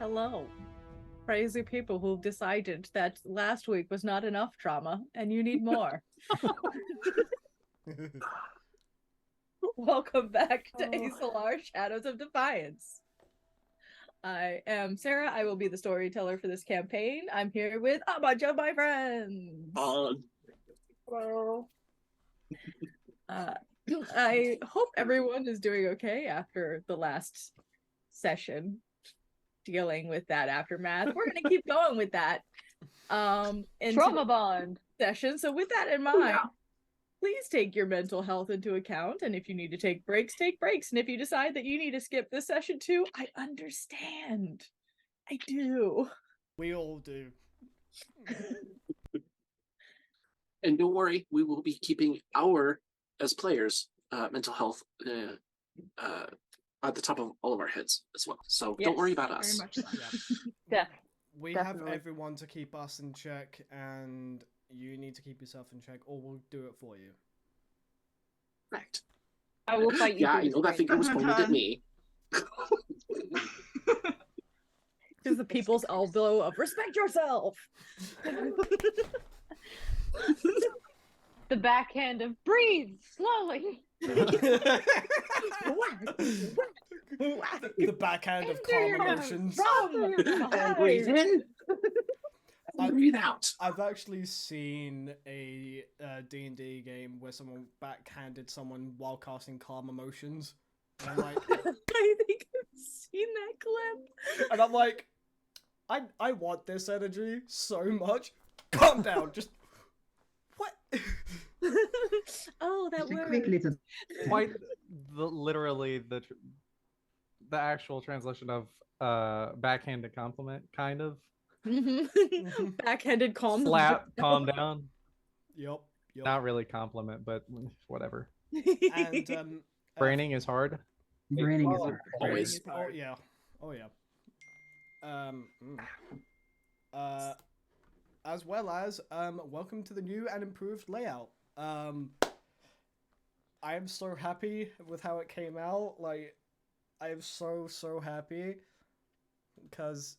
Hello, crazy people who've decided that last week was not enough trauma and you need more. Welcome back to Esolar Shadows of Defiance. I am Sarah. I will be the storyteller for this campaign. I'm here with a bunch of my friends. Hello. I hope everyone is doing okay after the last session dealing with that aftermath. We're gonna keep going with that. Trauma bond session. So with that in mind, please take your mental health into account. And if you need to take breaks, take breaks. And if you decide that you need to skip this session too, I understand. I do. We all do. And don't worry, we will be keeping our, as players, mental health at the top of all of our heads as well. So don't worry about us. Very much so. Yeah. Yeah. We Definitely. have everyone to keep us in check, and you need to keep yourself in check, or we'll do it for you. Correct. I will fight you. Yeah, through I this know that training. finger was pointed at me. Because the people's elbow of respect yourself. The backhand of breathe slowly. The backhand of calm emotions. And breathe in. And breathe out. I've actually seen a D&D game where someone backhanded someone while casting calm emotions. And I'm like, I think I've seen that clip. and I'm like, I want this energy so much. Calm down, just what? Oh, that works. Quick little. Quite literally the actual translation of backhanded compliment, kind of. Backhanded calm. Slap, calm down. Yup. Not really compliment, but whatever. And Braining is hard. Braining is Always. Oh yeah. As well as welcome to the new and improved layout. I am so happy with how it came out. Like, I am so happy because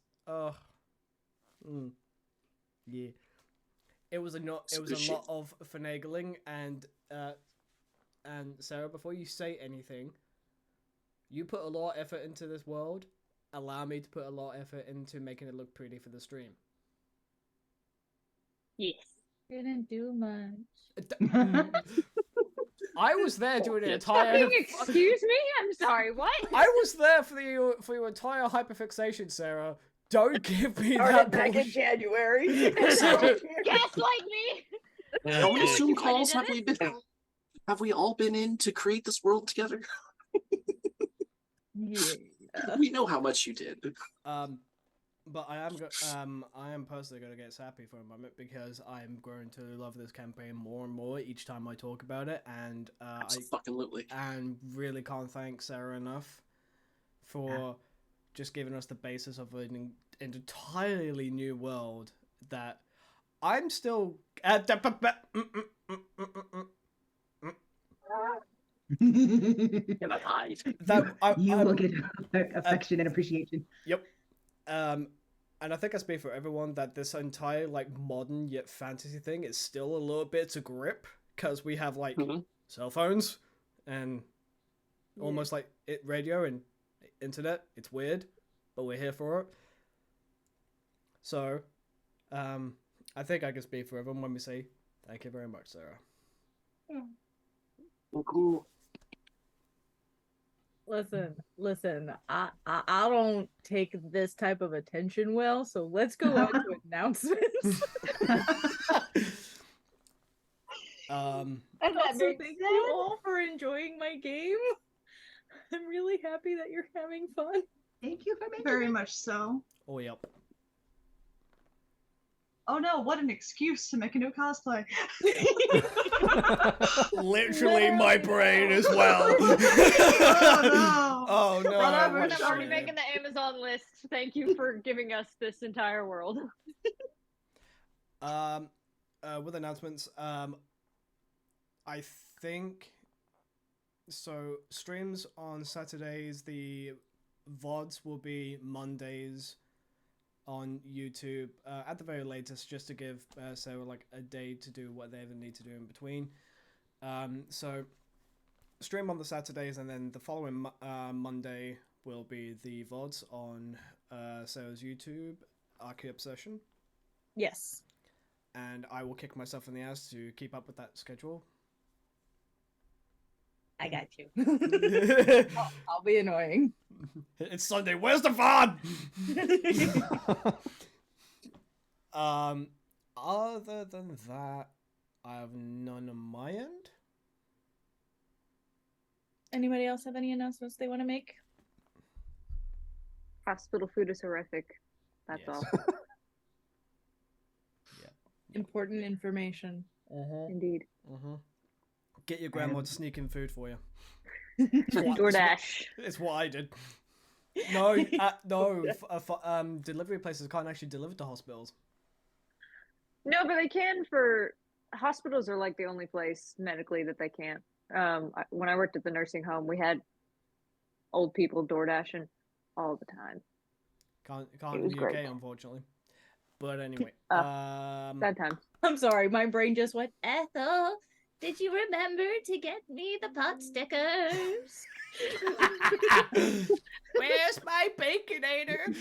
yeah, it was a lot of finagling and Sarah, before you say anything, you put a lot of effort into this world. Allow me to put a lot of effort into making it look pretty for the stream. Yes. Didn't do much. I was there during the Yeah. entire. Fucking excuse me? I'm sorry, what? I was there for your entire hyperfixation, Sarah. Don't give me Started that back in bullshit. January. Gaslight me! How many Zoom you calls have pointed we been? Have we all been in to create this world together? Yeah. We know how much you did. But I am personally going to get sappy for a moment because I'm going to love this campaign more and more each time I talk about it, and Absolutely. and really can't thank Sarah enough for just giving us the basis of an entirely new world that I'm still You will get affection and appreciation. Yep. And I think I speak for everyone that this entire like modern yet fantasy thing is still a little bit to grip because we have like cell phones and almost like radio and internet. It's weird, but we're here for it. So, I think I can speak for everyone when we say thank you very much, Sarah. Well, cool. Listen. I don't take this type of attention well, so let's go on to announcements. And Also, that being thank said, you all for enjoying my game. I'm really happy that you're having fun. Thank you for making Very it. much so. Oh, yep. Oh no, what an excuse to make a new cosplay. Literally my brain as well. Oh Oh no. Whatever, I'm shit. already making the Amazon list. Thank you for giving us this entire world. With announcements, I think so. Streams on Saturdays. The VODs will be Mondays on YouTube at the very latest, just to give Sarah like a day to do what they ever need to do in between. So stream on the Saturdays, and then the following Monday will be the VODs on Sarah's YouTube Arcade Obsession. Yes. And I will kick myself in the ass to keep up with that schedule. I got you. I'll be annoying. It's Sunday. Where's the fun? Other than that, I have none on my end. Anybody else have any announcements they want to make? Hospital food is horrific. That's Yes. all. Important information. Indeed. Get your grandma to sneak in food for you. DoorDash. It's what I did. No, delivery places can't actually deliver to hospitals. No, but they can for hospitals are like the only place medically that they can't. When I worked at the nursing home, we had old people door dashing all the time. Can't It in was the great. UK, unfortunately. But anyway, Bad times. I'm sorry, my brain just went, Ethel, did you remember to get me the pot stickers? where's my Baconator?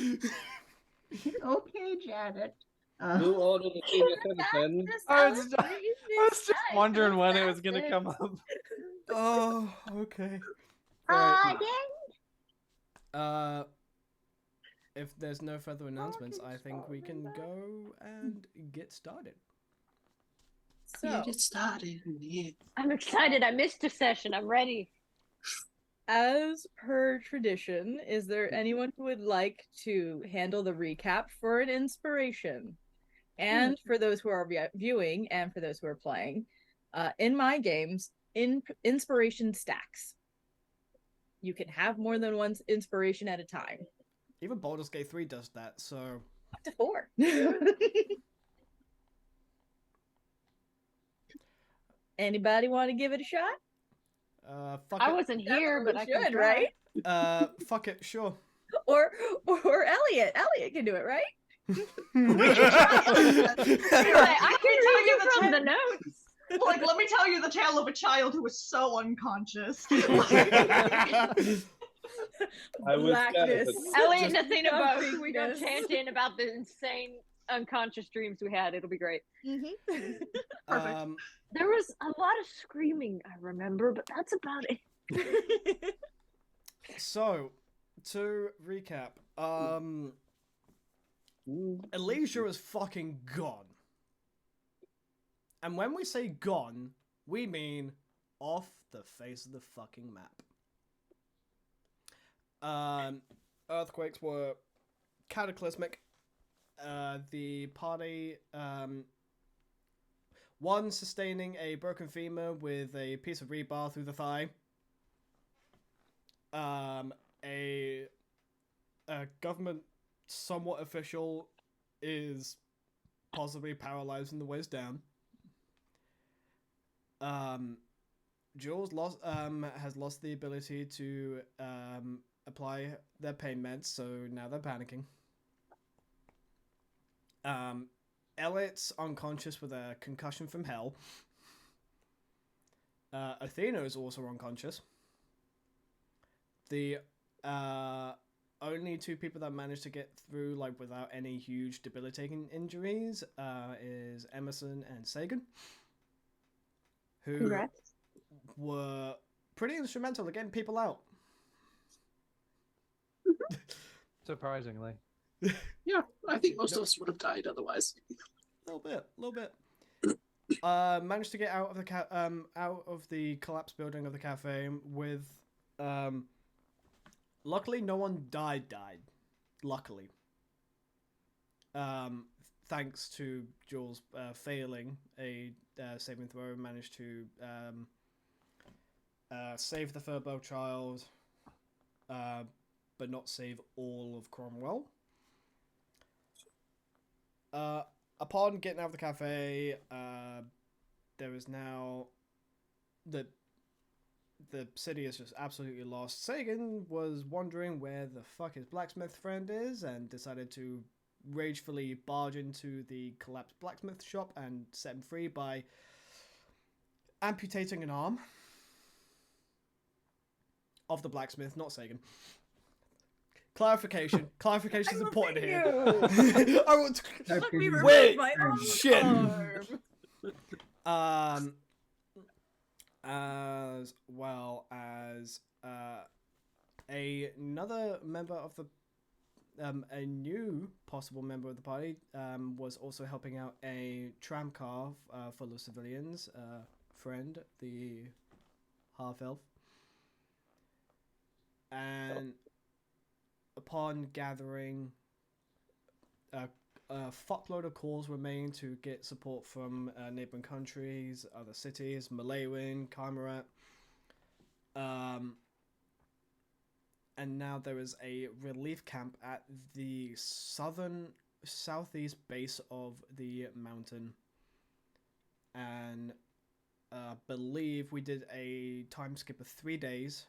Okay, Janet. Who ordered the senior citizen? I was just wondering when it was gonna come up. Oh, okay. If there's no further announcements, I think we can go and get started. So, Get it started. Yeah. I'm excited. I missed a session. I'm ready. as per tradition, is there anyone who would like to handle the recap for an inspiration? And for those who are viewing and for those who are playing, in my games, inspiration stacks. You can have more than one inspiration at a time. Even Baldur's Gate 3 does that, so... Up to 4. Anybody want to give it a shot? Fuck I it. wasn't here, but I can should, try. right? Fuck it, sure. Or Elliot. Elliot can do it, right? Anyway, I can tell you from the notes. Like, let me tell you the tale of a child who was so unconscious. I was Blackness. Elliot and Athena both. We go Nothingness. chant in about the insane unconscious dreams we had. It'll be great. Mhm. There was a lot of screaming, I remember, but that's about it. So, to recap, Elysia is fucking gone. And when we say gone, we mean off the face of the fucking map. Earthquakes were cataclysmic. The party, one sustaining a broken femur with a piece of rebar through the thigh. A government somewhat official is possibly paralyzed in the waist down. Jules has lost the ability to apply their pain meds, so now they're panicking. Elliot's unconscious with a concussion from hell. Athena is also unconscious. The only two people that managed to get through like without any huge debilitating injuries is Emerson and Sagan, who Congrats. were pretty instrumental in getting people out. Surprisingly. Yeah, I think most of us would have died otherwise. A little bit. Managed to get out of the out of the collapsed building of the cafe with luckily no one died. Luckily. Thanks to Jules failing a saving throw, managed to save the Furbo child, but not save all of Cromwell. Upon getting out of the cafe, there is now the city is just absolutely lost. Sagan was wondering where the fuck his blacksmith friend is and decided to ragefully barge into the collapsed blacksmith shop and set him free by amputating an arm of the blacksmith, not Sagan. Clarification. Clarification is important here. I want to... Let me remove Wait, my own shit. arm. As well as another member of the a new possible member of the party was also helping out a tram car full of civilians. Friend, the half elf, and upon gathering a fuckload of calls were made to get support from neighboring countries, other cities, Malaywin, Chimerat. And now there is a relief camp at the southeast base of the mountain. And believe we did a time skip of 3 days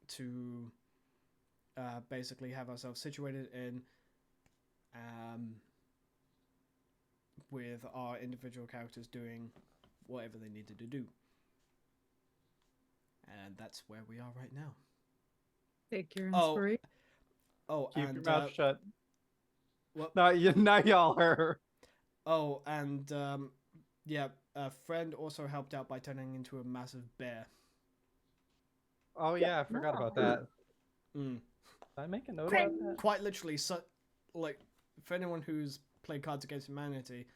to basically have ourselves situated in with our individual characters doing whatever they needed to do. And that's where we are right now. Take your inspiration. Keep and your mouth shut. what? Now y'all are. Oh, and yeah, a friend also helped out by turning into a massive bear. Oh yeah, I forgot about that. Mm. Did I make a note about that? Quite literally, like, for anyone who's played Cards Against Humanity,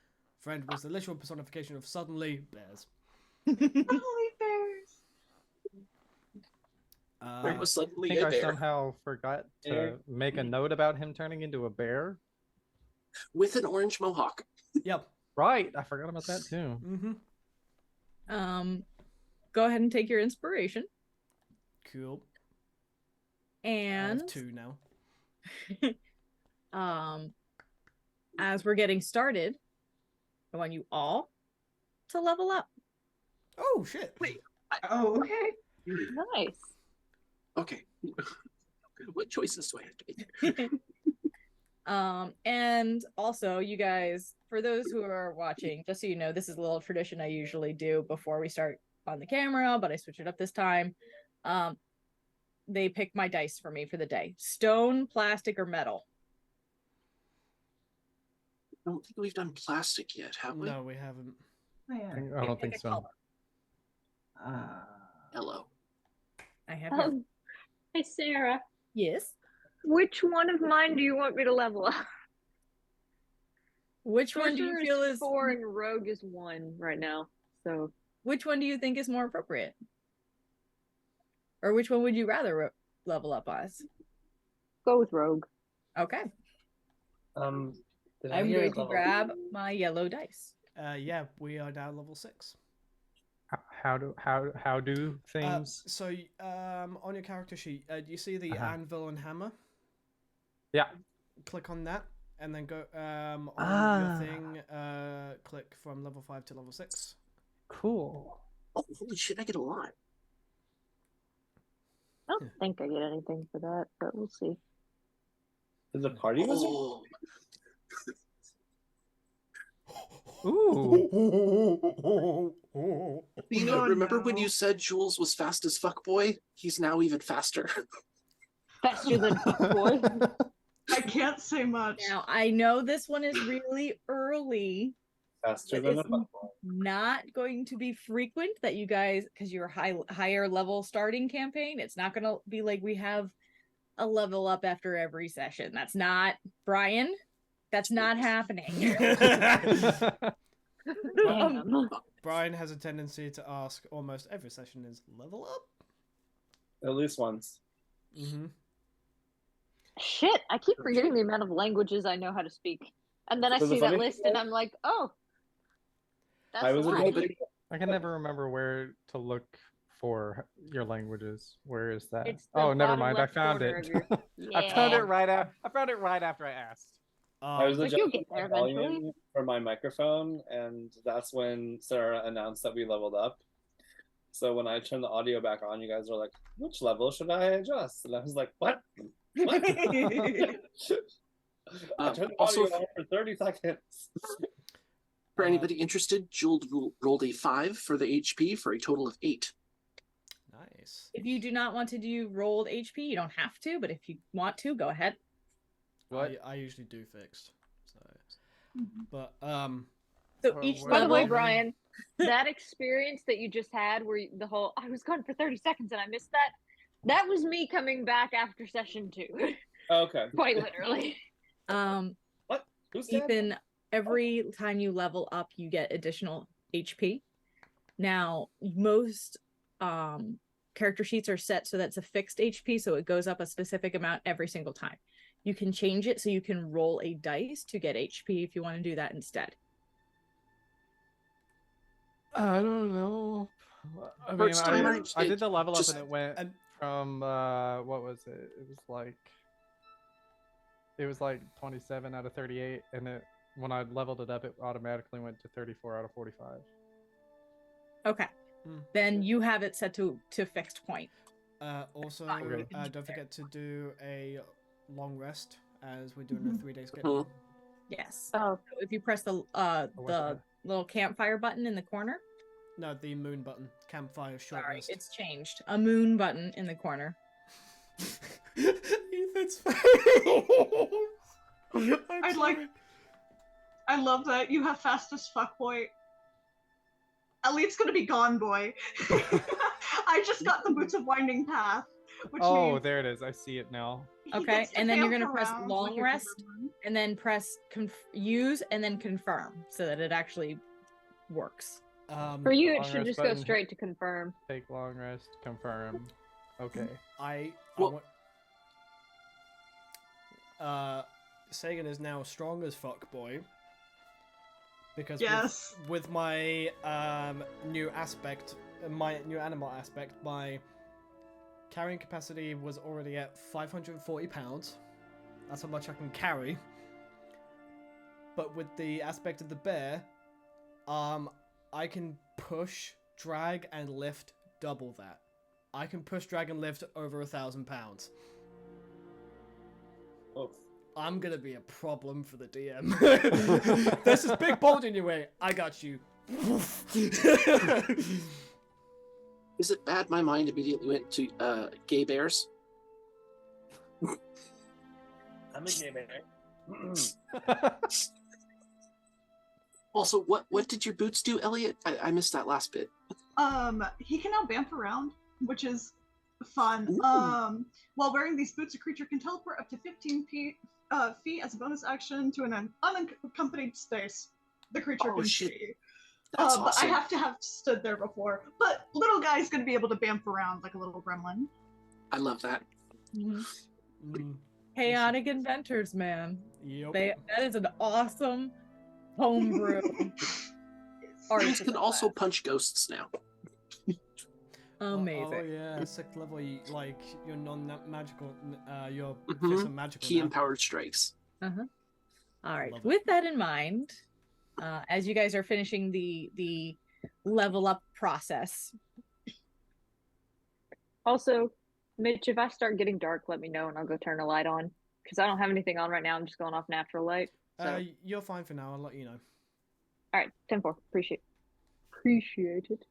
friend was the literal personification of suddenly bears. Holy bears. There was I suddenly think a I bear somehow forgot to Bear. make a note about him turning into a bear. with an orange mohawk. Yep. Right, I forgot about that too. Mm-hmm. Go ahead and take your inspiration. Cool. I And have 2 now. as we're getting started, I want you all to level up. Oh shit! Wait. Oh, okay. Nice. Okay. What choices do I have to make? And also, you guys, for those who are watching, just so you know, this is a little tradition I usually do before we start on the camera, but I switch it up this time. They pick my dice for me for the day: stone, plastic, or metal. I don't think we've done plastic yet, have we? No, we haven't. Oh, yeah. I don't think Pick a so. color. Hello. I have no. Hey Sarah, Yes. which one of mine do you want me to level up? Which one do you Sorcerer feel is 4 and Rogue is 1 right now. So which one do you think is more appropriate? Or which one would you rather level up as? go with Rogue. Okay. Did I I'm hear going a to level? grab my yellow dice. Yeah, we are now level 6. How do things? So, on your character sheet, you see the Uh-huh. anvil and hammer? Yeah. Click on that, and then go on Ah. your thing. Click from level 5 to level 6. Cool. Oh, holy shit, I get a lot. I don't think I get anything for that, but we'll see. Is it a party wizard? Oh, Ooh. remember when you said Jules was fast as fuck boy? He's now even faster. Faster than boy. I can't say much. Now, I know this one is really early. Faster But than a it's fuckboy. not going to be frequent that you guys, because you're higher level starting campaign, it's not going to be like we have a level up after every session. That's not, Brian, that's not happening. Damn. Brian has a tendency to ask almost every session is level up. At least once. Mm-hmm. Shit, I keep forgetting the amount of languages I know how to speak. And then I So the see that funny list thing and I'm like, oh, that's I a was lot. admitting I can never remember where to look for your languages. Where is that? It's the Oh, never bottom mind. I left found corner it. of your- I found Yeah. it right out. I found it right after I asked. I was Like, you'll adjusting get there my eventually. volume for my microphone, and that's when Sarah announced that we leveled up. So when I turned the audio back on, you guys were like, "Which level should I adjust?" And I was like, "What? What?" I turned the Also, audio on for 30 seconds. for anybody interested, Jewel rolled a 5 for the HP for a total of 8. Nice. If you do not want to do rolled HP, you don't have to, but if you want to, go ahead. What? I usually do fixed. So, but So Oh, each wow. By the way, level, Brian, that experience that you just had where the whole I was gone for 30 seconds and I missed that was me coming back after session 2. Okay. Quite literally. What? Who's dead? Ethan, every time you level up, you get additional HP. Now, most character sheets are set so that's a fixed HP, so it goes up a specific amount every single time. You can change it so you can roll a dice to get HP if you want to do that instead. I don't know. I mean, First time I did the level up just- and it went and from what was it? It was like 27 out of 38, and when I leveled it up, it automatically went to 34 out of 45. Okay. Then you have it set to fixed point. also, Okay. don't forget to do a long rest as we're doing a 3-day skip. Mhm. Yes. Oh, So if you press the little campfire button in the corner, No, the moon button. Campfire short sorry, rest. it's changed. A moon button in the corner. Ethan's I love that you have fastest fuck boy. Elliot's gonna be gone, boy. I just got the boots of winding path, which Oh, means there it is. I see it now. he Okay, gets to and then you're vamp gonna press around long like a rest. gremlin. And then press use and then confirm so that it actually works. for you, it Long should rest just go button. straight to confirm. Take long rest. Confirm. Okay. Well- Sagan is now strong as fuck, boy. Because Yes. with my new aspect, my new animal aspect, my carrying capacity was already at 540 pounds. That's how much I can carry. But with the aspect of the bear, I can push, drag, and lift double that. I can push, drag, and lift over 1,000 pounds. Oof. I'm gonna be a problem for the DM. There's this big boulder in your way. I got you. Is it bad my mind immediately went to gay bears? I'm a gay bear. Also, what did your boots do, Elliot? I missed that last bit. He can now vamp around, which is fun. Ooh. While wearing these boots, a creature can teleport up to 15 feet as a bonus action to an unaccompanied space the creature Oh, can shit. see. That's But awesome. I have to have stood there before. But little guy's gonna be able to vamp around like a little gremlin. I love that. Chaotic inventors, man. Yep. That is an awesome homebrew. You guys can also punch ghosts now. Amazing. Oh yeah, 6th level, like you're non-magical, your Mhm. fists are magical Key now. empowered strikes. All right. Love it. With that in mind, as you guys are finishing the level up process, Also, Mitch, if I start getting dark, let me know and I'll go turn a light on. Because I don't have anything on right now. I'm just going off natural light. So, You're fine for now. I'll let you know. all right, 10-4. Appreciate it.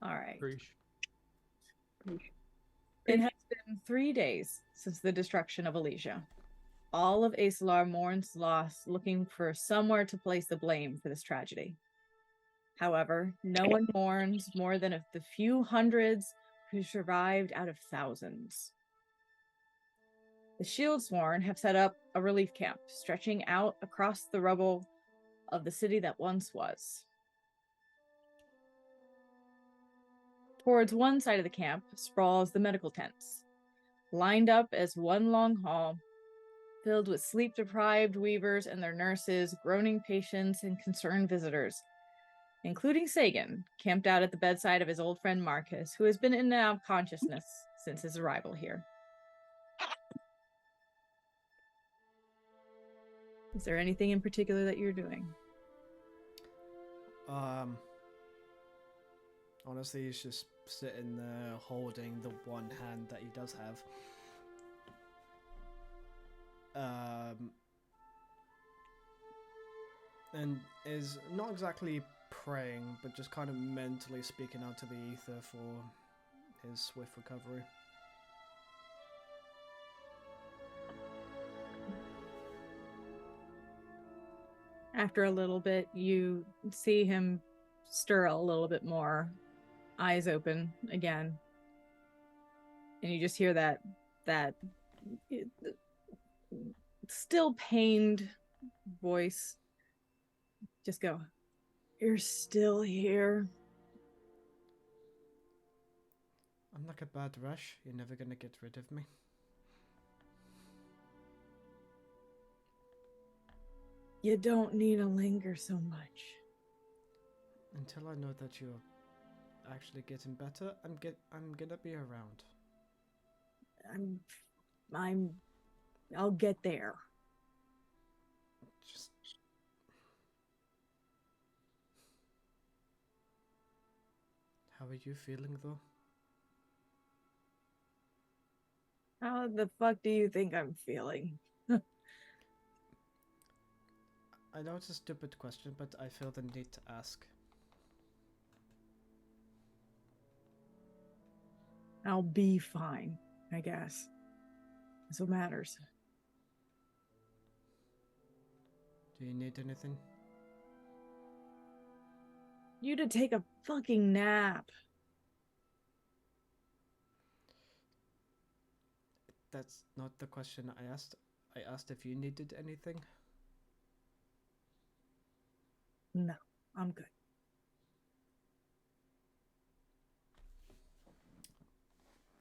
all right. Preach. It has been 3 days since the destruction of Elysia. All of Esolar mourns loss, looking for somewhere to place the blame for this tragedy. However, no one mourns more than the few hundreds who survived out of thousands. The Shieldsworn have set up a relief camp stretching out across the rubble of the city that once was. Towards one side of the camp sprawls the medical tents, lined up as one long hall, filled with sleep-deprived weavers and their nurses, groaning patients, and concerned visitors, including Sagan, camped out at the bedside of his old friend Marcus, who has been in and out of consciousness since his arrival here. Is there anything in particular that you're doing? Honestly, he's just sitting there holding the one hand that he does have. and is not exactly praying, but just kind of mentally speaking out to the ether for his swift recovery. After a little bit, you see him stir a little bit more, eyes open again, and you just hear that still pained voice just go, "You're still here." I'm like a bad rush. You're never gonna get rid of me. You don't need to linger so much. Until I know that you're actually getting better, I'm gonna be around. I'll get there. Just how are you feeling though? How the fuck do you think I'm feeling? I know it's a stupid question, but I feel the need to ask. I'll be fine, I guess. That's what matters. Do you need anything? You to take a fucking nap. That's not the question I asked. I asked if you needed anything. No, I'm good.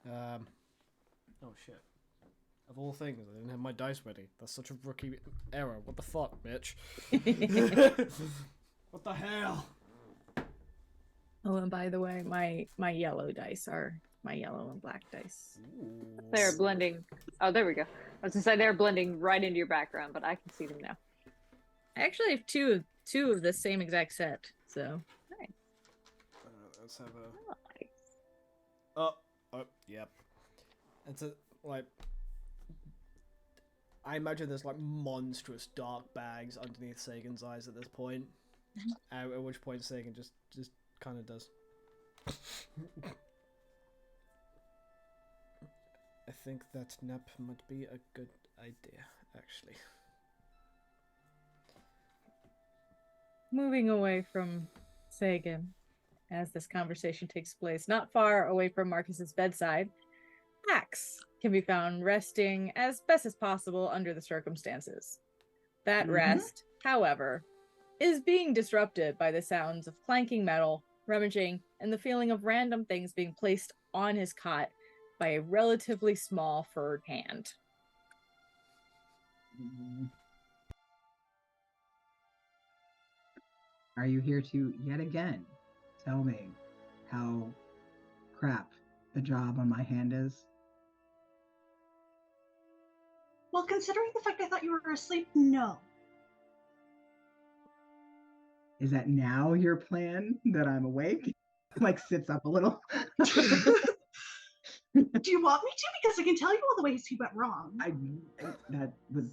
Oh shit. Of all things, I didn't have my dice ready. That's such a rookie error. What the fuck, bitch? What the hell? Oh, and by the way, my yellow dice are my yellow and black dice. Ooh. They're blending. Oh, there we go. I was gonna say they're blending right into your background, but I can see them now. I actually have two of the same exact set, so Nice. Let's have a. Nice. Oh, yep. It's a like. I imagine there's like monstrous dark bags underneath Sagan's eyes at this point. At which point Sagan just kind of does. I think that nap might be a good idea, actually. moving away from Sagan as this conversation takes place, not far away from Marcus's bedside, Axe can be found resting as best as possible under the circumstances. That rest, however, is being disrupted by the sounds of clanking metal, rummaging, and the feeling of random things being placed on his cot by a relatively small furred hand. Are you here to yet again tell me how crap the job on my hand is? Well, considering the fact I thought you were asleep, no. Is that now your plan that I'm awake? Like sits up a little. Do you want me to? Because I can tell you all the ways he went wrong. That was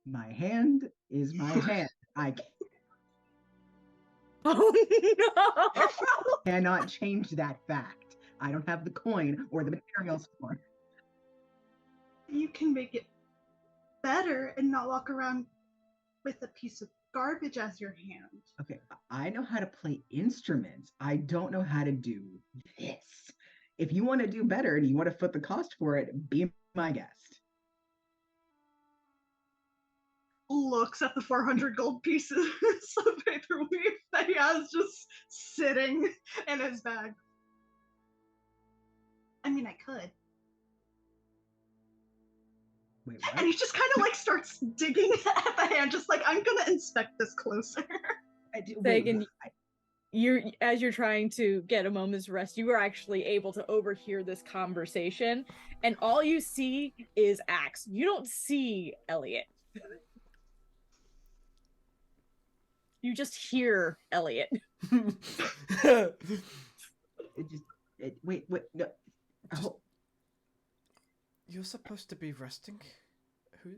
my hand is my hand. I Oh no! cannot change that fact. I don't have the coin or the materials for it. You can make it better and not walk around with a piece of garbage as your hand. Okay, I know how to play instruments. I don't know how to do this. If you want to do better and you want to foot the cost for it, be my guest. Looks at the 400 gold pieces of paperweight that he has just sitting in his bag. I mean, I could. Wait, And what? he just kind of like starts digging at the hand, just like, I'm gonna inspect this closer. Sagan, as you're trying to get a moment's rest, you are actually able to overhear this conversation, and all you see is Axe. You don't see Elliot. You just hear Elliot. Wait, no. Oh, You're supposed to be resting. Who?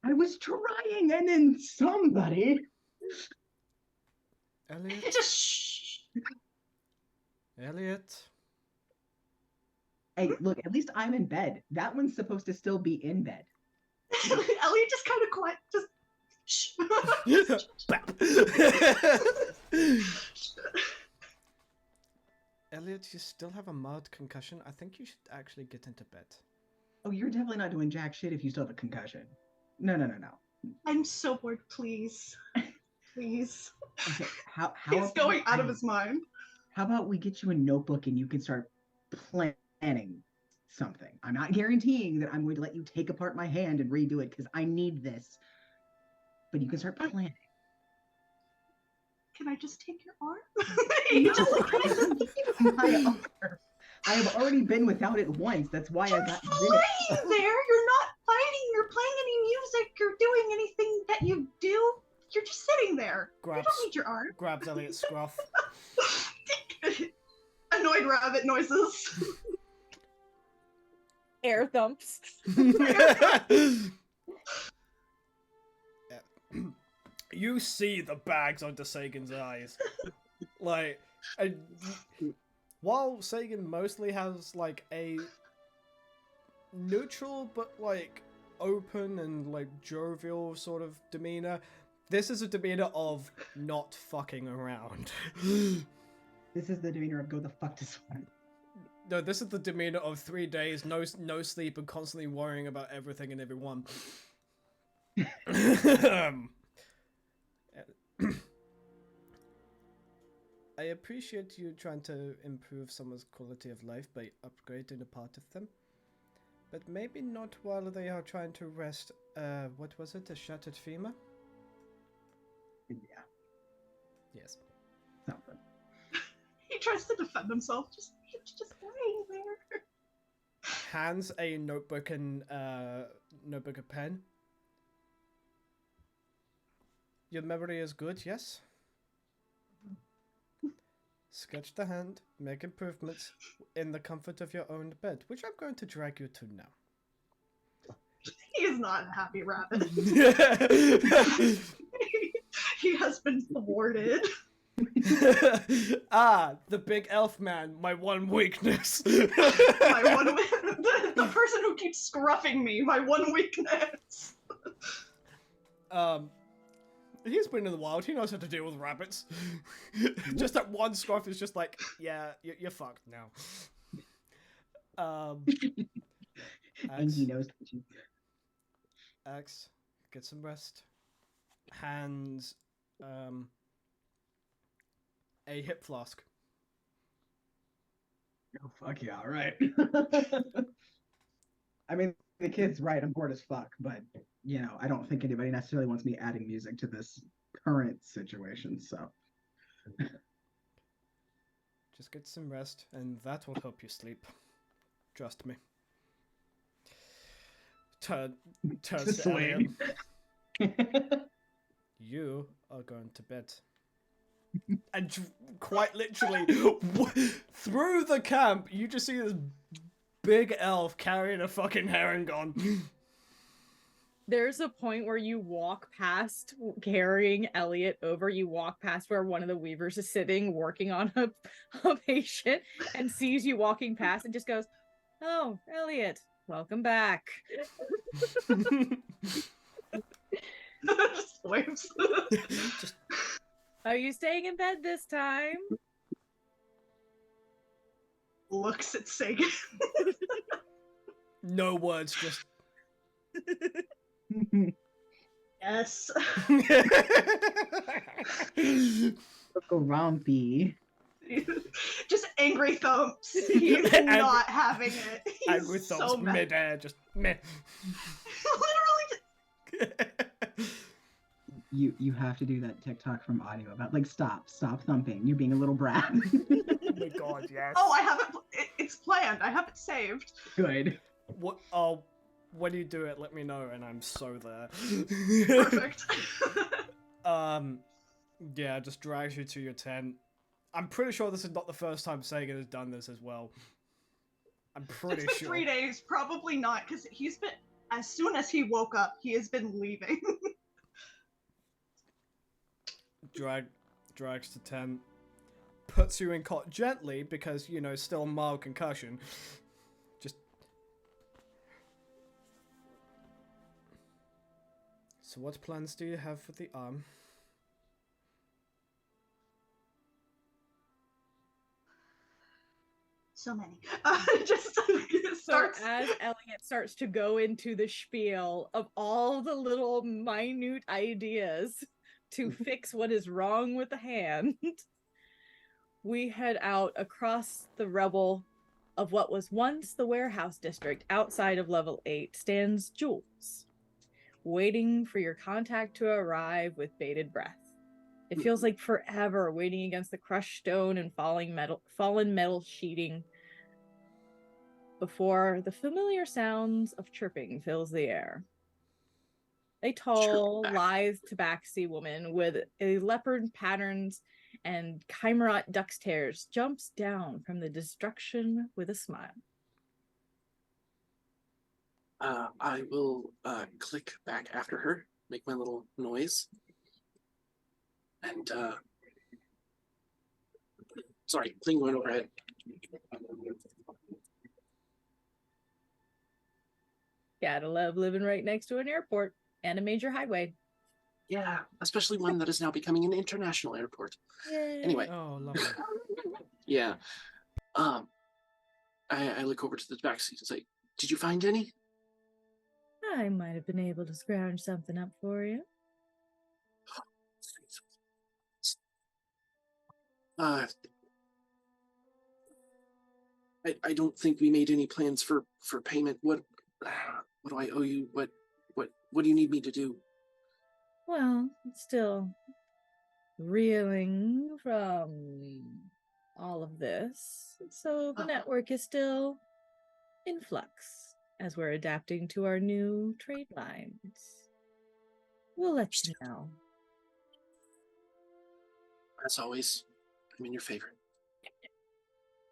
I was trying, and then somebody. Elliot. Just shh. Elliot. Hey, look, at least I'm in bed. That one's supposed to still be in bed. Elliot just kind of quiet, just shh. Elliot, you still have a mild concussion. I think you should actually get into bed. Oh, you're definitely not doing jack shit if you still have a concussion. No. I'm so bored. Please, please. Okay, how He's about going out of his mind. How about we get you a notebook and you can start planning something? I'm not guaranteeing that I'm going to let you take apart my hand and redo it because I need this. But you can start planning. Can I just take your arm? No, my arm. I have already been without it once. That's why You're I got flying rid there. of it. You're not fighting. You're playing any music. You're doing anything that you do. You're just sitting there. You Grabs, don't need your arm. grabs Elliot's scruff. Annoyed rabbit noises. Air thumps. You see the bags under Sagan's eyes. Like, and while Sagan mostly has, like, a neutral but, like, open and, like, jovial sort of demeanor, this is a demeanor of not fucking around. This is the demeanor of go the fuck to sleep. No, this is the demeanor of 3 days, no sleep, and constantly worrying about everything and everyone. I appreciate you trying to improve someone's quality of life by upgrading a part of them. But maybe not while they are trying to rest, what was it, a shattered femur? Yeah, Yes. something. He tries to defend himself. He's just laying there. Hands a notebook and notebook and pen. Your memory is good, yes? Sketch the hand, make improvements in the comfort of your own bed, which I'm going to drag you to now. He is not a happy rabbit. He has been thwarted. The big elf man, my one weakness. The person who keeps scruffing me, my one weakness. He's been in the wild. He knows how to deal with rabbits. Just that one scruff is just like, yeah, you're fucked now. And he knows. Axe, get some rest. Hands, a hip flask. Oh, fuck yeah, all right. I mean, the kid's right, I'm bored as fuck, but, you know, I don't think anybody necessarily wants me adding music to this current situation, so. Just get some rest, and that will help you sleep. Trust me. Turns to Elliot. You are going to bed. And quite literally, through the camp, you just see this big elf carrying a fucking herringon. There's a point where you walk past carrying Elliot over. You walk past where one of the weavers is sitting working on a patient and sees you walking past and just goes, "Oh, Elliot, welcome back." Just waves. Just, Are you staying in bed this time? Looks at Sagan. no words, just. Yes. Go rompy. Just angry thumps. He's not having it. He's Angry thumbs so mad. mid-air, just meh. Literally. You have to do that TikTok from audio about like stop thumping. You're being a little brat. Oh my god, yes. Oh, I haven't. It's planned. I have it saved. Good. What? Oh, when you do it, let me know, and I'm so there. Perfect. Yeah, just drags you to your tent. I'm pretty sure this is not the first time Sagan has done this as well. I'm pretty It's been sure. 3 days. Probably not, because he's been. As soon as he woke up, he has been leaving. Drags to 10. Puts you in cot gently because, you know, still mild concussion. Just... So what plans do you have for the arm? So many. Just starts. So as Elliot starts to go into the spiel of all the little minute ideas to fix what is wrong with the hand, we head out across the rubble of what was once the warehouse district. Outside of level 8 stands Jules, waiting for your contact to arrive with bated breath. It feels like forever waiting against the crushed stone and fallen metal sheeting before the familiar sounds of chirping fills the air. A tall, lithe tabaxi woman with a leopard patterns and chimerat duck's tears jumps down from the destruction with a smile. I will click back after her, make my little noise, and sorry, thing went overhead. Gotta love living right next to an airport and a major highway. Yeah, especially one that is now becoming an international airport. Yay. Anyway. Oh, lovely. Yeah. I look over to the back seat and say, "Did you find any?" I might have been able to scrounge something up for you. I don't think we made any plans for payment. What do I owe you? What do you need me to do? Well, still reeling from all of this, so the network is still in flux as we're adapting to our new trade lines. We'll let you know. As always, I'm in your favor.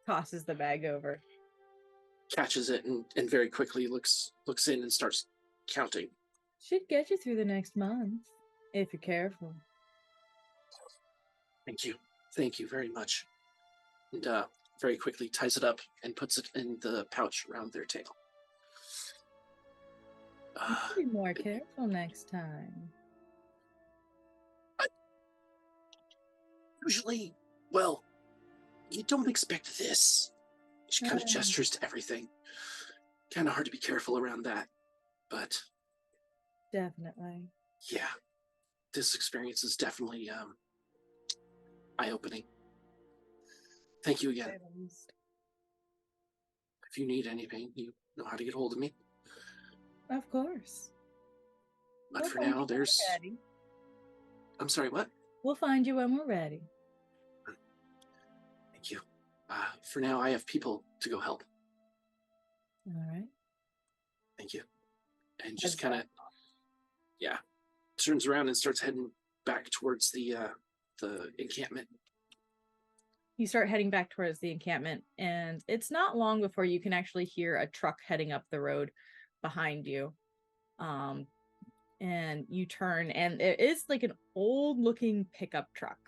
Tosses the bag over. Catches it and very quickly looks in and starts counting. Should get you through the next month, if you're careful. Thank you very much. And very quickly ties it up and puts it in the pouch around their tail. Be more careful next time. Usually, well, you don't expect this. She kind of gestures to everything. Kind of hard to be careful around that, but definitely. Yeah, this experience is definitely eye-opening. Thank you again. If you need anything, you know how to get hold of me. Of course. But for now, there's... I'm sorry, what? We'll find you when we're ready. Thank you. For now, I have people to go help. All right. Thank you. And just kind of, turns around and starts heading back towards the encampment. You start heading back towards the encampment, and it's not long before you can actually hear a truck heading up the road behind you. And you turn, and it is like an old-looking pickup truck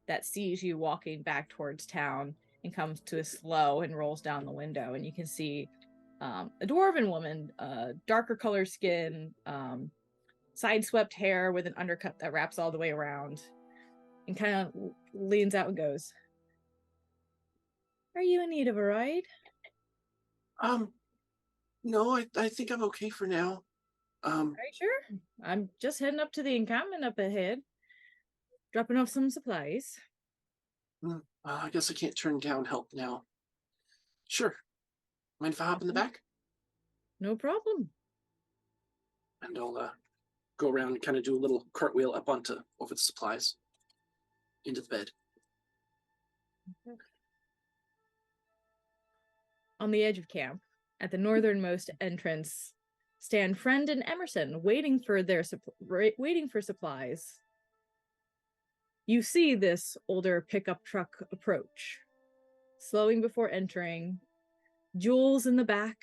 that sees you walking back towards town and comes to a slow and rolls down the window, and you can see a dwarven woman, darker color skin, side-swept hair with an undercut that wraps all the way around, and kind of leans out and goes, "Are you in need of a ride?" No, I think I'm okay for now. Are you sure? I'm just heading up to the encampment up ahead, dropping off some supplies. I guess I can't turn down help now. Sure. Mind if I hop in the back? No problem. And I'll go around and kind of do a little cartwheel up over the supplies into the bed. Okay. On the edge of camp, at the northernmost entrance, stand Friend and Emerson, waiting for supplies. You see this older pickup truck approach, slowing before entering. Jules in the back,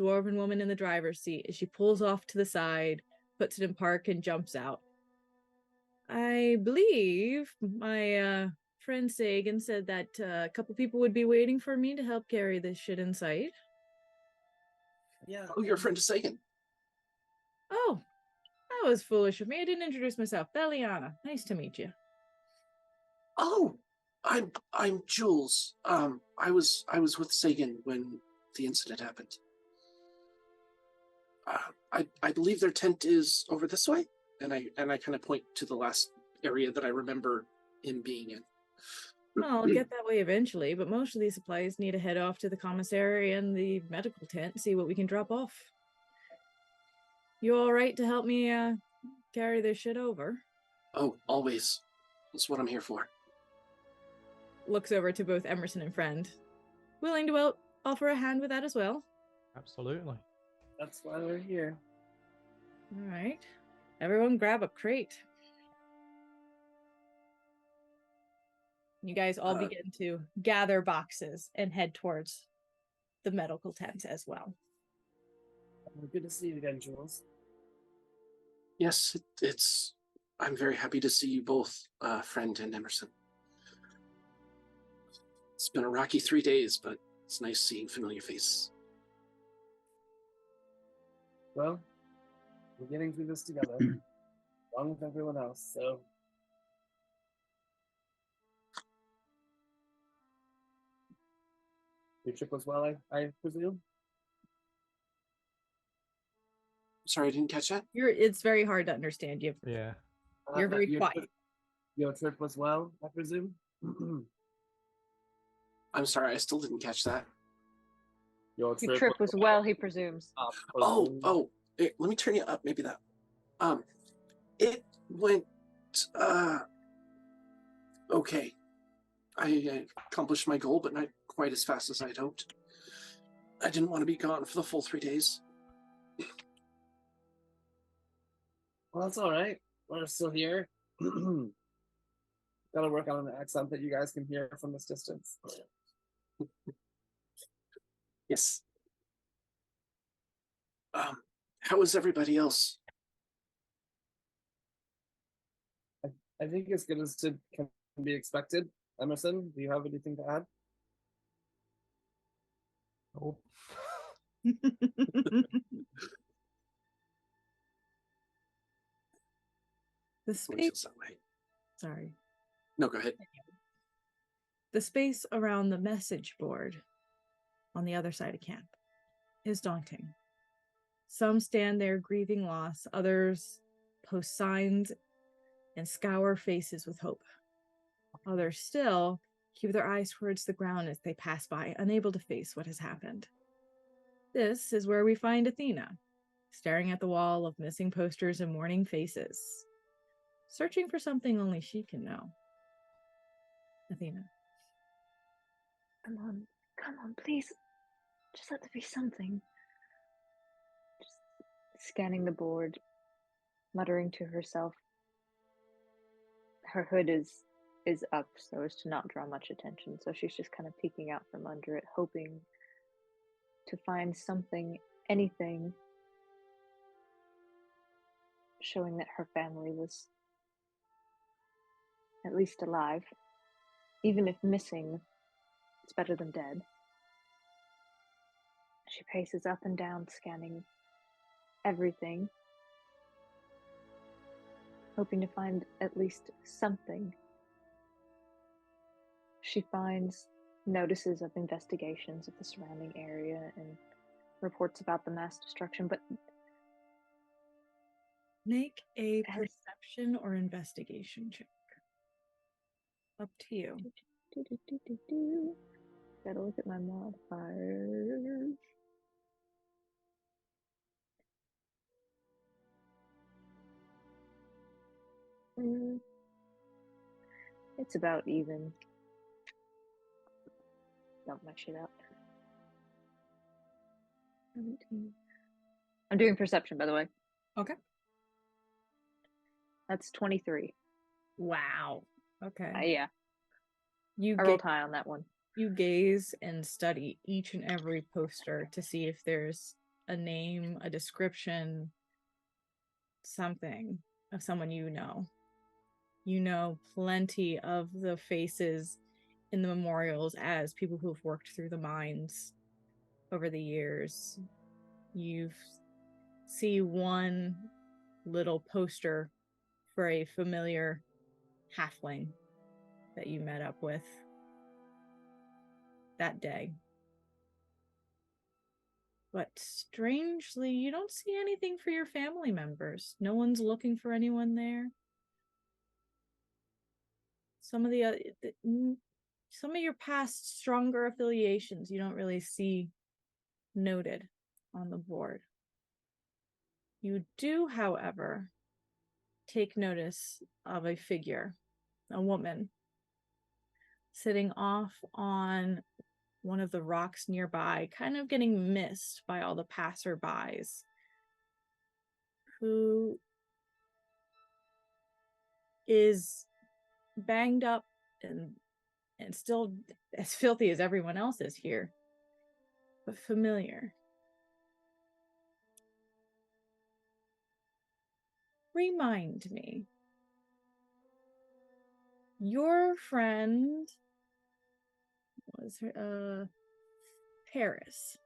dwarven woman in the driver's seat as she pulls off to the side, puts it in park, and jumps out. I believe my friend Sagan said that a couple people would be waiting for me to help carry this shit inside. Yeah. Oh, your friend is Sagan. Oh, that was foolish of me. I didn't introduce myself. Beliana, nice to meet you. Oh, I'm Jules. I was with Sagan when the incident happened. I believe their tent is over this way, and I kind of point to the last area that I remember him being in. Well, I'll get that way eventually, but most of these supplies need to head off to the commissary and the medical tent and see what we can drop off. You all right to help me carry this shit over? Oh, always. That's what I'm here for. Looks over to both Emerson and Friend. Willing to offer a hand with that as well? Absolutely. That's why we're here. All right. Everyone grab a crate. You guys all begin to gather boxes and head towards the medical tent as well. Good to see you again, Jules. Yes, it's. I'm very happy to see you both, Friend and Emerson. It's been a rocky 3 days, but it's nice seeing familiar faces. Well, we're getting through this together, along with everyone else, so. Your trip was well, I presume? Sorry, I didn't catch that. It's very hard to understand you. Yeah. You're very quiet. Your trip was well, I presume? I'm sorry, I still didn't catch that. Your trip was well, he presumes. Oh, let me turn you up, maybe that. It went, okay. I accomplished my goal, but not quite as fast as I'd hoped. I didn't want to be gone for the full 3 days. Well, that's all right. We're still here. Gotta work on an accent that you guys can hear from this distance. Yes. How is everybody else? I think as good as can be expected. Emerson, do you have anything to add? Oh. The space. That way. Sorry. No, go ahead. The space around the message board on the other side of camp is daunting. Some stand there grieving loss, others post signs and scour faces with hope. Others still keep their eyes towards the ground as they pass by, unable to face what has happened. This is where we find Athena, staring at the wall of missing posters and mourning faces, searching for something only she can know. Athena. Come on, please. Just let there be something. Just scanning the board, muttering to herself. Her hood is up so as to not draw much attention, so she's just kind of peeking out from under it, hoping to find something, anything, showing that her family was at least alive. Even if missing, it's better than dead. She paces up and down, scanning everything, hoping to find at least something. She finds notices of investigations of the surrounding area and reports about the mass destruction, but make a perception or investigation check. Up to you. Gotta look at my modifiers. It's about even. Dump my shit out. 17. I'm doing perception, by the way. Okay. That's 23. Wow. Okay. Yeah. I rolled high on that one. You gaze and study each and every poster to see if there's a name, a description, something of someone you know. You know plenty of the faces in the memorials as people who've worked through the mines over the years. You see one little poster for a familiar halfling that you met up with that day. But strangely, you don't see anything for your family members. No one's looking for anyone there. Some of some of your past stronger affiliations you don't really see noted on the board. You do, however, take notice of a figure, a woman, sitting off on one of the rocks nearby, kind of getting missed by all the passerbys, who is banged up and still as filthy as everyone else is here, but familiar. Remind me, your friend was her Paris.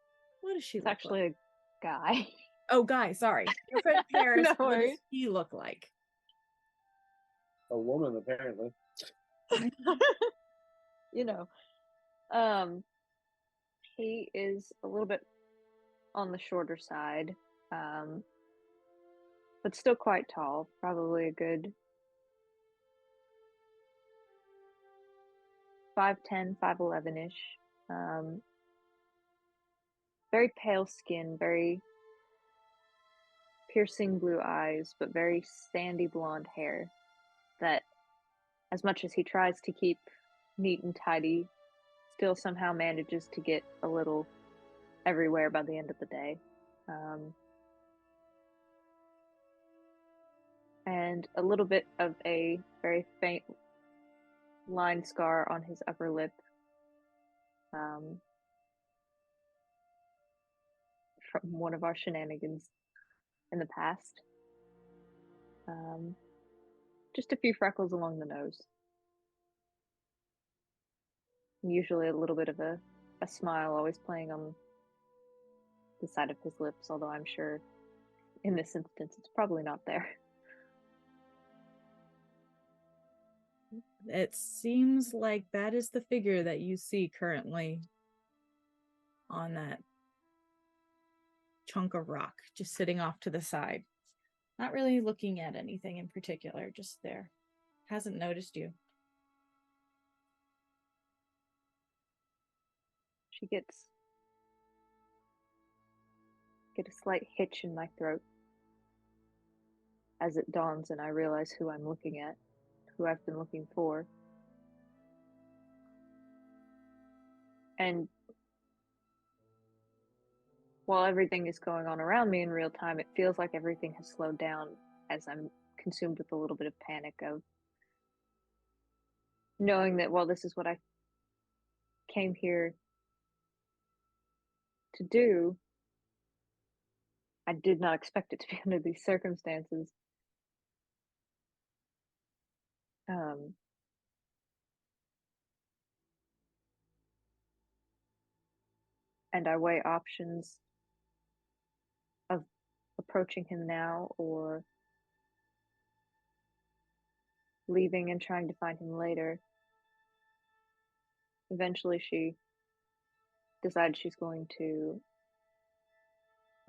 What does she It's look actually like? a guy. Oh, guy, sorry. Your friend Paris, No what does worries. he look like? A woman, apparently. You know, he is a little bit on the shorter side, but still quite tall. Probably a good 5'10", 5'11" ish. Very pale skin, very piercing blue eyes, but very sandy blonde hair that, as much as he tries to keep neat and tidy, still somehow manages to get a little everywhere by the end of the day. And a little bit of a very faint line scar on his upper lip. From one of our shenanigans in the past. Just a few freckles along the nose. Usually a little bit of a smile always playing on the side of his lips, although I'm sure in this instance it's probably not there. It seems like that is the figure that you see currently on that chunk of rock, just sitting off to the side. Not really looking at anything in particular, just there. Hasn't noticed you. She get a slight hitch in my throat as it dawns and I realize who I'm looking at, who I've been looking for. And while everything is going on around me in real time, it feels like everything has slowed down as I'm consumed with a little bit of panic of knowing that while this is what I came here to do, I did not expect it to be under these circumstances. And I weigh options of approaching him now or leaving and trying to find him later. Eventually she decides she's going to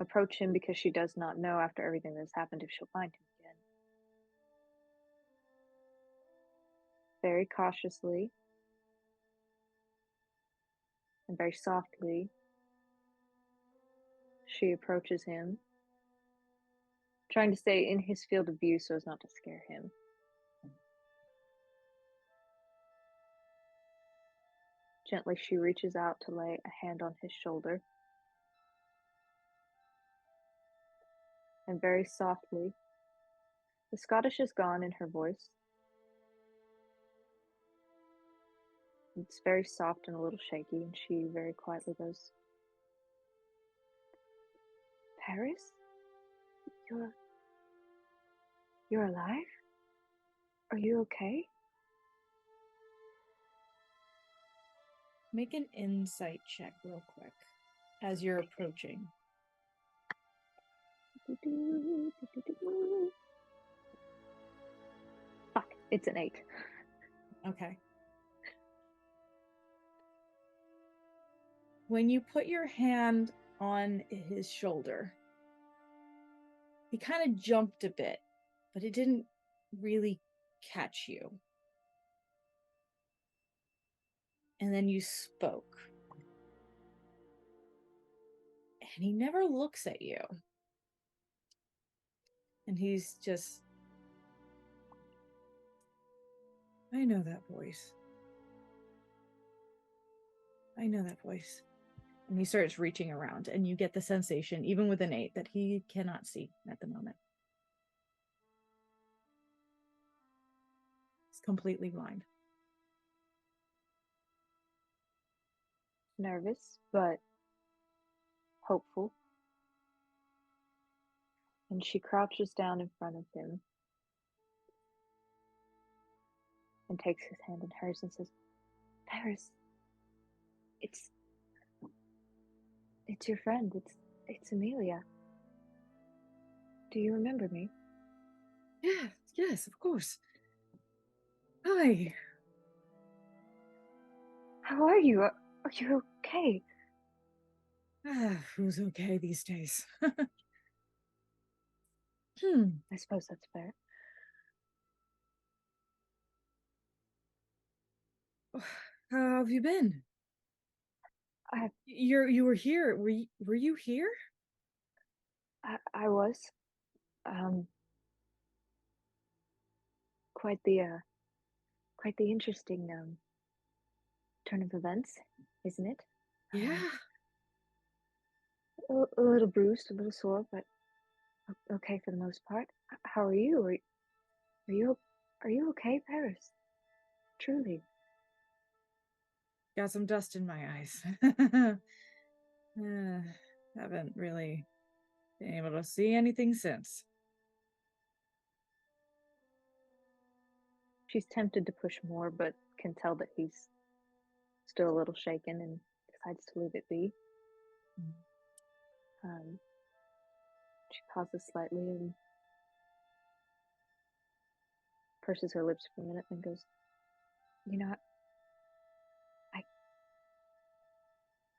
approach him because she does not know after everything that's happened if she'll find him again. Very cautiously and very softly, she approaches him, trying to stay in his field of view so as not to scare him. Gently, she reaches out to lay a hand on his shoulder. And very softly, the Scottish is gone in her voice. It's very soft and a little shaky, and she very quietly goes, Paris? You're alive? Are you okay? Make an insight check real quick as you're approaching. Fuck, it's an 8. Okay. When you put your hand on his shoulder, he kind of jumped a bit, but it didn't really catch you. And then you spoke. And he never looks at you. And he's just, I know that voice. I know that voice. And he starts reaching around, and you get the sensation, even with an 8, that he cannot see at the moment. He's completely blind. Nervous, but hopeful. And she crouches down in front of him and takes his hand in hers and says, Paris, it's your friend. It's Emilia. Do you remember me? Yes, of course. Hi. How are you? Are you okay? Who's okay these days? I suppose that's fair. How have you been? You were here. Were you here? I was. Quite the interesting turn of events, isn't it? Yeah. A little bruised, a little sore, but okay for the most part. How are you? Are you okay, Paris? Truly. Got some dust in my eyes. Haven't really been able to see anything since. She's tempted to push more, but can tell that he's still a little shaken and decides to leave it be. She pauses slightly and purses her lips for a minute and goes, you know,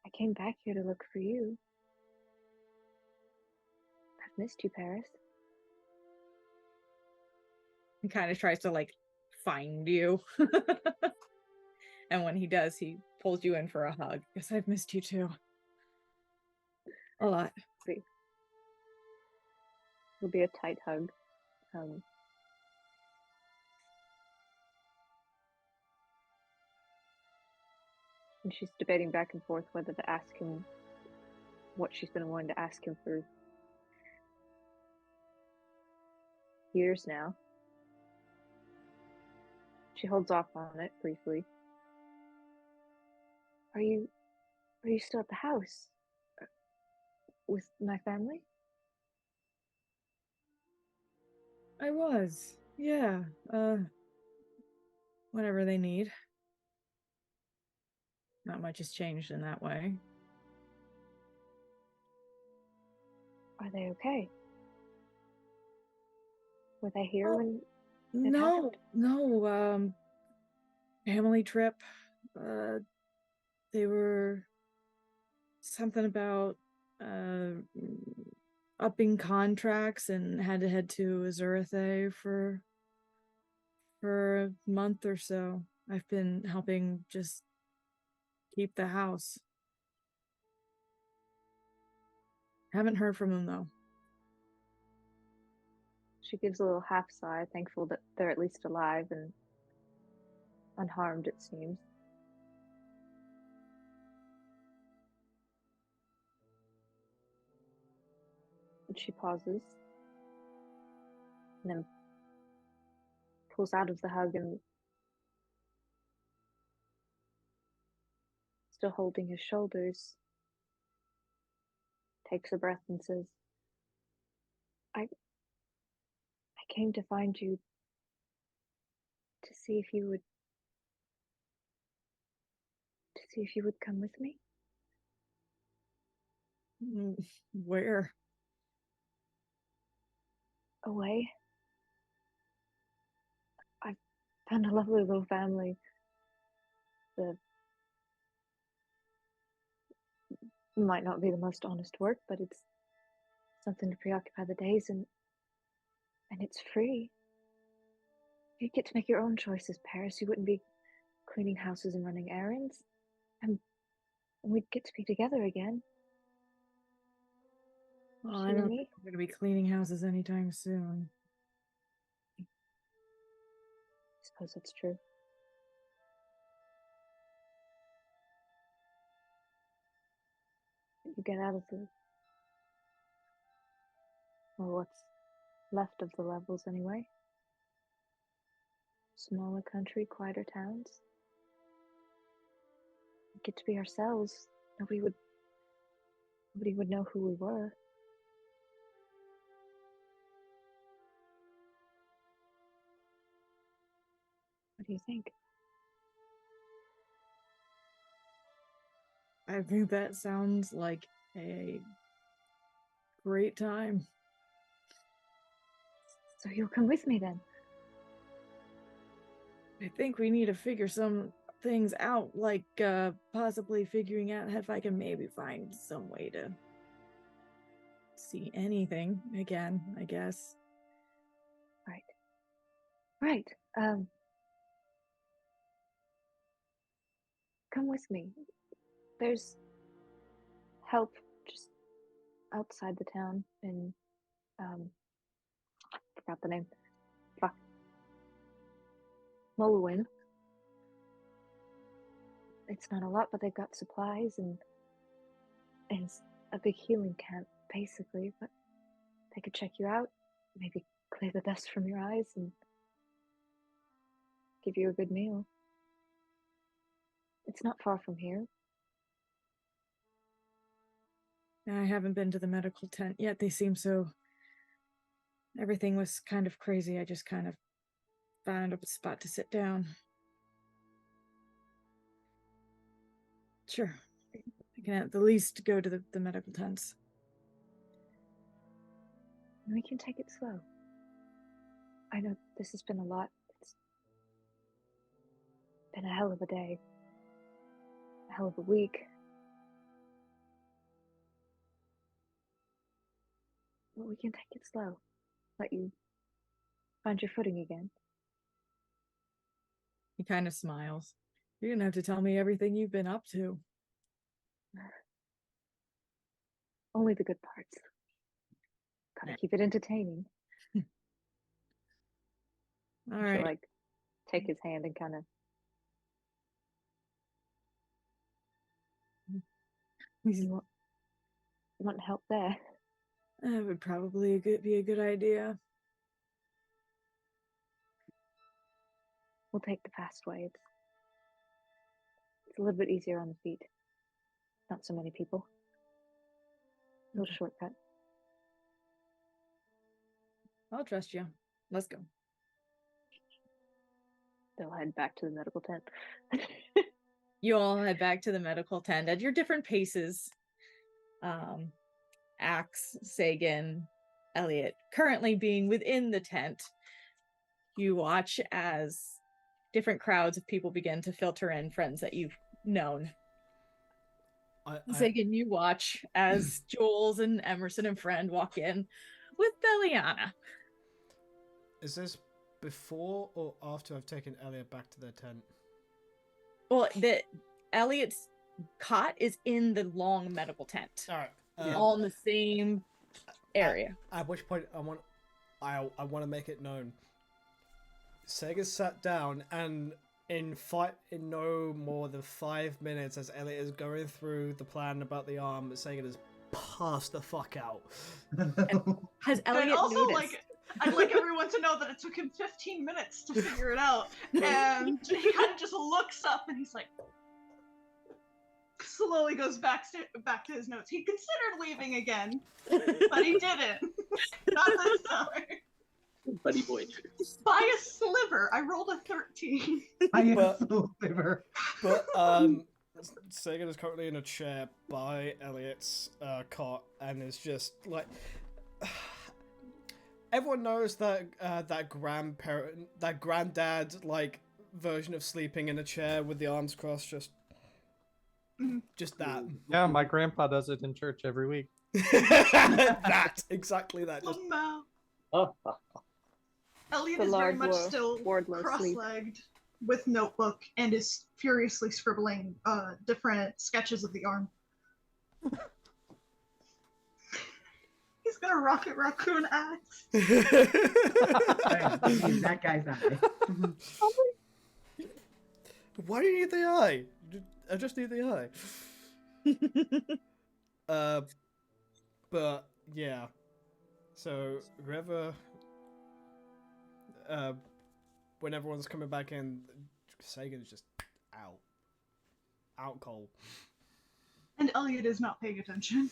I came back here to look for you. I've missed you, Paris. He kind of tries to find you. And when he does, he pulls you in for a hug. Yes, I've missed you too. A lot. See. It'll be a tight hug. And she's debating back and forth whether to ask him what she's been wanting to ask him for years now. She holds off on it briefly. Are you still at the house? With my family? I was. Yeah. Whatever they need. Not much has changed in that way. Are they okay? Were they here when it No, happened? no, family trip. They were something about upping contracts and had to head to Azurethe for a month or so. I've been helping just keep the house. Haven't heard from them though. She gives a little half sigh, thankful that they're at least alive and unharmed, it seems. And she pauses and then pulls out of the hug and, still holding his shoulders, takes a breath and says, I came to find you to see if you would come with me. Where? Away. I found a lovely little family. The might not be the most honest work, but it's something to preoccupy the days, and it's free. You get to make your own choices, Paris. You wouldn't be cleaning houses and running errands, and we'd get to be together again. Well, I don't think we're gonna be cleaning houses anytime soon. I suppose that's true. You get out of what's left of the levels anyway. Smaller country, quieter towns. We get to be ourselves. Nobody would know who we were. What do you think? I think that sounds like a great time. So you'll come with me then? I think we need to figure some things out, like possibly figuring out if I can maybe find some way to see anything again, I guess. Right. Come with me. There's help just outside the town in, forgot the name. Fuck. Molwyn. It's not a lot, but they've got supplies and it's a big healing camp, basically, but they could check you out, maybe clear the dust from your eyes and give you a good meal. It's not far from here. I haven't been to the medical tent yet. They seem so... Everything was kind of crazy. I just kind of found a spot to sit down. Sure. I can at the least go to the medical tents. We can take it slow. I know this has been a lot. It's been a hell of a day. A hell of a week. But we can take it slow. Let you find your footing again. He kind of smiles. You're gonna have to tell me everything you've been up to. Only the good parts. Gotta keep it entertaining. All right. Like, take his hand and kind of. You want help there? That would probably be a good idea. We'll take the fast way. It's a little bit easier on the feet. Not so many people. A little shortcut. I'll trust you. Let's go. They'll head back to the medical tent. You all head back to the medical tent at your different paces. Axe, Sagan, Elliot, currently being within the tent. You watch as different crowds of people begin to filter in, friends that you've known. Sagan, you watch as Jules and Emerson and Friend walk in with Belliana. Is this before or after I've taken Elliot back to their tent? Well, Elliot's cot is in the long medical tent. All right. All in the same area. At which point I want to make it known. Sega sat down, and in no more than 5 minutes, as Elliot is going through the plan about the arm, Sega has passed the fuck out. Has Elliot also, noticed? I'd like everyone to know that it took him 15 minutes to figure it out, and he kind of just looks up and he's like, slowly goes back to his notes. He considered leaving again, but he didn't. Not this time. Buddy boy. By a sliver. I rolled a 13. I am But- so sliver. But Sagan is currently in a chair by Elliot's cot and is just like everyone knows that that granddad like version of sleeping in a chair with the arms crossed, just that. Yeah, my grandpa does it in church every week. Exactly that. Just, Elliot The is very large much still wordless sleep. cross-legged with notebook and is furiously scribbling different sketches of the arm. He's got a rocket raccoon axe. That guy's eye. why do you need the eye? I just need the eye. But yeah. So whoever, when everyone's coming back in, Sagan's just out cold. And Elliot is not paying attention.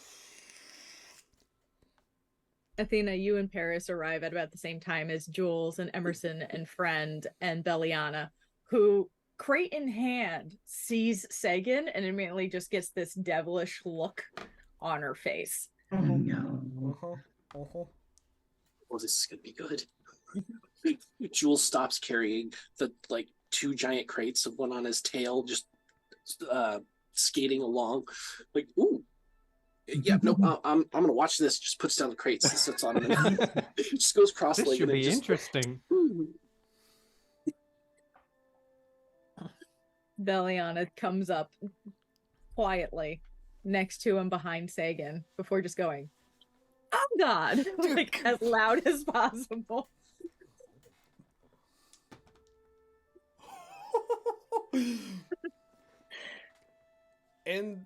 Athena, you and Paris arrive at about the same time as Jules and Emerson and Friend and Belliana, who, crate in hand, sees Sagan and immediately just gets this devilish look on her face. Oh no. Oh, this is gonna be good. Jules stops carrying the like 2 giant crates, of one on his tail, just skating along. Like, ooh, yeah, no, I'm gonna watch this. Just puts down the crates and sits on them. Just goes This cross-legged. should and be just, interesting. Belliana comes up quietly next to him behind Sagan before just going, "Oh God," like as loud as possible. In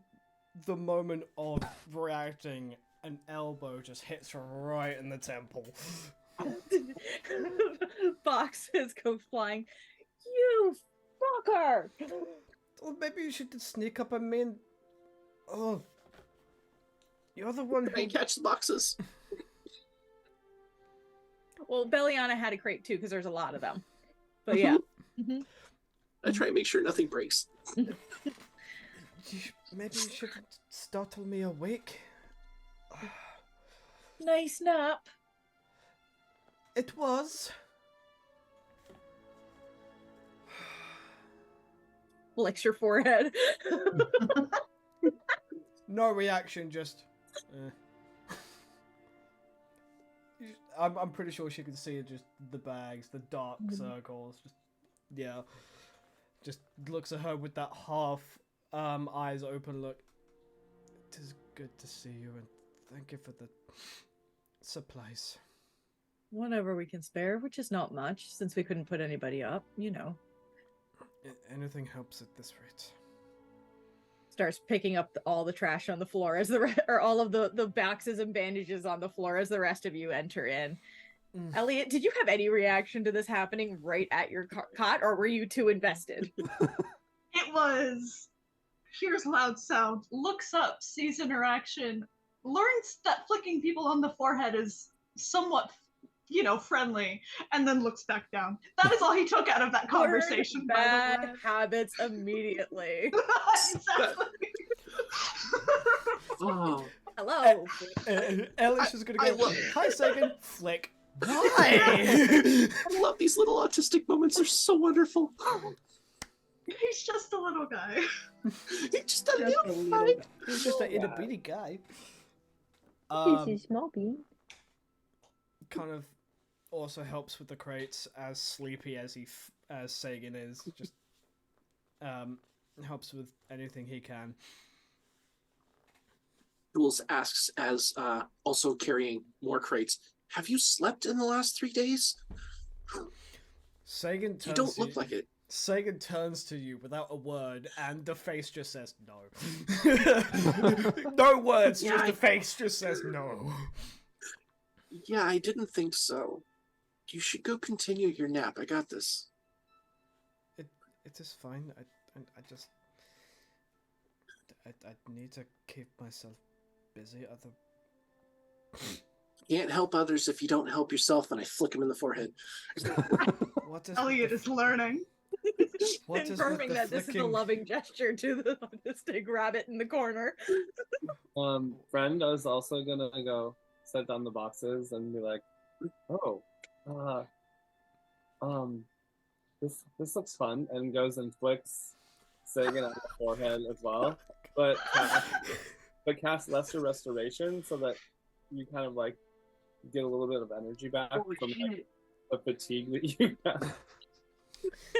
the moment of reacting, an elbow just hits her right in the temple. Boxes go flying. You fucker! Or maybe you should just sneak up and mean. Oh, you're the one Try who and catch the boxes. Well, Belliana had a crate too because there's a lot of them. But yeah. Mhm. I try and make sure nothing breaks. Maybe you should startle me awake. Nice nap. It was. Flicks your forehead. No reaction, just. I'm pretty sure she can see just the bags, the dark circles. Just yeah, just looks at her with that half eyes open look. It is good to see you, and thank you for the supplies. Whatever we can spare, which is not much since we couldn't put anybody up, you know. Anything helps at this rate. Starts picking up all the trash on the floor as or all of the boxes and bandages on the floor as the rest of you enter in. Elliot, did you have any reaction to this happening right at your cot, or were you too invested? It was, hears loud sound, looks up, sees interaction, learns that flicking people on the forehead is somewhat, friendly, and then looks back down. That is all he took out of that conversation. Bad habits immediately. Exactly. Oh, Hello. Ellis is gonna I go. love- Hi, Sagan. Flick. Why? I love these little autistic moments. They're so wonderful. He's just a little guy. He's just a little little guy. He's just an itty bitty guy. He's small bean. Kind of also helps with the crates, as sleepy as as Sagan is. Just helps with anything he can. Jules asks, as also carrying more crates, have you slept in the last 3 days? Sagan You turns don't to look like it. Sagan turns to you without a word, and the face just says no. No words, Yeah, just the face just says no. Yeah, I didn't think so. You should go continue your nap. I got this. It is fine. I just I need to keep myself busy. Other. Can't help others if you don't help yourself, and I flick him in the forehead. What is Elliot is learning. What is with Confirming the that this is a flicking? loving gesture to the autistic rabbit in the corner. Friend, I was also gonna go set down the boxes and be like, oh, this looks fun, and goes and flicks Sagan on the forehead as well, but cast Lesser Restoration so that you kind of like get a little bit of energy back from like, the fatigue that you have.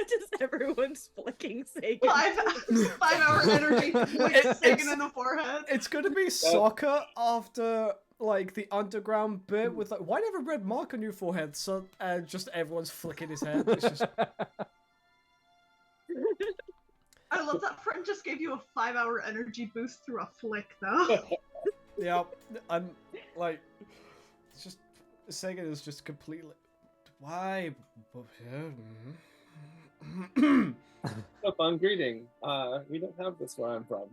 Just everyone's flicking Sagan. 5-hour energy with Sagan in the forehead. It's gonna be soccer after like the underground bit with like, why do you have a red mark on your forehead? So just everyone's flicking his head. It's just... I love that friend just gave you a 5-hour energy boost through a flick, though. Yeah, I'm like, it's just Sagan is just completely. Why? A fun greeting. We don't have this where I'm from.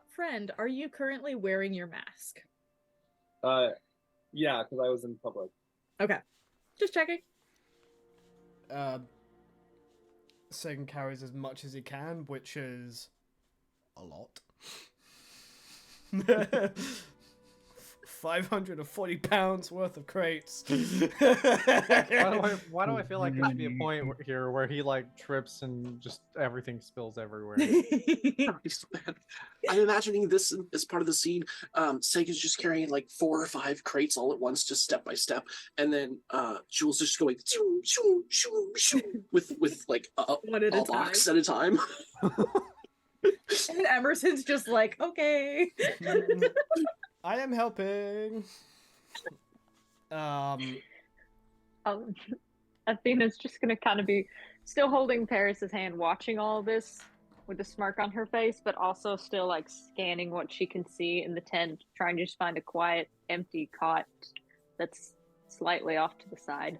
Friend, are you currently wearing your mask? Yeah, because I was in public. Okay, just checking. Sagan carries as much as he can, which is a lot. 540 pounds worth of crates. Why do I feel like there should be a point here where he like trips and just everything spills everywhere? I'm imagining this as part of the scene. Sagan's just carrying like 4 or 5 crates all at once, just step by step, and then Jules just going shoo, shoo, shoo, shoo, with like one at a box time. at a time. And Emerson's just like, okay. I am helping. Athena's just gonna kind of be still holding Paris's hand, watching all this with a smirk on her face, but also still like scanning what she can see in the tent, trying to just find a quiet, empty cot that's slightly off to the side.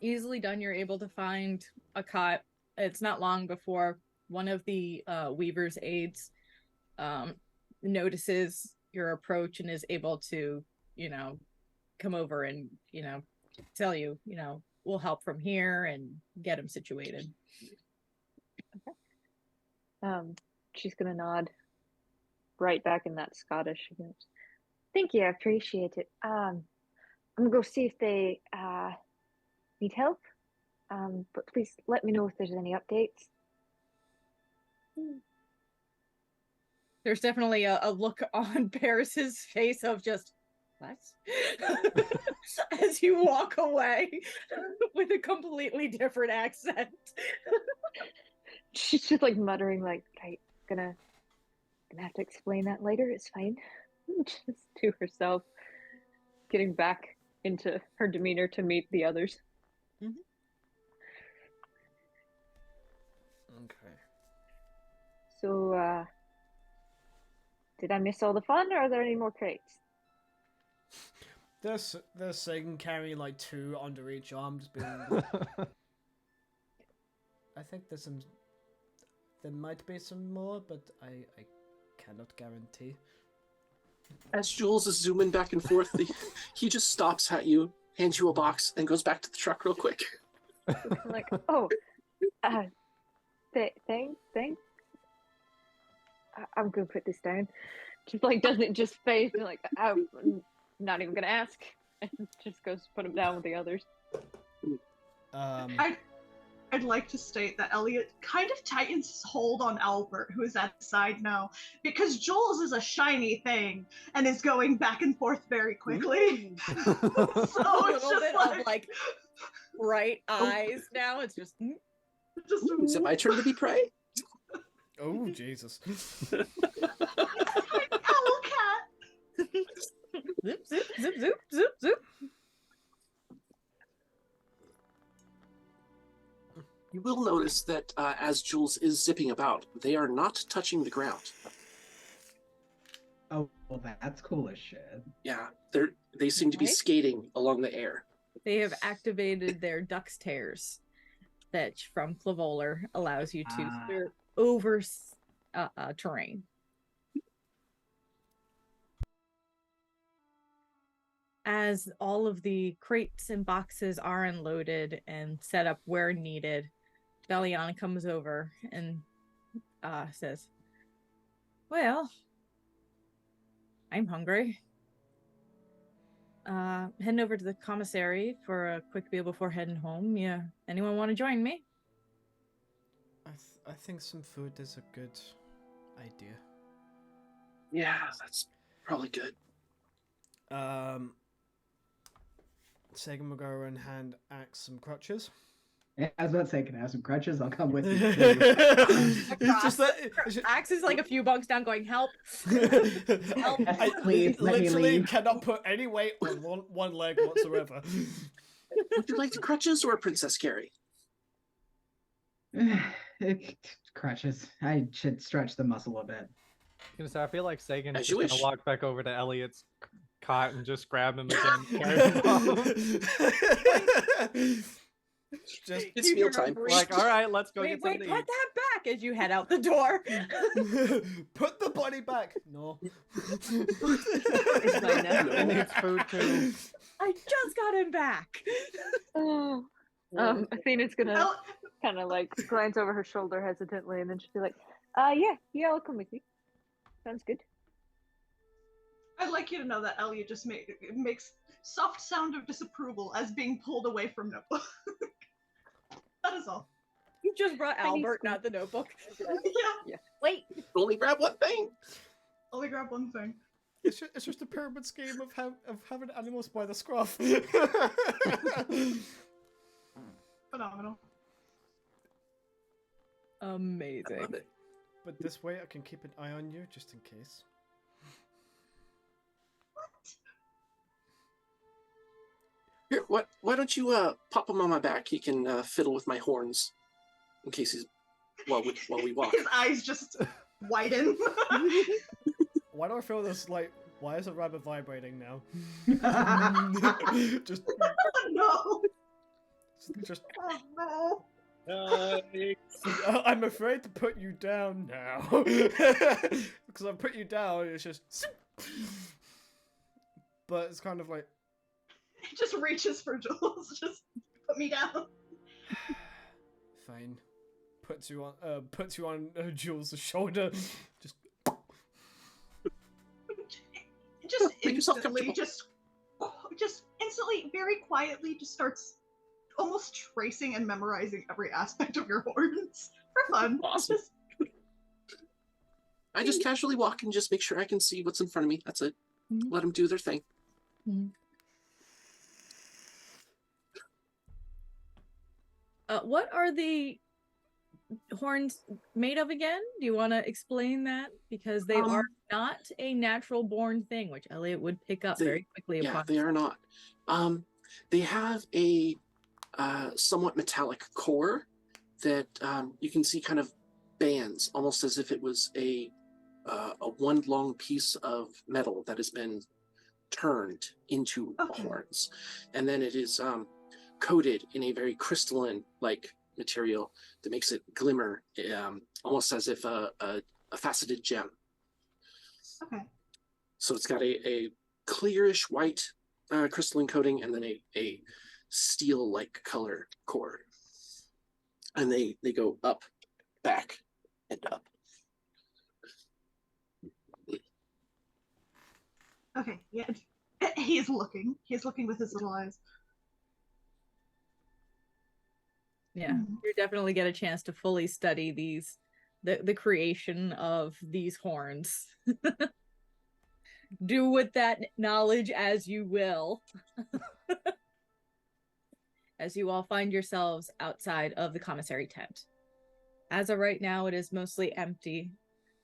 Easily done. You're able to find a cot. It's not long before one of the Weaver's aides notices your approach and is able to, come over and, tell you, we'll help from here and get him situated. Okay. She's gonna nod right back in that Scottish. She goes, "Thank you, I appreciate it. I'm gonna go see if they need help. But please let me know if there's any updates." There's definitely a look on Paris's face of just, what? As you walk away with a completely different accent. She's just like muttering, like, "Right, gonna have to explain that later. It's fine." Just to herself, getting back into her demeanor to meet the others. Mm-hmm. Okay. So, did I miss all the fun, or are there any more crates? There's Sagan carrying like 2 under each arm, just being. I think there might be some more, but I cannot guarantee. As Jules is zooming back and forth, he just stops at you, hands you a box, and goes back to the truck real quick. Like, oh, thanks. I'm gonna put this down. Just like doesn't just phase and like, I'm not even gonna ask, and just goes to put him down with the others. I'd like to state that Elliot kind of tightens his hold on Albert, who is at the side now, because Jules is a shiny thing and is going back and forth very quickly. So A it's little just bit of like bright eyes now. It's just Is it my turn to be prey? Oh, Jesus. owl cat. zip, zip, zip, zip, zip, zip. You will notice that as Jules is zipping about, they are not touching the ground. Oh, well, that's cool as shit. Yeah, they seem to be Okay. skating along the air. They have activated their Duch's tears that from Clavolar allows you to skirt over terrain. As all of the crates and boxes are unloaded and set up where needed, Valiana comes over and says, "Well, I'm hungry. Heading over to the commissary for a quick meal before heading home. Yeah, anyone want to join me?" I think some food is a good idea. Yeah, that's probably good. Sagan will go and hand Axe some crutches. Yeah, I was about to say, can I have some crutches? I'll come with you. It's just that Axe is like a few bunks down going, "Help." Help. I Please, let me literally leave. cannot put any weight on one leg whatsoever. Would you like the crutches or Princess Carrie? Crutches. I should stretch the muscle a bit. Gonna say, I feel like Sagan's As just you gonna wish. walk back over to Elliot's cot and just grab him again. Carry him off. Just It's You mealtime. remember- Like, all right, let's go Wait, get something put to eat. that back as you head out the door. put the body back. No. It's my nephew. He needs food too. I just got him back. Oh. Athena's gonna El- kind of like glance over her shoulder hesitantly, and then she'll be like, yeah, I'll come with you. Sounds good." I'd like you to know that Elia just makes soft sound of disapproval as being pulled away from Notebook. That is all. You just brought I need Albert, school. not the notebook. Yeah, Wait. Only grab one thing. only grab one thing. It's just a pyramid scheme of having animals by the scruff. Phenomenal. I Amazing. love it. But this way I can keep an eye on you just in case. Here, why don't you pop him on my back? He can fiddle with my horns in case he's while we walk. His eyes just widen. Why do I feel this like? Why is a rabbit vibrating now? just, No. just. Oh no. I'm afraid to put you down now because I put you down. It's just. But it's kind of like. He just reaches for Jules. Just put me down. Fine. Puts you on Jules' shoulder. Just. Just Make yourself instantly, comfortable. just instantly, very quietly, just starts almost tracing and memorizing every aspect of your horns for fun. Awesome. Just, I just casually walk and just make sure I can see what's in front of me. That's it. Mhm. Let them do their thing. What are the horns made of again? Do you want to explain that? Because they are not a natural born thing, which Elliot would pick up very quickly Yeah, upon. they are not. They have a somewhat metallic core that you can see kind of bands, almost as if it was a one long piece of metal that has been turned into Okay. horns, and then it is coated in a very crystalline like material that makes it glimmer, almost as if a faceted gem. okay. So it's got a clearish white crystalline coating, and then a steel-like color core. And they go up, back, and up. Okay, yeah. He's looking. He's looking with his little eyes. Yeah, you definitely get a chance to fully study the creation of these horns. Do with that knowledge as you will. As you all find yourselves outside of the commissary tent. As of right now, it is mostly empty.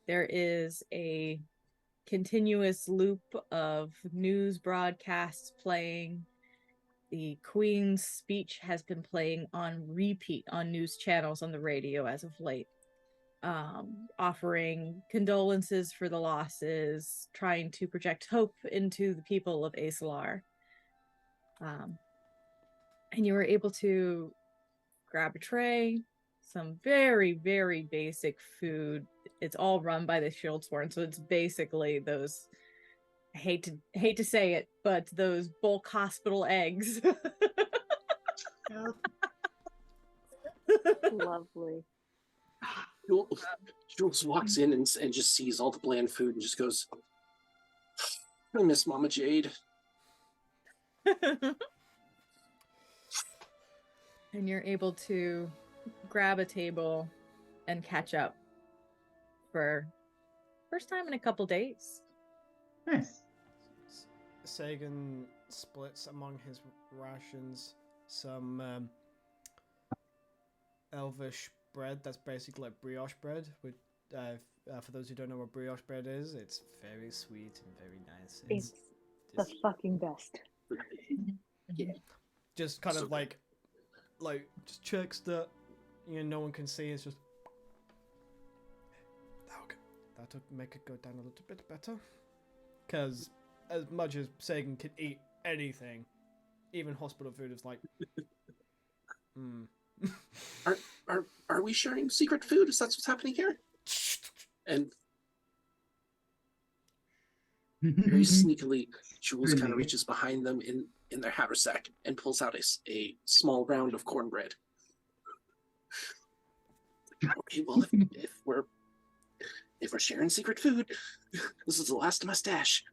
There is a continuous loop of news broadcasts playing. The Queen's speech has been playing on repeat on news channels on the radio as of late, offering condolences for the losses, trying to project hope into the people of Esolar. And you were able to grab a tray, some very, very basic food, it's all run by the Shieldsworn, so it's basically those. I hate to say it, but those bulk hospital eggs. Yeah. Lovely. Jules walks in and just sees all the bland food and just goes, I miss Mama Jade. And you're able to grab a table and catch up for first time in a couple days. Nice. Sagan splits among his rations some elvish bread that's basically like brioche bread. With for those who don't know what brioche bread is, it's very sweet and very nice. It's the fucking best. Yeah. Just kind So of like just checks that no one can see. It's just that'll make it go down a little bit better. Because as much as Sagan can eat anything, even hospital food is like, Are we sharing secret food? Is that what's happening here? And very sneakily, Jules kind of reaches behind them in their haversack and pulls out a small round of cornbread. Okay, well, if we're sharing secret food, this is the last of my stash.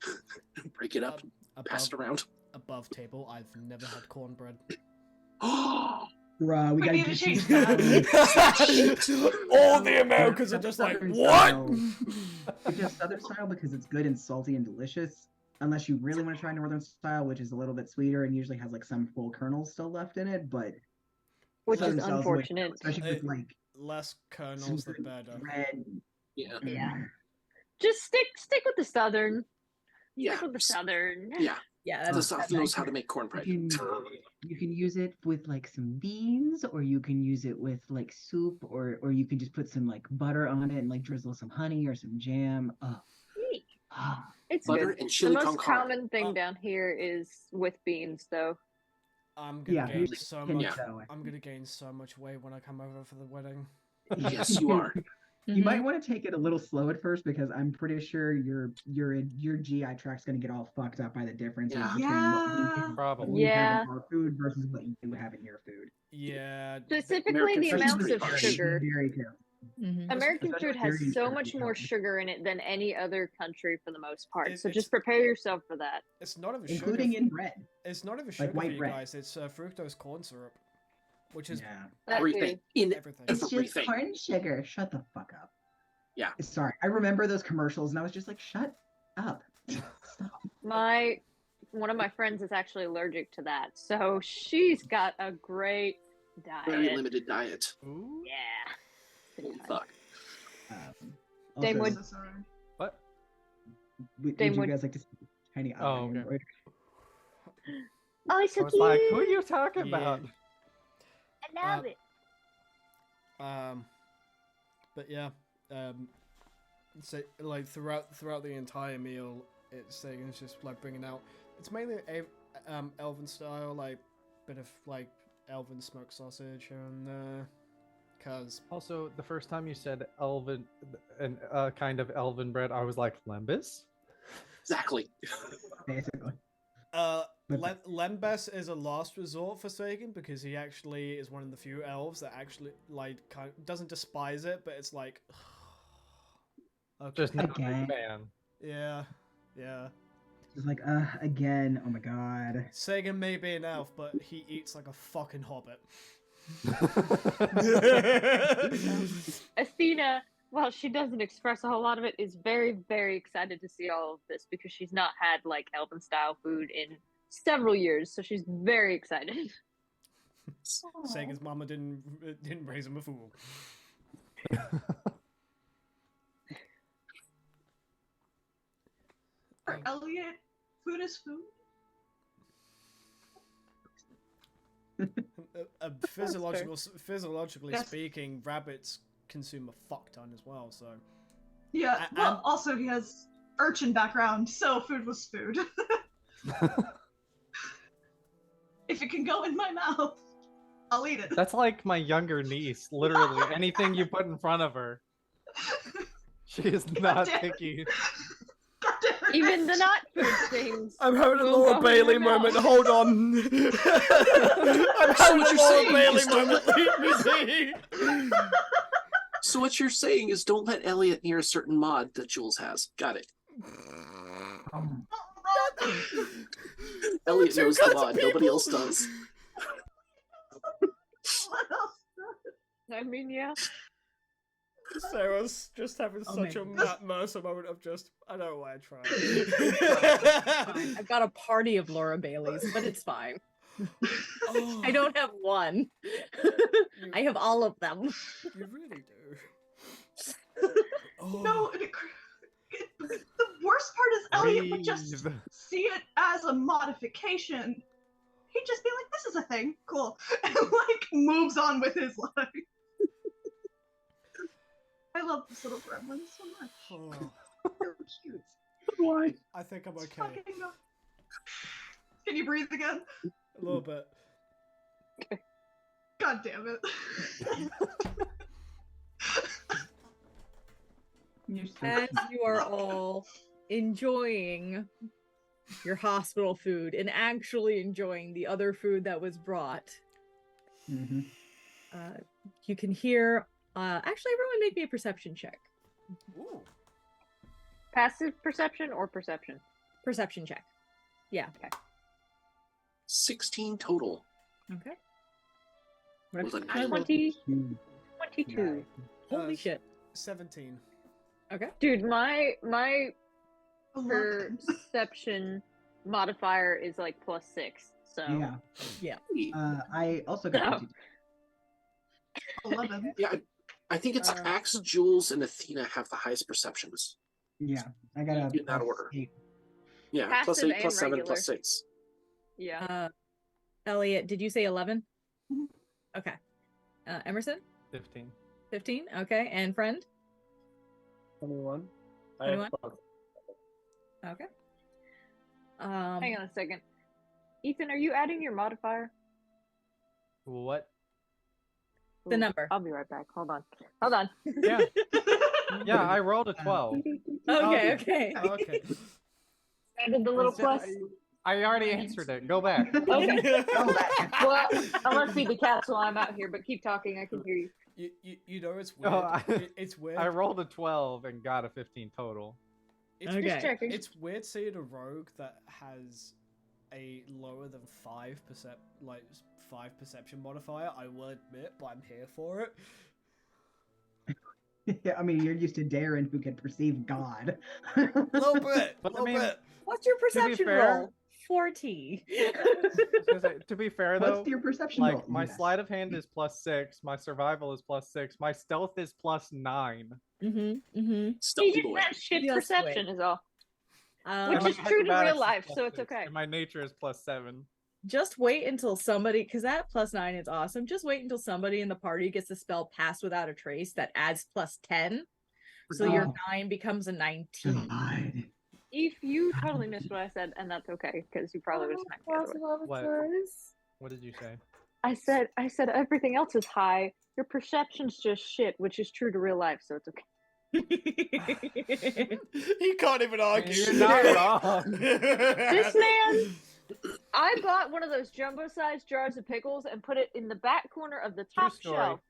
Break it up, pass it around. Above table, I've never had cornbread. Oh, Bruh, we gotta need to get change you that. All the Americans are just like, what? It's just Southern style because it's good and salty and delicious. Unless you really want to try Northern style, which is a little bit sweeter and usually has like some full kernels still left in it, but Which Southern is style's the way to go, unfortunate. especially with like Less kernels, the better. bread. yeah. Yeah. Just stick with the Southern. Yeah. Stick with the Southern. Yeah. Yeah, The South knows how to make cornbread. You can use it with like some beans, or you can use it with like soup, or you can just put some like butter on it and like drizzle some honey or some jam. Oh. It's Butter good. and chili The con most carne. common thing down here is with beans, though. I'm gonna gain usually so can much. show it. I'm gonna gain so much weight when I come over for the wedding. Yes, you are. You might want to take it a little slow at first because I'm pretty sure your GI tract's gonna get all fucked up by the differences Yeah. between what Probably. we have Yeah. in our food versus what you have in your food. Yeah. Specifically, American the food is amounts pretty of harsh. sugar. Very terrible. American Especially food has Syrian so food, much you more know. sugar in it than any other country for the most part. It- So it's- just prepare yourself for that. It's not even Including sugar. in bread. It's not even sugar for white you bread. guys. It's fructose corn syrup, which is Yeah. That Everything. too. In everything. It's just everything. corn sugar. Shut the fuck up. Yeah. Sorry. I remember those commercials and I was just like, shut up. Stop. One of my friends is actually allergic to that, so she's got a great diet. Very limited diet. Ooh. Yeah. Holy fuck. Dame Also, Wood. So sorry. What? would Dame you Wood. guys like to see tiny Oh, okay. embroidery? Oh, it's so I was cute. like, who are you talking Yeah. about? I love it. But yeah, so like throughout the entire meal, it's just like bringing out. It's mainly elven style, like bit of like elven smoked sausage and cause Also, the first time you said elven and kind of elven bread, I was like, lembas? Exactly. Basically. Lembas is a last resort for Sagan because he actually is one of the few elves that actually like doesn't despise it, but it's like, okay. Just not a Okay. big fan. Yeah. It's like, again, oh my god. Sagan may be an elf, but he eats like a fucking hobbit. Athena, while she doesn't express a whole lot of it, is very, very excited to see all of this because she's not had like elven style food in several years, so she's very excited. Sagan's mama didn't raise him a fool. For Elliot, food is food. Physiologically Yes. speaking, rabbits consume a fuck ton as well. So Yeah. A- Well, and- also he has urchin background, so food was food. If it can go in my mouth, I'll eat it. That's like my younger niece. Literally, anything you put in front of her. She is not picky. Even the not food things. I'm having a will Laura go in Bailey her mouth. moment. Hold on. I'm having what a you're Laura saying Bailey is don't moment. Leave me be. So what you're saying is don't let Elliot near a certain mod that Jules has. Got it. Elliot knows the mod. Nobody else does. I mean, yeah. Sarah's just having such a man. Matt Mercer moment of just, I don't know why I tried. I've got a party of Laura Baileys, but it's fine. Oh, I don't have one. I have all of them. You really do. No, the worst part is Elliot would just Breathe. see it as a modification. He'd just be like, "This is a thing, cool," and like moves on with his life. I love this little gremlin so much. Oh, They're cute. Why? I think I'm Just okay. fucking go. Can you breathe again? A little bit. God damn it. You're so As cute. you are all enjoying your hospital food and actually enjoying the other food that was brought, Mhm. you can hear. Actually, everyone make me a perception check. Ooh. Passive perception or perception? Perception check. Yeah. 16 total. Okay. With a What- 9. 22. Holy shit. 17. Okay. Dude, my 11. perception modifier is like +6. So Yeah. Yeah. I also got No. 11. Yeah, I think it's Axe, Jules, and Athena have the highest perceptions. Yeah, I got a In that order. 8. Yeah, Passive +8, and +7, regular. +6. yeah. Elliot, did you say 11? Mhm. Okay. Emerson? 15. 15? Okay. And friend? 21. I 21? have both. Okay. Hang on a second. Ethan, are you adding your modifier? What? The number. I'll be right back. Hold on. Hold on. Yeah. Yeah, I rolled a 12. Okay, okay. Okay. Added the little It's just- plus. I already answered it. Go back. Okay. Go back. Well, I'm gonna feed the cats while I'm out here, but keep talking. I can hear you. You know it's weird. Oh, It's weird. I rolled a 12 and got a 15 total. It's, Okay. Just checking. it's weird seeing a rogue that has a lower than 5 perception modifier. I will admit, but I'm here for it. Yeah, I mean, you're used to Darren who can perceive God. A little bit. But I little mean- bit. What's your be perception fair- roll? 40. I was gonna say, to be fair though, What's your perception like roll? my Yes. sleight of hand is +6, my survival is +6, my stealth is +9. Stealthy He boy. just has shit Yes, perception is all. And Which my is true to acrobatics real is life, so it's +6, okay. And my nature is +7. Just wait until somebody, because that +9 is awesome. Just wait until somebody in the party gets the spell Pass Without a Trace that adds +10. So your Oh. 9 becomes a 19. God. If you totally missed what I said, and that's okay, because you probably would have smacked me otherwise. What did you say? I said everything else is high. Your perception's just shit, which is true to real life, so it's okay. He can't even argue. You're not wrong. This man, I bought one of those jumbo-sized jars of pickles and put it in the back corner of the top story. shelf.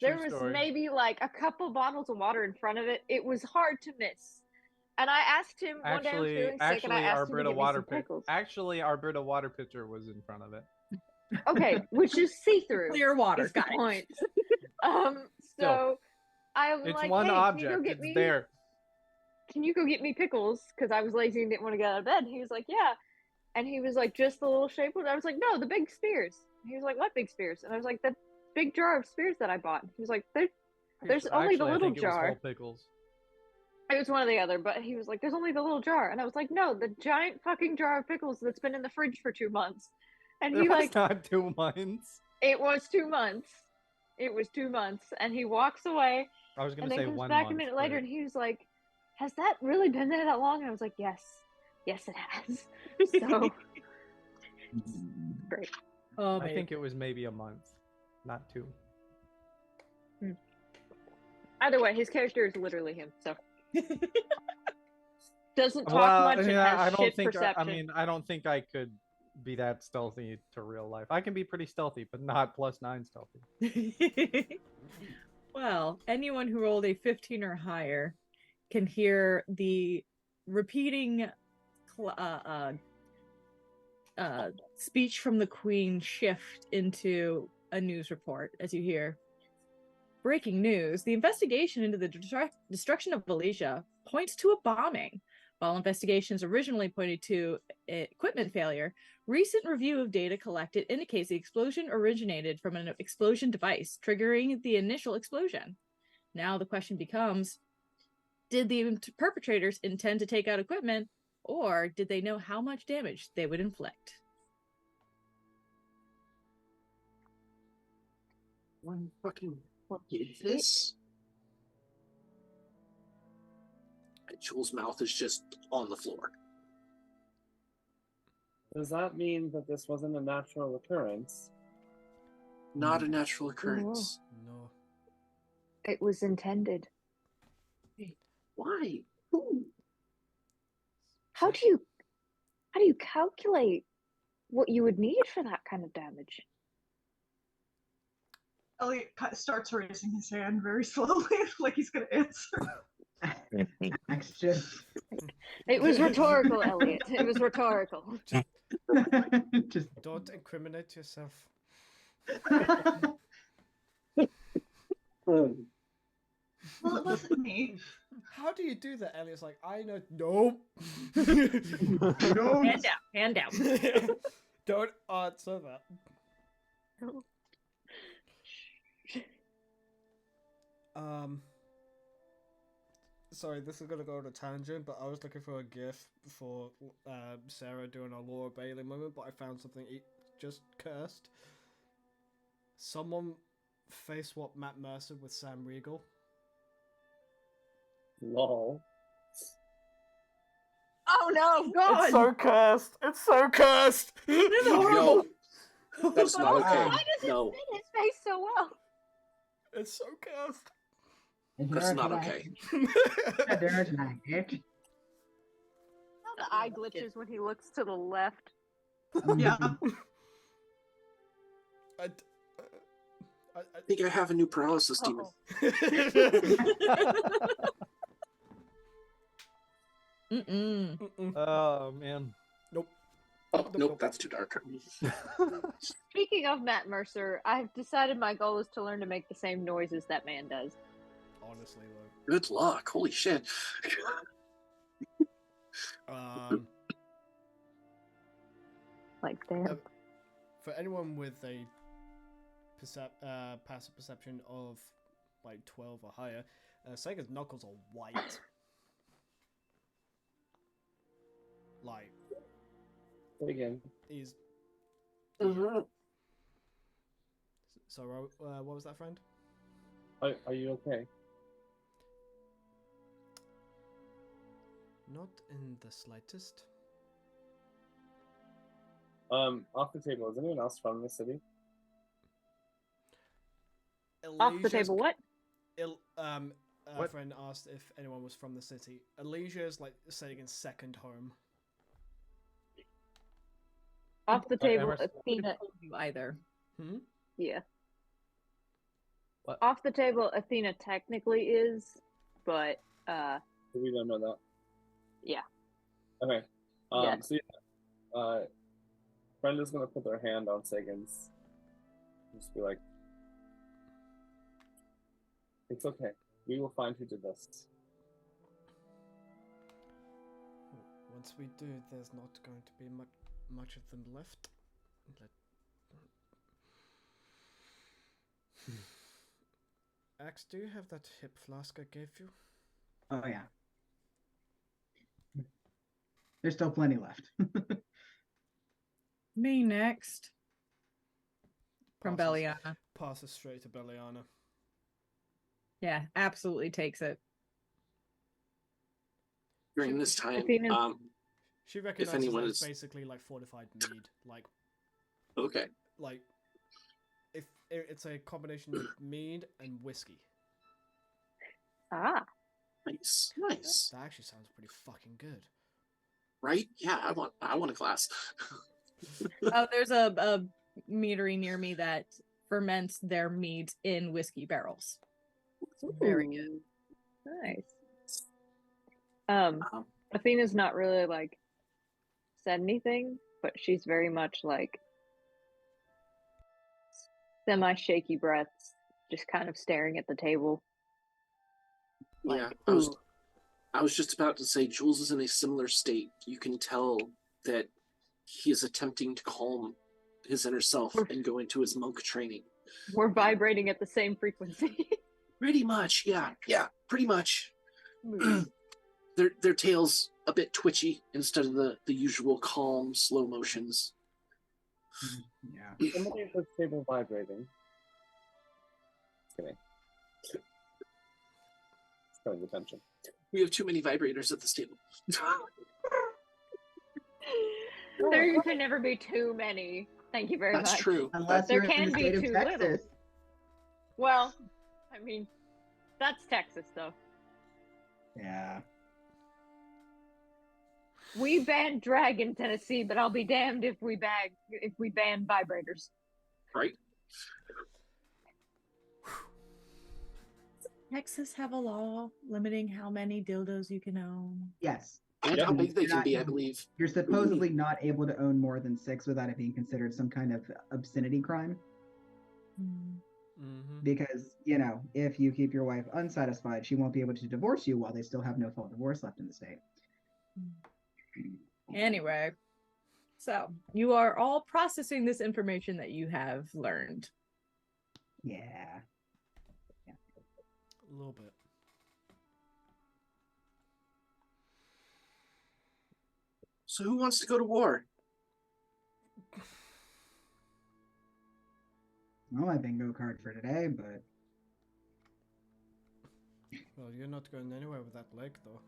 There True was story. maybe like a couple bottles of water in front of it. It was hard to miss. And I asked him one day I was feeling sick, and I our asked him to Brita get me water some pickles. Actually, our Brita water pitcher was in front of it. Okay, which is see-through. Clear water. Is the Got it. point. So I was It's like, one hey, object. Can you go get It's me? there. Can you go get me pickles? Because I was lazy and didn't want to get out of bed. And he was like, yeah. And he was like, just the little shaped ones. I was like, no, the big spears. He was like, what big spears? And I was like, the big jar of spears that I bought. He was like, there's only the Actually, I little think it was jar. whole pickles. It was one or the other, but he was like, there's only the little jar. And I was like, no, the giant fucking jar of pickles that's been in the fridge for 2 months. And It he was like, not 2 months. it was 2 months. It was 2 months. And he walks away I was and gonna then say comes 1 back month. a minute but later and he was like, has that really been there that long? And I was like, yes. Yes, it has. So, great. Oh, I think it was maybe a month, not 2. Either way, his character is literally him. So, Doesn't talk Well, much and yeah, has I don't shit think. perception. I mean, I don't think I could be that stealthy to real life. I can be pretty stealthy, but not +9 stealthy. Well, anyone who rolled a 15 or higher can hear the repeating speech from the queen shift into a news report as you hear, breaking news, the investigation into the destruction of Elysia points to a bombing. While investigations originally pointed to equipment failure, recent review of data collected indicates the explosion originated from an explosion device, triggering the initial explosion. Now the question becomes, did the perpetrators intend to take out equipment, or did they know how much damage they would inflict? What is this? And Jules' mouth is just on the floor. Does that mean that this wasn't a natural occurrence? Not a natural occurrence. No. It was intended. Why? Who? How do you calculate what you would need for that kind of damage? Elliot starts raising his hand very slowly, like he's going to answer. Max just It was rhetorical, Elliot. It was rhetorical. just Don't incriminate yourself. Well, it wasn't me. How do you do that? Elliot's like, I know. Nope. Hand down, hand down. Don't answer that. Sorry, this is gonna go on a tangent, but I was looking for a GIF for Sarah doing a Laura Bailey moment, but I found something just cursed. Someone face swap Matt Mercer with Sam Riegel. Lol. Oh no, God! It's so cursed. It's so cursed. This is horrible. No, that's not okay. Why does it No, fit his face so well? It's so cursed. that's not okay. Dinner tonight, bitch. The eye glitches when he looks to the left. Yeah. I think I have a new paralysis demon. Oh man. Nope. Oh, nope, that's too dark. Speaking of Matt Mercer, I've decided my goal is to learn to make the same noises that man does. Honestly, though. Good luck. Holy shit. Like, damn. For anyone with a passive perception of like 12 or higher, Sega's knuckles are white. Like, Again. he's. So, what was that, friend? Are you okay? Not in the slightest. Off the table, is anyone else from the city? Off the Elysia's- table, what? What? Friend asked if anyone was from the city. Elysia is like Sagan's second home. Off the table, Emerson. Athena. You either. Yeah. What? Off the table, Athena technically is, but We don't know that. yeah. Okay. Yeah. So yeah, Brenda's gonna put their hand on Sagan's. Just be like, "It's okay. We will find who did this." Once we do, there's not going to be much of them left. Axe, do you have that hip flask I gave you? Oh yeah. There's still plenty left. Me next. From Passes- Belliana. Passes straight to Belliana. Yeah, absolutely takes it. During this time, Athena- She recognizes anyone that is- it's basically like fortified mead. okay. Like, if it's a combination of mead and whiskey. Ah. Nice, nice. That actually sounds pretty fucking good. Right? Yeah, I want a glass. Oh, there's a meadery near me that ferments their meads in whiskey barrels. Very good. Nice. Um, Athena's not really like said anything, but she's very much like semi shaky breaths, just kind of staring at the table. Like, yeah, ooh. I was just about to say Jules is in a similar state. You can tell that he is attempting to calm his inner self and go into his monk training. We're vibrating at the same frequency. Pretty much, yeah, pretty much. Their tails a bit twitchy instead of the usual calm, slow motions. Yeah. Somebody at this table vibrating. Just kidding. It's cutting the tension. We have too many vibrators at this table. There can never be too many. Thank you very much. That's true. Unless There you're in can the be state of too Texas. little. Well, I mean, that's Texas, though. Yeah. We banned drag in Tennessee, but I'll be damned if we ban vibrators. Right? Texas have a law limiting how many dildos you can own. Yes. And how big they can be, I believe. You're supposedly not able to own more than 6 without it being considered some kind of obscenity crime. Mm-hmm. Because, if you keep your wife unsatisfied, she won't be able to divorce you while they still have no fault divorce left in the state. Anyway, so you are all processing this information that you have learned. Yeah. A little bit. So who wants to go to war? Well, my bingo card for today, but Well, you're not going anywhere with that leg, though.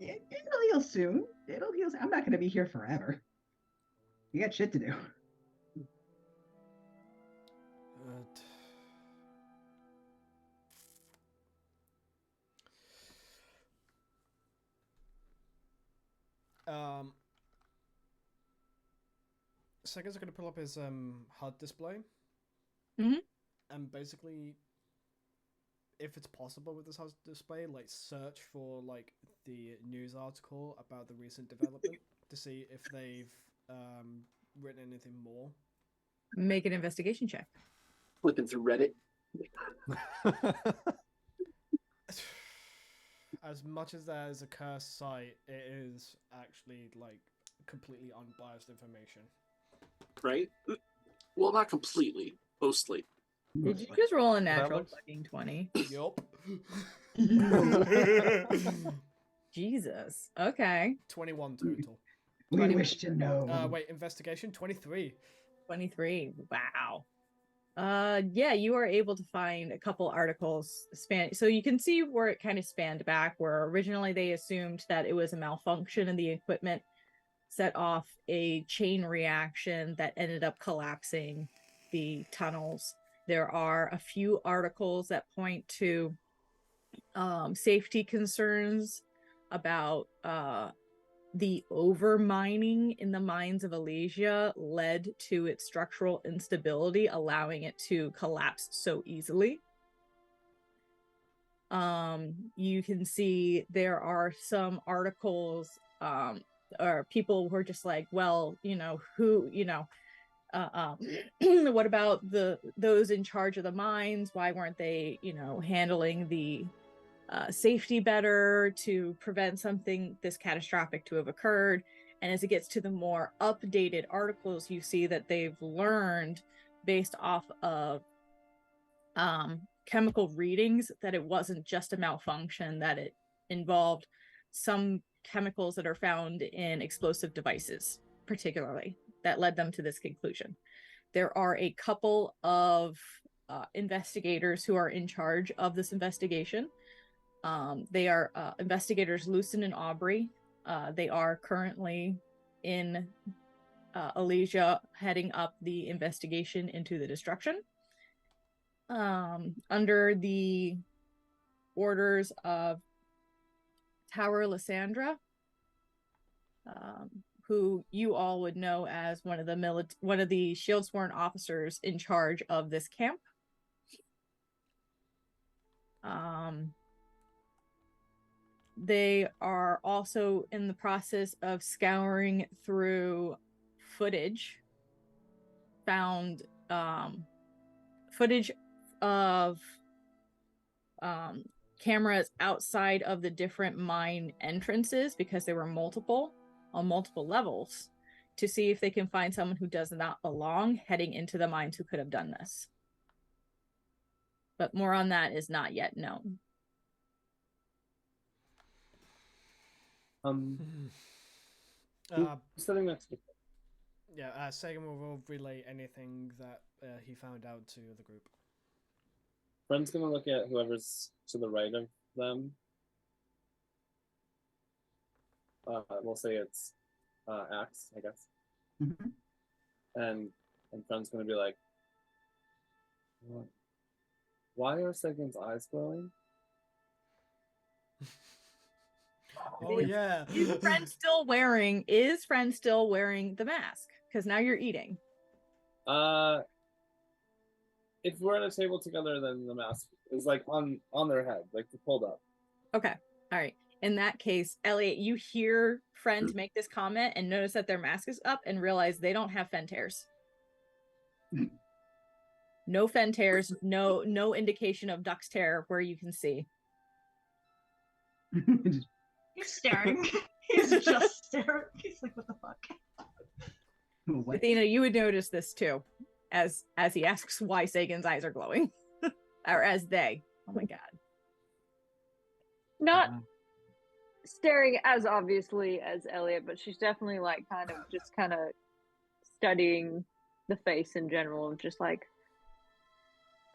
it'll heal soon. It'll heal. I'm not going to be here forever. You got shit to do. Seconds are going to pull up his HUD display. Mhm. And basically, if it's possible with this HUD display, like search for like the news article about the recent development to see if they've written anything more. Make an investigation check. Flipping through Reddit. As much as that is a cursed site, it is actually like completely unbiased information. Right? Well, not completely. Mostly. Did you just roll a natural looks- fucking 20? Yup. Jesus. Okay. 21 total. We wish to know. Wait, investigation 23. 23. Wow. Yeah, you are able to find a couple articles so you can see where it kind of spanned back, where originally they assumed that it was a malfunction in the equipment, set off a chain reaction that ended up collapsing the tunnels. There are a few articles that point to safety concerns about the overmining in the mines of Elysia led to its structural instability, allowing it to collapse so easily. You can see there are some articles or people who are just like, well, what about those in charge of the mines? Why weren't they, handling the safety better to prevent something this catastrophic to have occurred? And as it gets to the more updated articles, you see that they've learned based off of chemical readings that it wasn't just a malfunction, that it involved some chemicals that are found in explosive devices, particularly, that led them to this conclusion. There are a couple of investigators who are in charge of this investigation. They are investigators Lucen and Aubrey. They are currently in Elysia, heading up the investigation into the destruction. Under the orders of Tower Lysandra, who you all would know as one of the Shieldsworn officers in charge of this camp. They are also in the process of scouring through footage, found footage of cameras outside of the different mine entrances, because there were multiple on multiple levels, to see if they can find someone who does not belong heading into the mines who could have done this. But more on that is not yet known. Sitting next to Yeah, Sagan will relay anything that he found out to the group. Friend's gonna look at whoever's to the right of them. We'll say it's Axe, I guess. Mm-hmm. And Friend's gonna be like, "What? Why are Sagan's eyes glowing?" Oh yeah. Is Friend still wearing the mask? Because now you're eating. If we're at a table together, then the mask is like on their head, like pulled up. Okay. All right. In that case, Elliot, you hear Friend make this comment and notice that their mask is up and realize they don't have fen tears. No fen tears, no indication of Duch's tear where you can see. He's staring. He's just staring. He's like, what the fuck? What? Athena, you would notice this too, as he asks why Sagan's eyes are glowing. Or as they. Oh my god. Not staring as obviously as Elliot, but she's definitely like kind of studying the face in general, just like,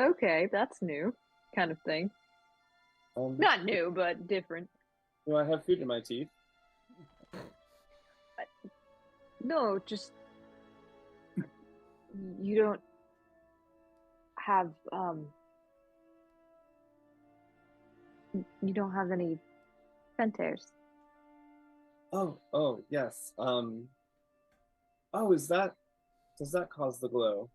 okay, that's new, kind of thing. Not new, but different. Do I have food in my teeth? No, just you don't have you don't have any fen tears. Oh, yes. Oh, does that cause the glow?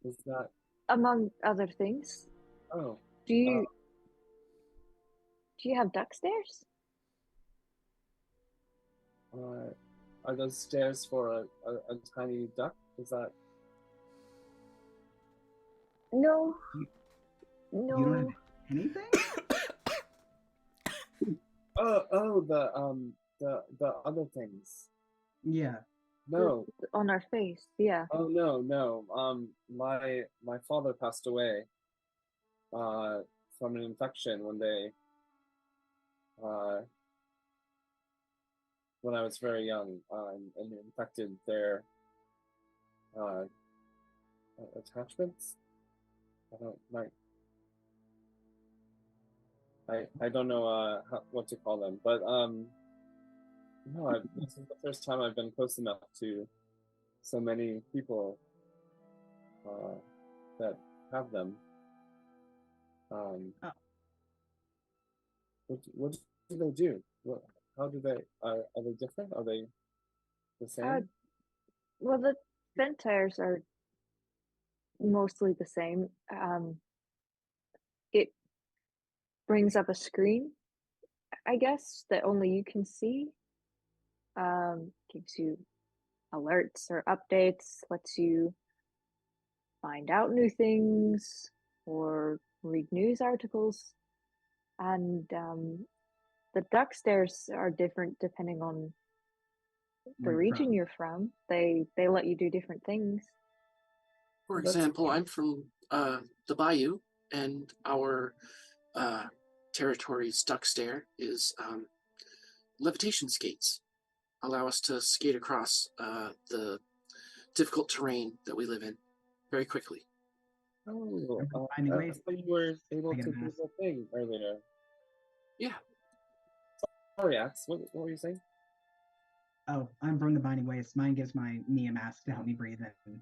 Is that Among other things. oh? Do you have duck stairs? Are those stairs for a tiny duck? Is that No. You don't have anything? the other things. Yeah. No. On our face, yeah. Oh no. My father passed away from an infection when I was very young, and it infected their attachments. I don't know what to call them, but no, this is the first time I've been close enough to so many people that have them. What do they do? How do they? Are they different? Are they the same? Well, the fen tears are mostly the same. It brings up a screen, I guess, that only you can see. Gives you alerts or updates, lets you find out new things or read news articles. And the duck stairs are different depending on the region you're from. They let you do different things. For example, I'm from the Bayou, and our territory's duck stair is levitation skates. Allow us to skate across the difficult terrain that we live in very quickly. Oh, I thought you were able to do the thing earlier. Yeah. Sorry, Axe. What were you saying? Oh, I'm from the Binding Waste. Mine gives me a mask to help me breathe in.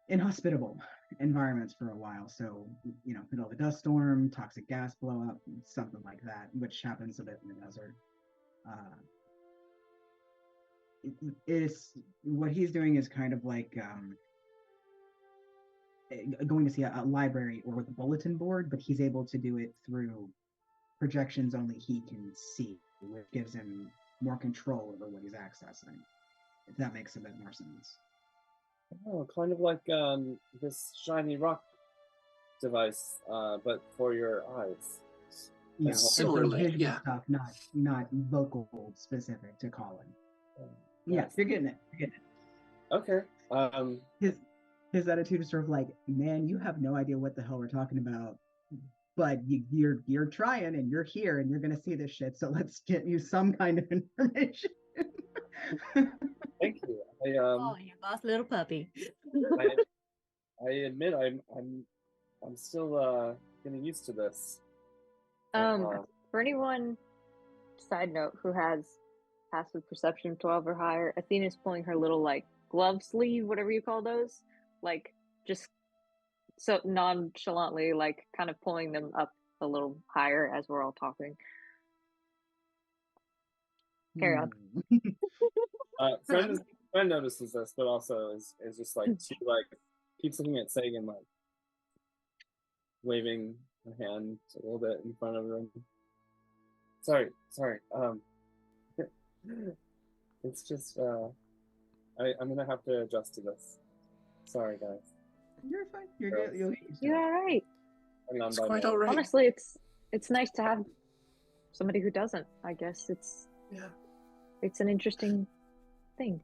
Inhospitable. environments for a while. So, middle of a dust storm, toxic gas blow up, something like that, which happens a bit in the desert. It's what he's doing is kind of like going to see a library or with a bulletin board, but he's able to do it through projections only he can see, which gives him more control over what he's accessing. If that makes a bit more sense. Oh, kind of like this shiny rock device, but for your eyes. Yeah, Similarly, visual yeah. stuff, not vocal specific to calling. Yeah, you're getting it. You're getting it. Okay. His attitude is sort of like, man, you have no idea what the hell we're talking about, but you're trying and you're here and you're gonna see this shit. So let's get you some kind of information. Thank you. Oh, you lost little puppy. I admit I'm still getting used to this. For anyone, side note, who has passive perception 12 or higher, Athena's pulling her little like glove sleeve, whatever you call those, like just so nonchalantly, like kind of pulling them up a little higher as we're all talking. Carry on. Friend notices this, but also is just like she like keeps looking at Sagan, like waving her hand a little bit in front of her. Sorry. It's just I'm gonna have to adjust to this. Sorry, guys. You're fine. You're good. You're all right. It's quite all right. Honestly, it's nice to have somebody who doesn't. I guess it's an interesting thing.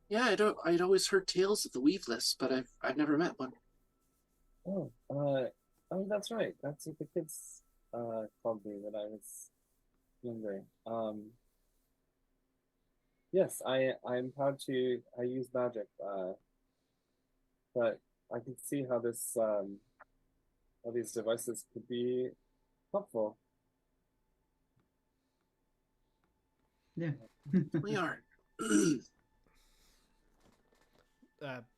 Yeah, I'd always heard tales of the weaveless, but I've never met one. Oh, that's right. That's what the kids called me when I was younger. Yes, I'm proud to. I use magic, but I can see how this how these devices could be helpful. Yeah, we are.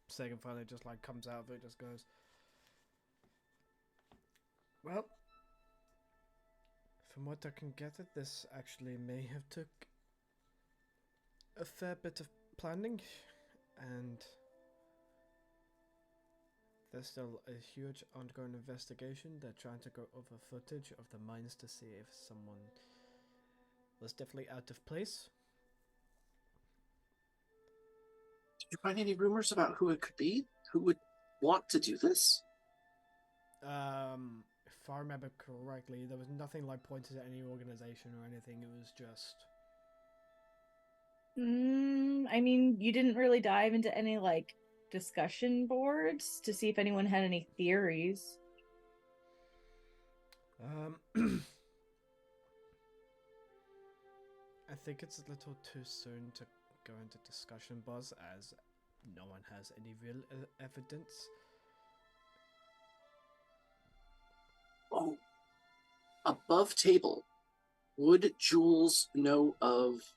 Sagan finally just like comes out of it, just goes, well, from what I can gather, this actually may have took a fair bit of planning, and there's still a huge ongoing investigation. They're trying to go over footage of the mines to see if someone was definitely out of place. Did you find any rumors about who it could be? Who would want to do this? If I remember correctly, there was nothing like pointed at any organization or anything. It was just... I mean, you didn't really dive into any, like, discussion boards to see if anyone had any theories. I think it's a little too soon to go into discussion buzz, as no one has any real evidence. Oh, above table, would Jules know of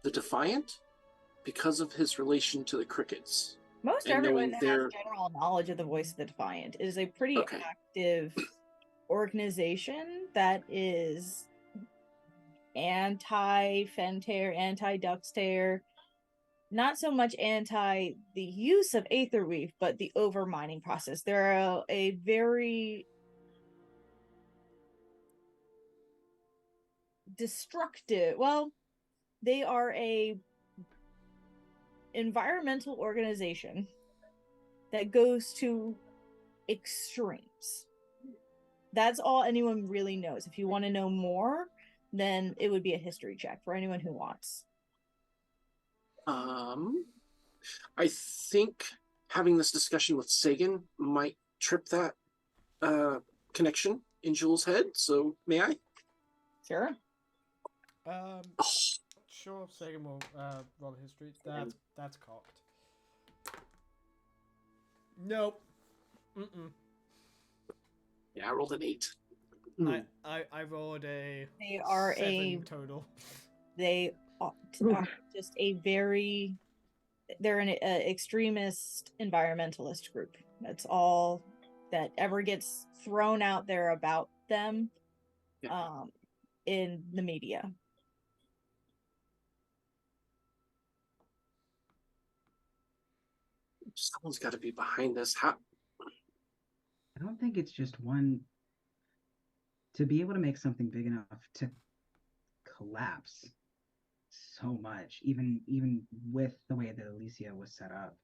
the Defiant because of his relation to the crickets? Most and everyone has their... general knowledge of the Voice of the Defiant. It is a pretty active organization that is anti-Fentair, anti-Duxtair, not so much anti the use of Aetherweave, but the over-mining process. They're a very destructive, well, they are a environmental organization that goes to extremes. That's all anyone really knows. If you want to know more, then it would be a history check for anyone who wants. I think having this discussion with Sagan might trip that connection in Jules' head. So may I? Sure. Sure. Sagan will roll history. That's cocked. Nope. Yeah, I rolled an 8. I rolled a. They are 7 total. They are just a very. They're an extremist environmentalist group. That's all that ever gets thrown out there about them in the media. Someone's got to be behind this. How? I don't think it's just one. To be able to make something big enough to collapse so much, even with the way that Elysia was set up,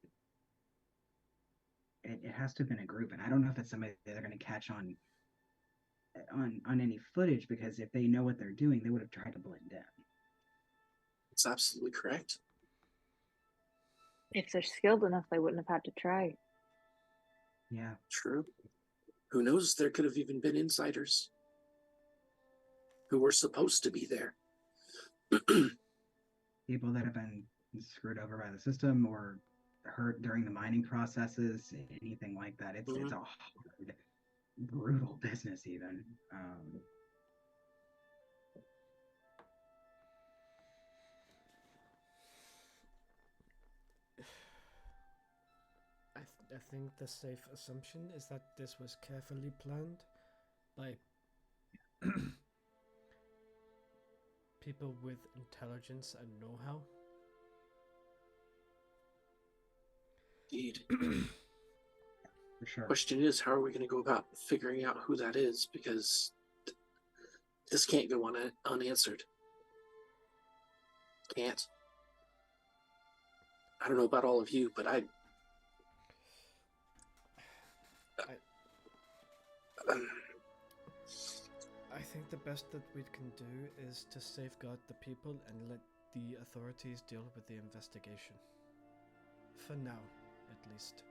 it has to have been a group. And I don't know if it's somebody that they're going to catch on any footage, because if they know what they're doing, they would have tried to blend in. It's absolutely correct. If they're skilled enough, they wouldn't have had to try. Yeah. True. Who knows? There could have even been insiders who were supposed to be there. People that have been screwed over by the system or hurt during the mining processes, anything like that. It's a hard, brutal business even. I think the safe assumption is that this was carefully planned by people with intelligence and know-how. Indeed. For sure. Question is, how are we going to go about figuring out who that is? Because this can't go unanswered. Can't. I don't know about all of you, but I think the best that we can do is to safeguard the people and let the authorities deal with the investigation. For now, at least.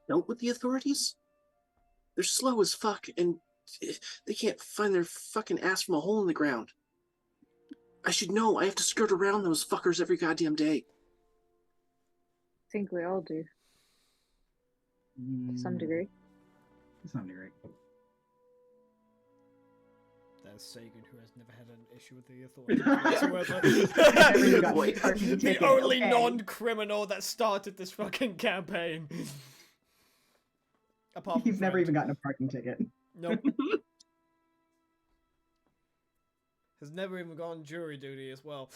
Dealt with the authorities? They're slow as fuck, and they can't find their fucking ass from a hole in the ground. I should know. I have to skirt around those fuckers every goddamn day. I think we all do. To some degree. To some degree. There's Sagan, who has never had an issue with the authorities. The only non-criminal that started this fucking campaign. Apart from He's never even gotten a parking ticket. Nope. Has never even gone on jury duty as well.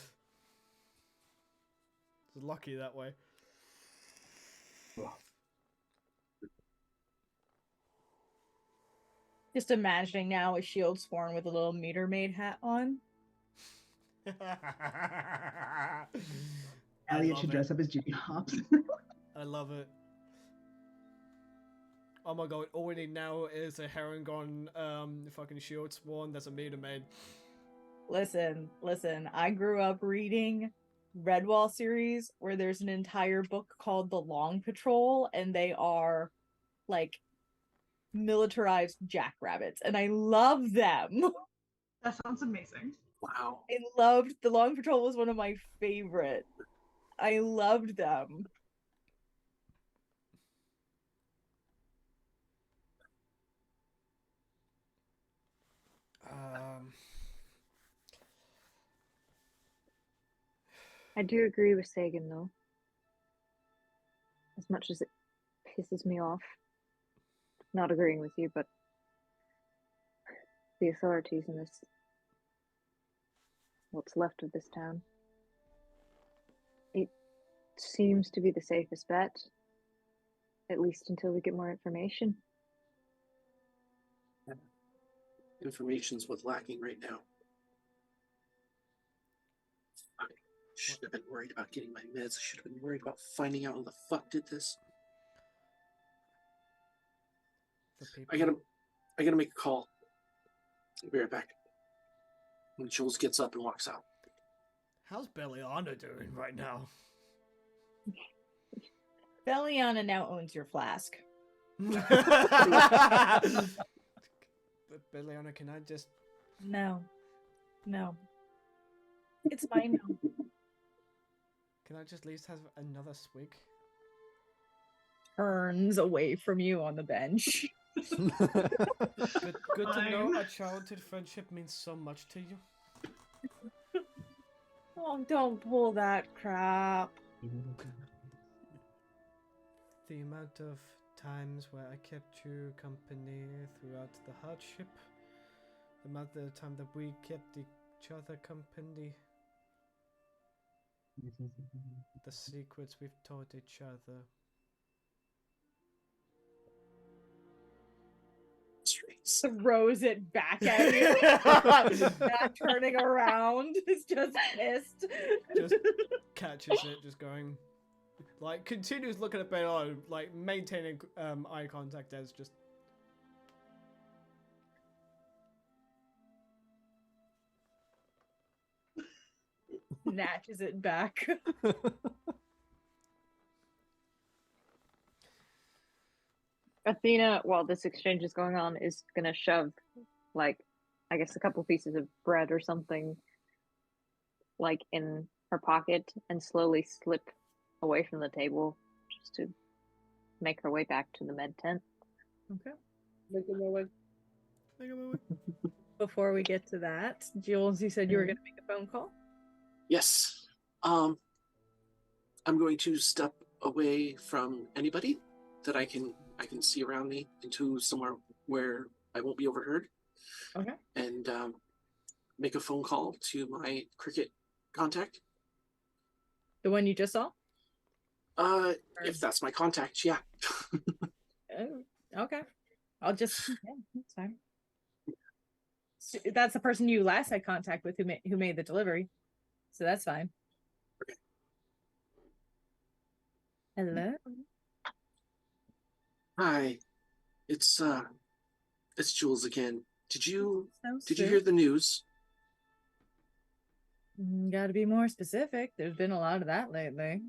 He's lucky that way. Just imagining now a shield sworn with a little meter maid hat on. Elliot should dress up as Jimmy Hops. I love it. Oh my god, all we need now is a Herringon fucking shield sworn that's a meter maid. Listen, I grew up reading Redwall series where there's an entire book called The Long Patrol, and they are like militarized jackrabbits, and I love them. That sounds amazing. Wow. I loved The Long Patrol, was one of my favorite. I loved them. I do agree with Sagan, though. As much as it pisses me off not agreeing with you, but the authorities in this, what's left of this town, it seems to be the safest bet, at least until we get more information. Information's what's lacking right now. I should have been worried about getting my meds. I should have been worried about finding out who the fuck did this. I gotta make a call. I'll be right back. When Jules gets up and walks out. How's Belliana doing right now? Belliana now owns your flask. But Belliana, can I just... No. It's fine now. Can I just at least have another swig? Turns away from you on the bench. Good to know our childhood friendship means so much to you. Oh, don't pull that crap. the amount of times where I kept you company throughout the hardship, the amount of time that we kept each other company, the secrets we've told each other. Throws it back at you. Not turning around. Is just pissed. Just catches it, just going, like, continues looking at Baylor, like, maintaining eye contact as just. Snatches it back. Athena, while this exchange is going on, is gonna shove, like, I guess a couple pieces of bread or something, like, in her pocket and slowly slip away from the table just to make her way back to the med tent. Okay. Making my way. Before we get to that, Jules, you said you were going to make a phone call? Yes. I'm going to step away from anybody that I can see around me into somewhere where I won't be overheard. Okay. And make a phone call to my cricket contact. The one you just saw? If that's my contact, yeah. Okay. I'll just, yeah, that's fine. That's the person you last had contact with who made the delivery. So that's fine. Okay. Hello. Hi. It's Jules again. Did you So hear the news? Got to be more specific. There's been a lot of that lately.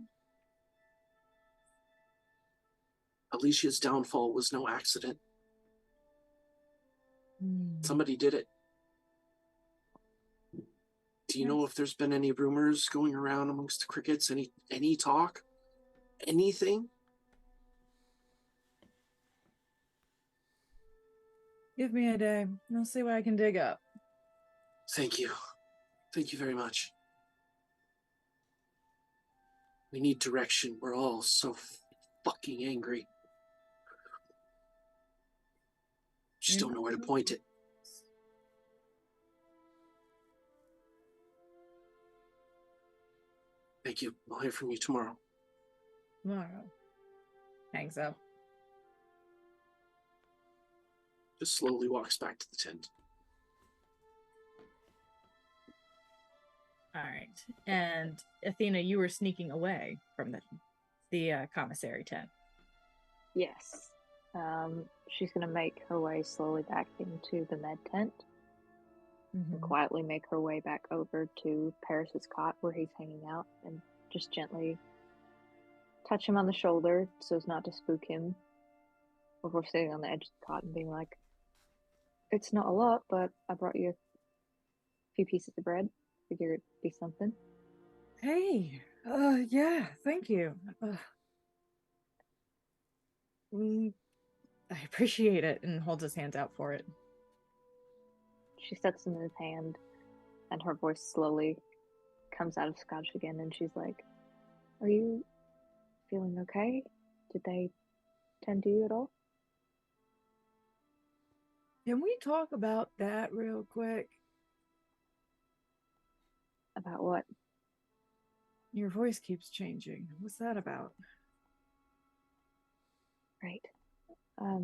Elysia's downfall was no accident. Somebody did it. Do you know if there's been any rumors going around amongst the crickets? Any talk? Anything? Give me a day. I'll see what I can dig up. Thank you. Thank you very much. We need direction. We're all so fucking angry. Just don't know where to point it. Thank you. I'll hear from you tomorrow. Tomorrow. Hangs up. Just slowly walks back to the tent. All right. And Athena, you were sneaking away from the commissary tent. Yes. She's gonna make her way slowly back into the med tent and quietly make her way back over to Paris's cot where he's hanging out and just gently touch him on the shoulder so as not to spook him before sitting on the edge of the cot and being like, "It's not a lot, but I brought you a few pieces of bread. Figure it'd be something." Hey, yeah, thank you. I appreciate it, and holds his hands out for it. She sets them in his hand, and her voice slowly comes out of Scotch again, and she's like, "Are you feeling okay? Did they tend to you at all?" Can we talk about that real quick? About what? Your voice keeps changing. What's that about? Right. I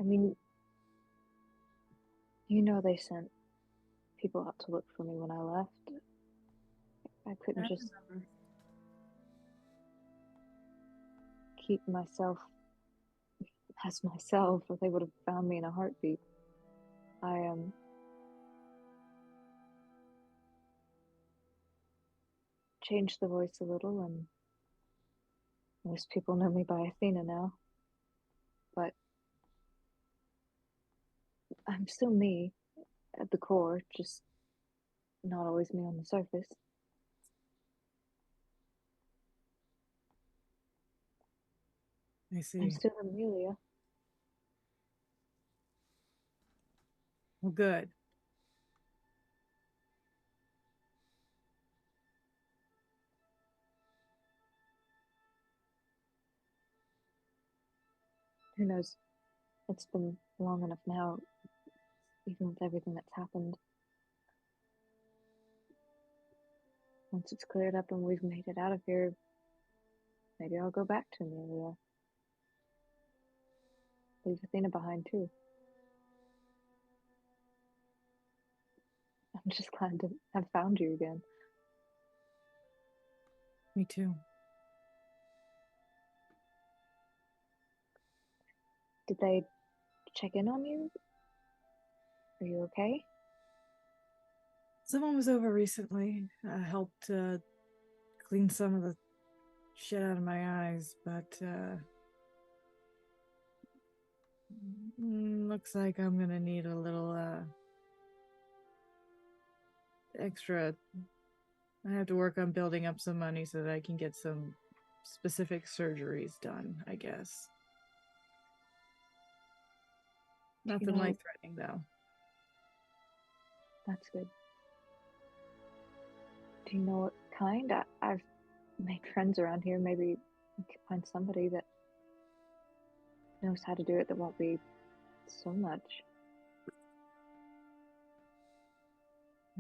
mean, they sent people out to look for me when I left. I couldn't just keep myself as myself, or they would have found me in a heartbeat. I changed the voice a little, and most people know me by Athena now. But I'm still me at the core, just not always me on the surface. I see. I'm still Amelia. Well, good. Who knows? It's been long enough now, even with everything that's happened. Once it's cleared up and we've made it out of here, maybe I'll go back to Amelia. Leave Athena behind too. I'm just glad to have found you again. Me too. Did they check in on you? Are you okay? Someone was over recently. I helped clean some of the shit out of my eyes, but looks like I'm gonna need a little extra. I have to work on building up some money so that I can get some specific surgeries done, I guess. Nothing life threatening though. That's good. Do you know what kind? I've made friends around here. Maybe we could find somebody that knows how to do it that won't be so much.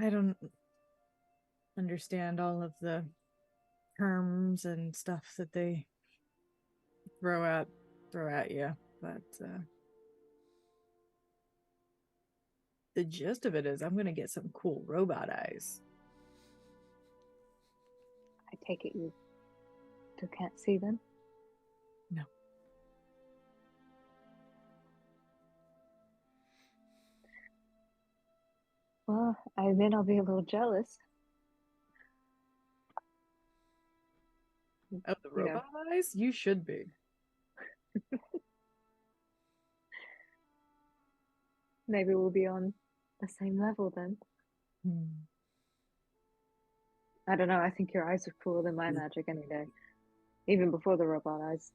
I don't understand all of the terms and stuff that they throw at you, but the gist of it is I'm gonna get some cool robot eyes. I take it you still can't see them? No. Well, I admit I'll be a little jealous. Of the robot eyes? You should be. Maybe we'll be on the same level then. I don't know. I think your eyes are cooler than my magic any day, even before the robot eyes.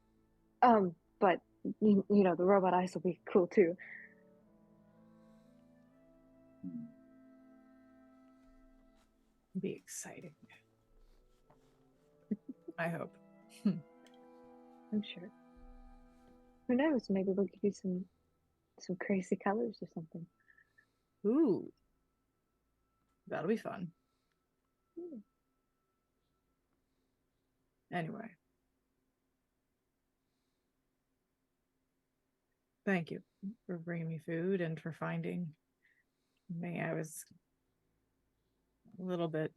But you know, the robot eyes will be cool too. Be exciting. I hope. I'm sure. Who knows? Maybe we'll give you some crazy colors or something. Ooh. That'll be fun. Anyway. Thank you for bringing me food and for finding me. I was a little bit...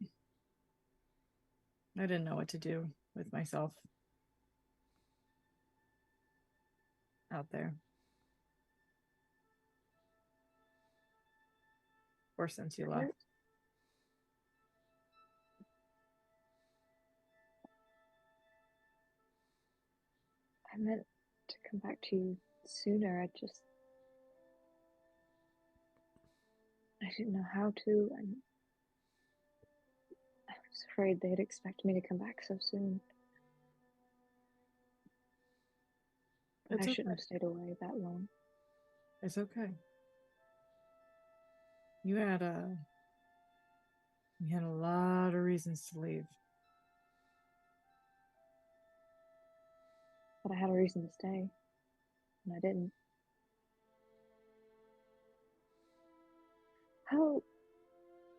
I didn't know what to do with myself out there. Or since you left. I meant to come back to you sooner. I didn't know how to, and I was afraid they'd expect me to come back so soon. But I shouldn't have stayed away that long. It's okay. You had a lot of reasons to leave. But I had a reason to stay, and I didn't. How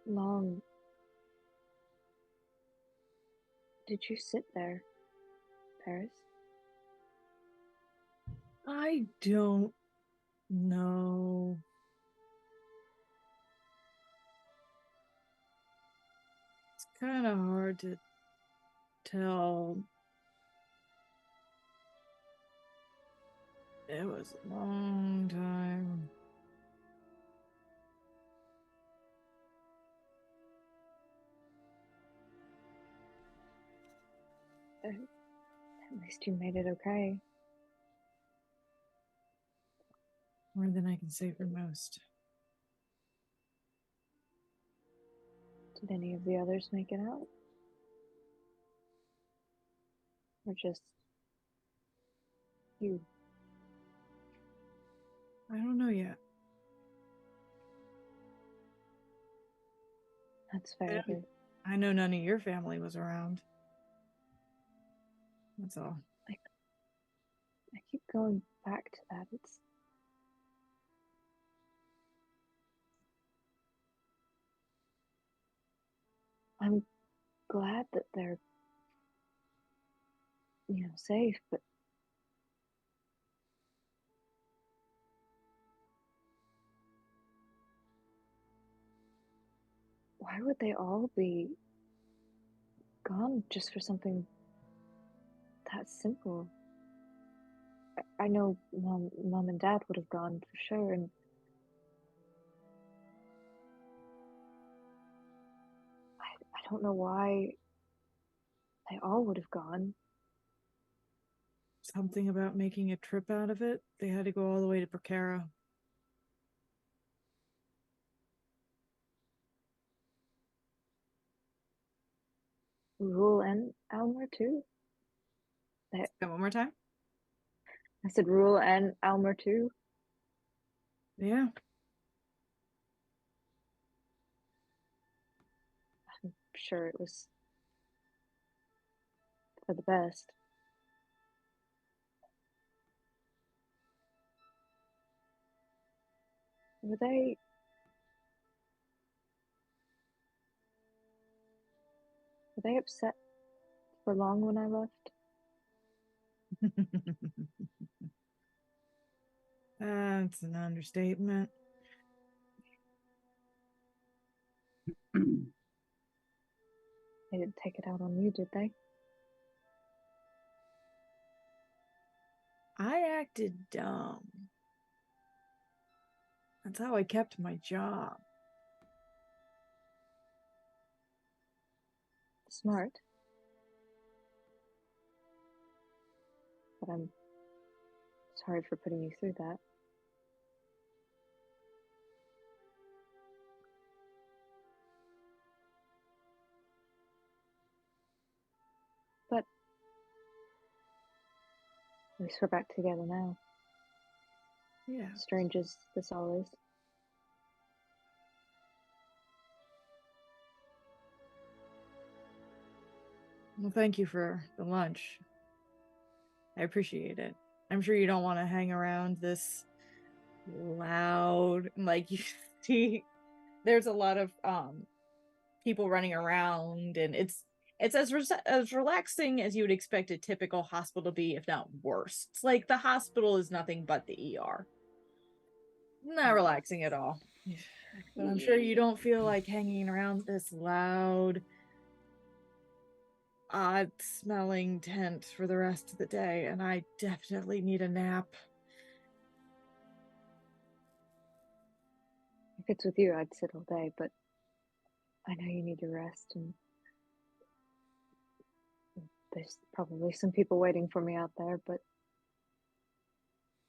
long did you sit there, Paris? I don't know. It's kind of hard to tell. It was a long time. At least you made it okay. More than I can say for most. Did any of the others make it out? Or just you? I don't know yet. That's fair. I know none of your family was around. That's all. I keep going back to that. I'm glad that they're, safe, but why would they all be gone just for something that simple? I know mom and dad would have gone for sure, and I don't know why they all would have gone. Something about making a trip out of it. They had to go all the way to Prakara. Rule and Almer too? Say that one more time. I said Rule and Almer too? Yeah. I'm sure it was for the best. Were they upset for long when I left? That's an understatement. They didn't take it out on you, did they? I acted dumb. That's how I kept my job. Smart. But I'm sorry for putting you through that. But at least we're back together now. Yeah. Strange as this all is. Well, thank you for the lunch. I appreciate it. I'm sure you don't want to hang around this loud, like you see there's a lot of people running around, and it's as relaxing as you would expect a typical hospital to be, if not worse. It's like the hospital is nothing but the ER. Not relaxing at all. But I'm sure you don't feel like hanging around this loud, odd smelling tent for the rest of the day, and I definitely need a nap. If it's with you, I'd sit all day, but I know you need your rest, and there's probably some people waiting for me out there, but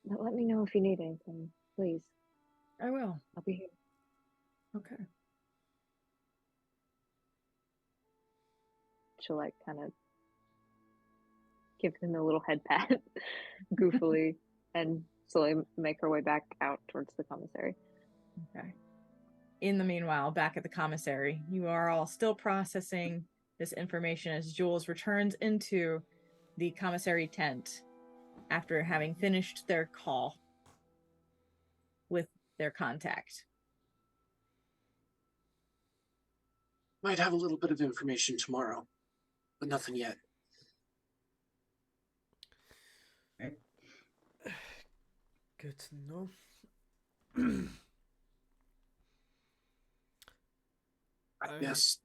let me know if you need anything, please. I will. I'll be here. Okay. She'll kind of give him a little head pat goofily and slowly make her way back out towards the commissary. Okay. In the meanwhile, back at the commissary, you are all still processing this information as Jules returns into the commissary tent after having finished their call with their contact. Might have a little bit of information tomorrow, but nothing yet. Good to know. I guess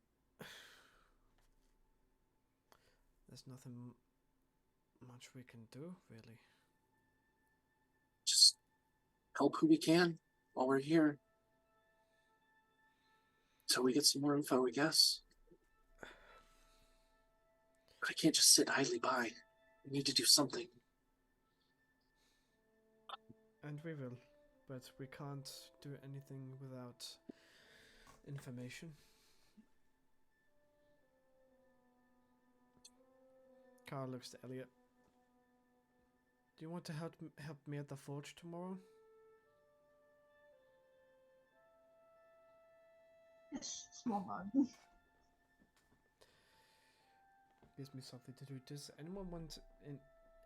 there's nothing much we can do, really. just help who we can while we're here. So we get some more info, I guess. But I can't just sit idly by. We need to do something. And we will, but we can't do anything without information. Carl looks to Elliot. Do you want to help me at the forge tomorrow? Yes, small nod. Gives me something to do. Does anyone want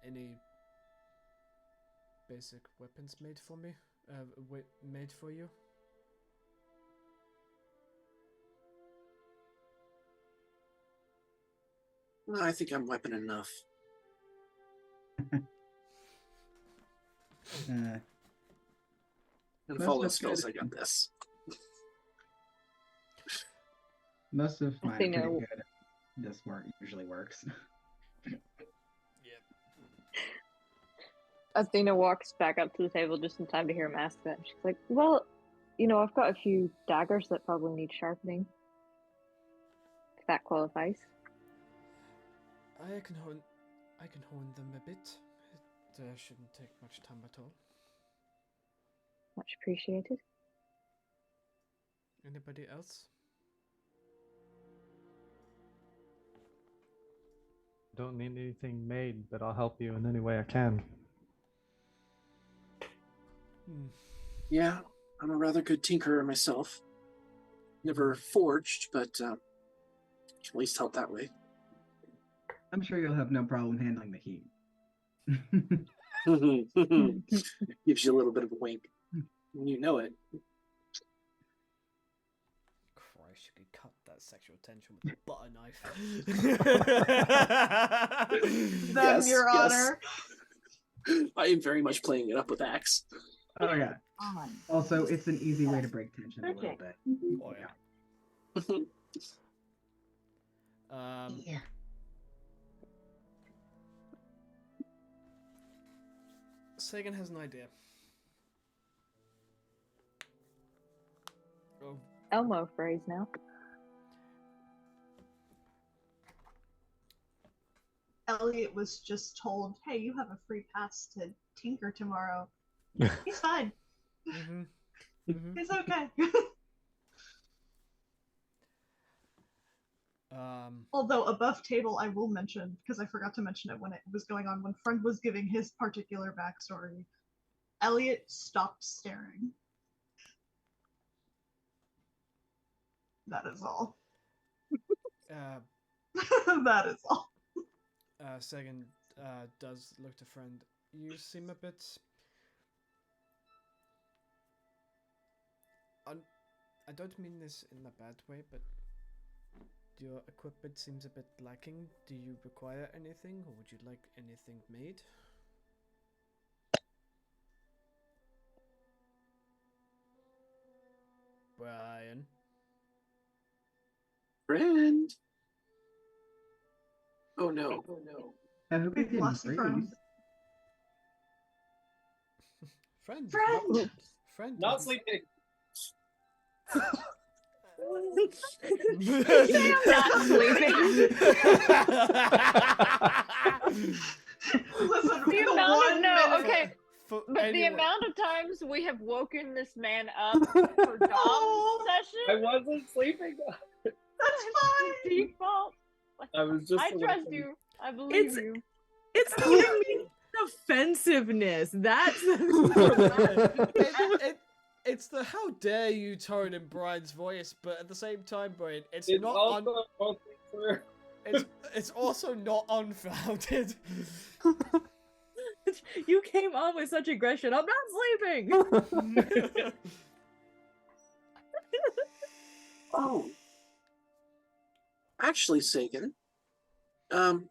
any basic weapons made for me? Made for you? Well, I think I'm weapon enough. Uh, And Most follow of skills, good. I got this. most of mine are pretty Athena- good. This work usually works. Athena walks back up to the table just in time to hear him ask that. She's like, well, I've got a few daggers that probably need sharpening. If that qualifies. I can hone them a bit. It shouldn't take much time at all. Much appreciated. Anybody else? Don't need anything made, but I'll help you in any way I can. Yeah, I'm a rather good tinkerer myself. Never forged, but can at least help that way. I'm sure you'll have no problem handling the heat. Gives you a little bit of a wink. You know it. Christ, you could cut that sexual tension with a butter knife. Them, Your Honor. I am very much playing it up with Axe. Oh yeah. Also, it's an easy way to break tension a little bit. Oh yeah. Yeah. Sagan has an idea. Oh, Elmo phrase now. Elliot was just told, hey, you have a free pass to tinker tomorrow. He's fine. He's okay. Although above table, I will mention, because I forgot to mention it when it was going on, when Friend was giving his particular backstory, Elliot stopped staring. That is all. That is all. Sagan does look to friend. You seem a bit. I don't mean this in a bad way, but your equipment seems a bit lacking. Do you require anything, or would you like anything made? Brian. Friend. Oh no. Oh no. I hope you We've lost didn't Friend. Friend. Friend! Friend. Not doesn't- sleeping. Say I'm not sleeping. Listen, The the amount one of minute- okay, For but the anyone- amount of times we have woken this man up for Dom I session, wasn't sleeping. That's fine. default. I was just. I a little trust confused. you. I believe It's- you. It's the offensiveness. That's It's the how dare you tone in Brian's voice, but at the same time, Brian, it's It's not also mostly true. it's also not unfounded. you came on with such aggression. I'm not sleeping. Oh. Actually, Sagan,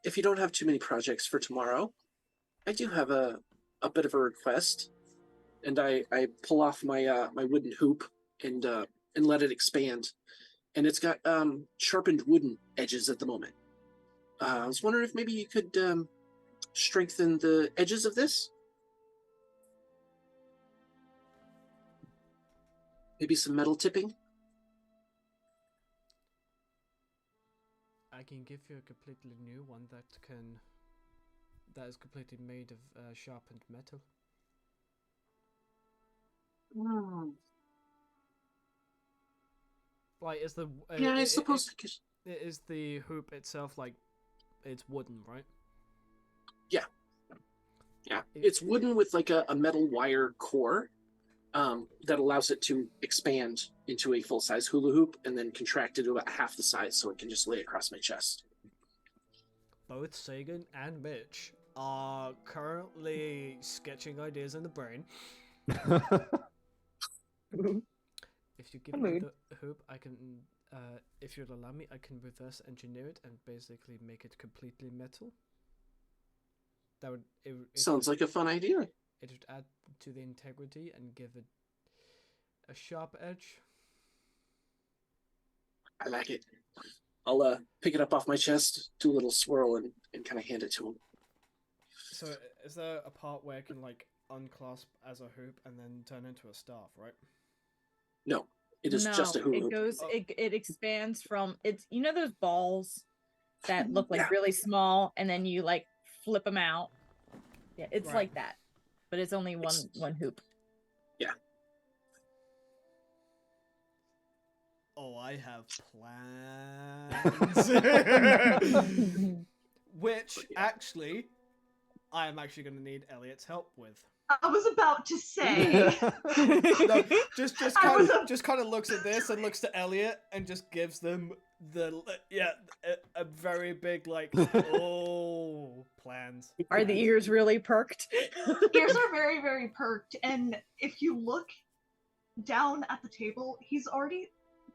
if you don't have too many projects for tomorrow, I do have a bit of a request. And I pull off my my wooden hoop and let it expand. And it's got sharpened wooden edges at the moment. I was wondering if maybe you could strengthen the edges of this? Maybe some metal tipping? I can give you a completely new one that is completely made of sharpened metal. Like, is the Yeah, I suppose I could. is the hoop itself like it's wooden, right? Yeah, it's wooden with like a metal wire core that allows it to expand into a full-size hula hoop and then contract it to about half the size so it can just lay across my chest. Both Sagan and Mitch are currently sketching ideas in the brain. If you give me mood. the hoop, I can, if you'd allow me, I can reverse engineer it and basically make it completely metal. That would Sounds like a fun idea. It would add to the integrity and give it a sharp edge. I like it. I'll pick it up off my chest, do a little swirl, and kind of hand it to him. So, is there a part where it can like unclasp as a hoop and then turn into a staff, right? No, it is just a hoop. It goes. It expands from it's. You know those balls that look like really small, and then you like flip them out. Yeah, it's Right. like that, but it's only one hoop. Yeah. Oh, I have plans. Which, actually, I am actually going to need Elliot's help with. I was about to say. No, just kind of looks at this and looks to Elliot and just gives them a very big like plans. Are the ears really perked? Ears are very, very perked, and if you look down at the table, he's already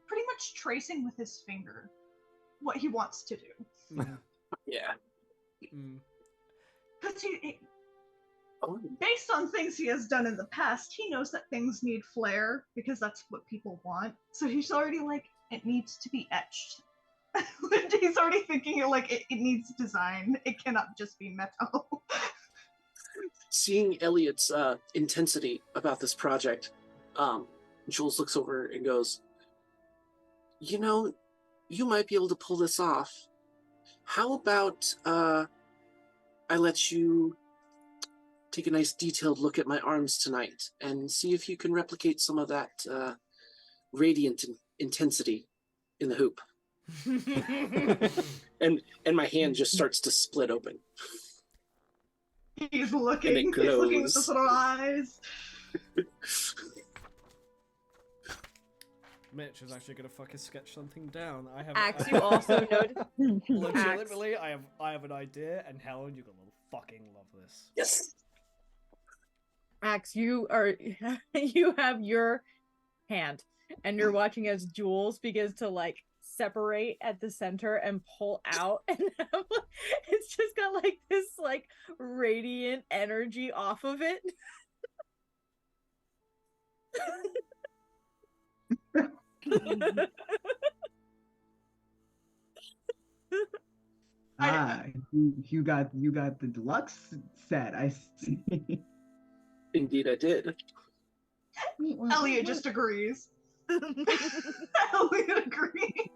pretty much tracing with his finger what he wants to do. Yeah. Because based on things he has done in the past, he knows that things need flair because that's what people want. So he's already like, it needs to be etched. He's already thinking like it needs design. It cannot just be metal. Seeing Elliot's intensity about this project, Jules looks over and goes, "You know, you might be able to pull this off. How about I let you take a nice detailed look at my arms tonight and see if you can replicate some of that radiant intensity in the hoop." and my hand just starts to split open. He's looking. He's looking with his little eyes. Mitch is actually gonna fucking sketch something down. I have. Axe, you also noticed. Legitimately, I have an idea, and Helen, you're gonna fucking love this. Yes. Axe, you have your hand, and you're watching as Jules begins to like separate at the center and pull out, and it's just got like this like radiant energy off of it. You got the deluxe set. I see. Indeed, I did. Elliot just agrees. Elliot agrees.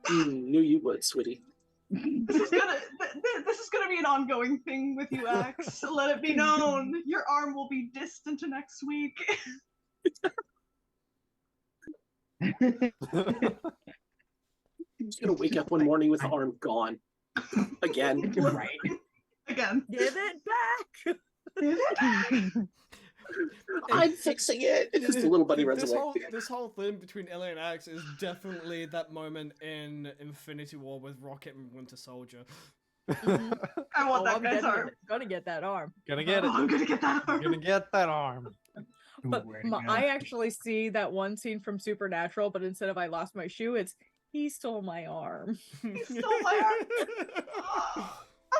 Knew you would, sweetie. This is gonna be an ongoing thing with you, Axe. Let it be known. Your arm will be distant next week. He's gonna wake up one morning with the arm gone. Again. Right. Again. Give it back. I'm fixing it. Just a little buddy runs away. This whole thing between Ellie and Axe is definitely that moment in Infinity War with Rocket and Winter Soldier. I want that guy's arm. Gonna get that arm. Gonna get it. I'm gonna get that arm. Gonna get that arm. But I actually see that one scene from Supernatural, but instead of I lost my shoe, it's he stole my arm. He stole my arm. Oh, I'm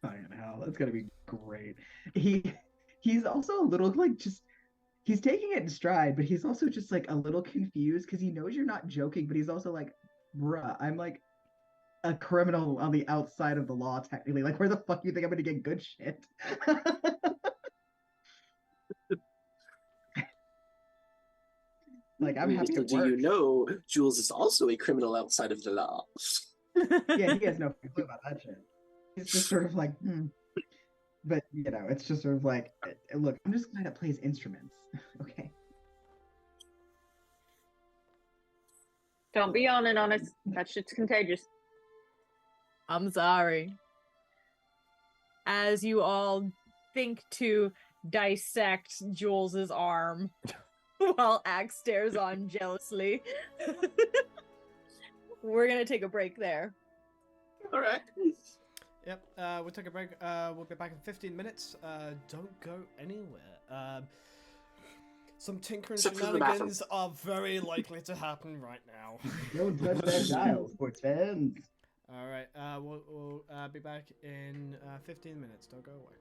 fine. Fucking hell, that's gonna be great. He's also a little like he's taking it in stride, but he's also just like a little confused because he knows you're not joking, but he's also like, bruh, I'm like a criminal on the outside of the law technically. Like, where the fuck do you think I'm gonna get good shit? Like, I'm happy to Do work. you know Jules is also a criminal outside of the law? Yeah, he has no clue about that shit. It's just sort of like, But, you know, it's just sort of like, look, I'm just a guy that plays instruments, okay? Don't be yawning on us. That shit's contagious. I'm sorry. As you all think to dissect Jules's arm while Axe stares on jealously. we're gonna take a break there. All right. Yep, we'll take a break. We'll be back in 15 minutes. Don't go anywhere. Some tinkering Except for the bathroom. shenanigans are very likely to happen right now. Don't touch that dial, sports fans. All right, we'll be back in 15 minutes. Don't go away.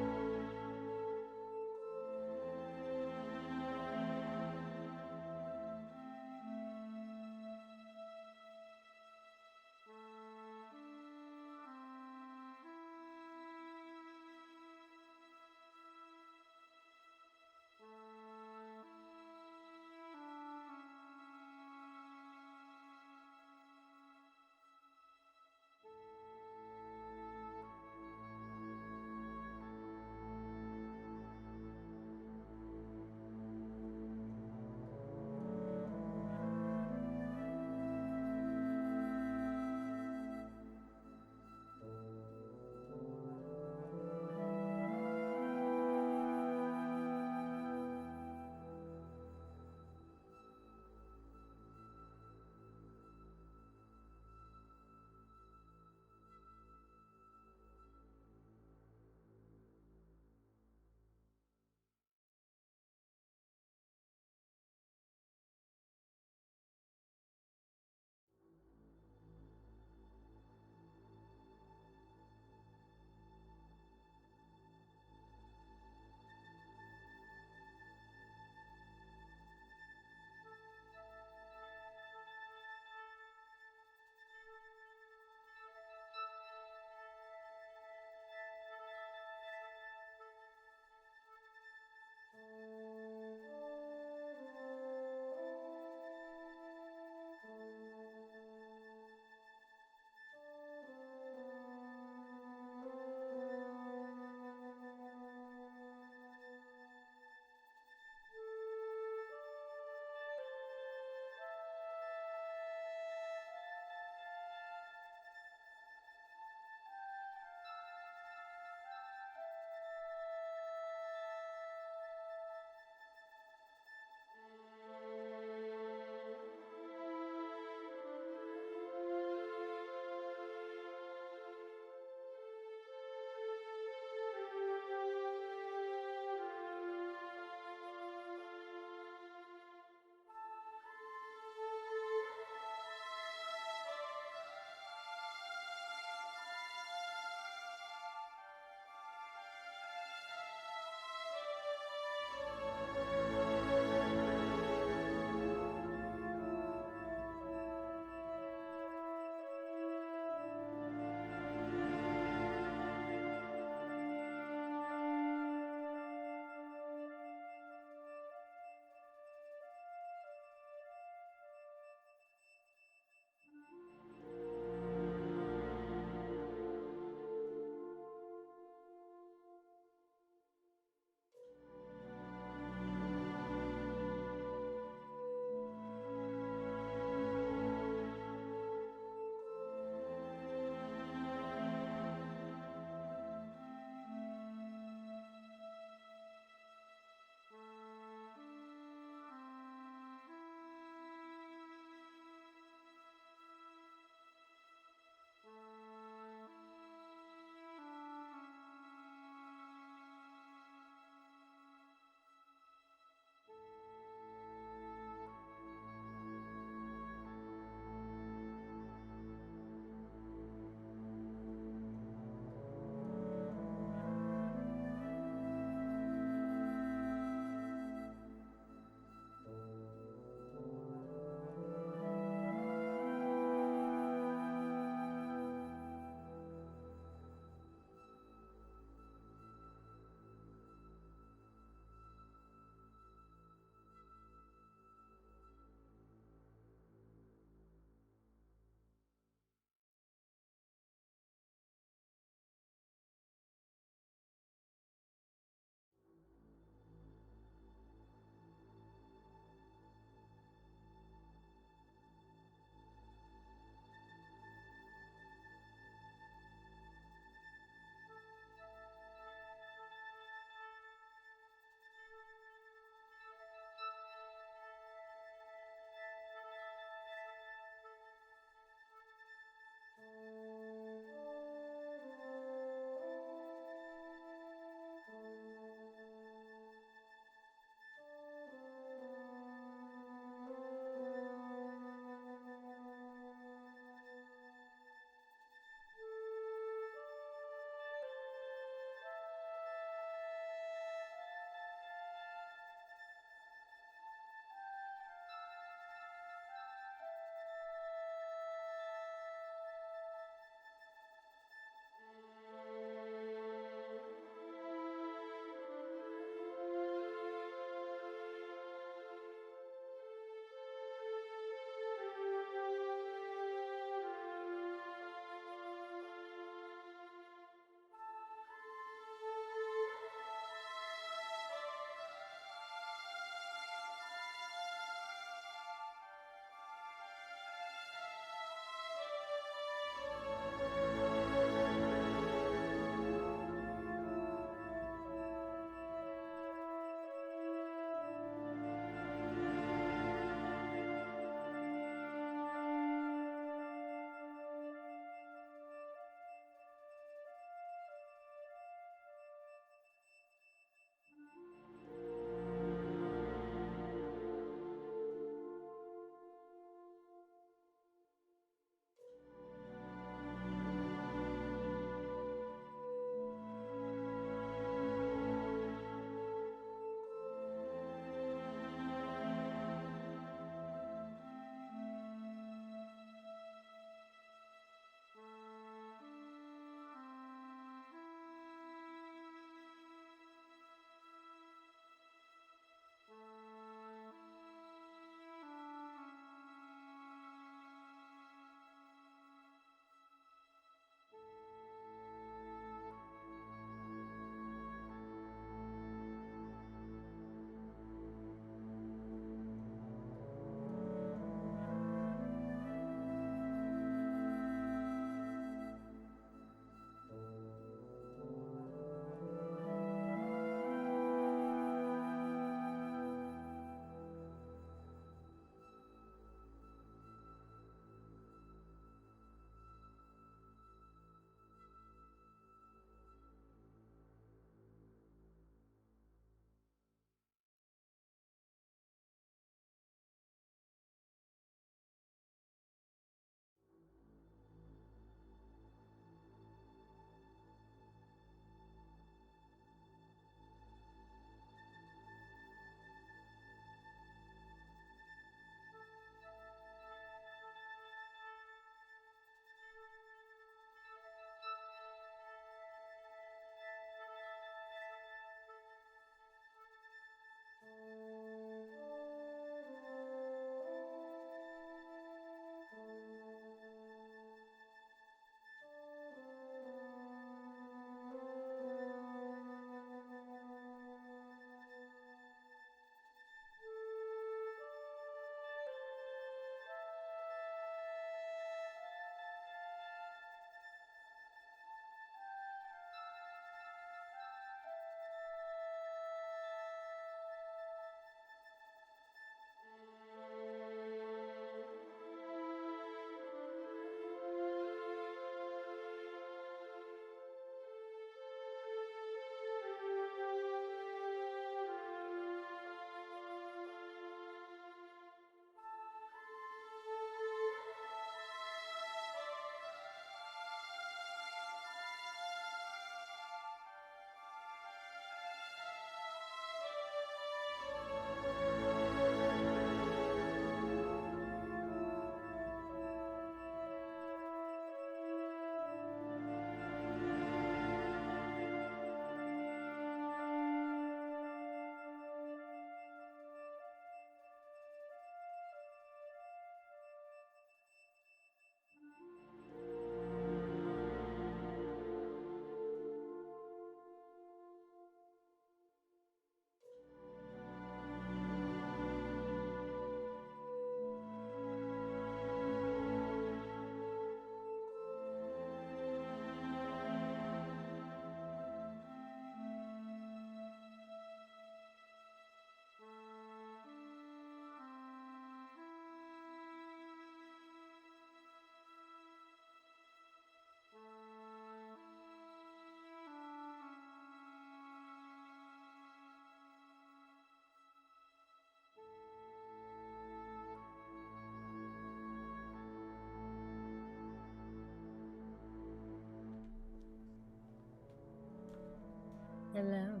Hello.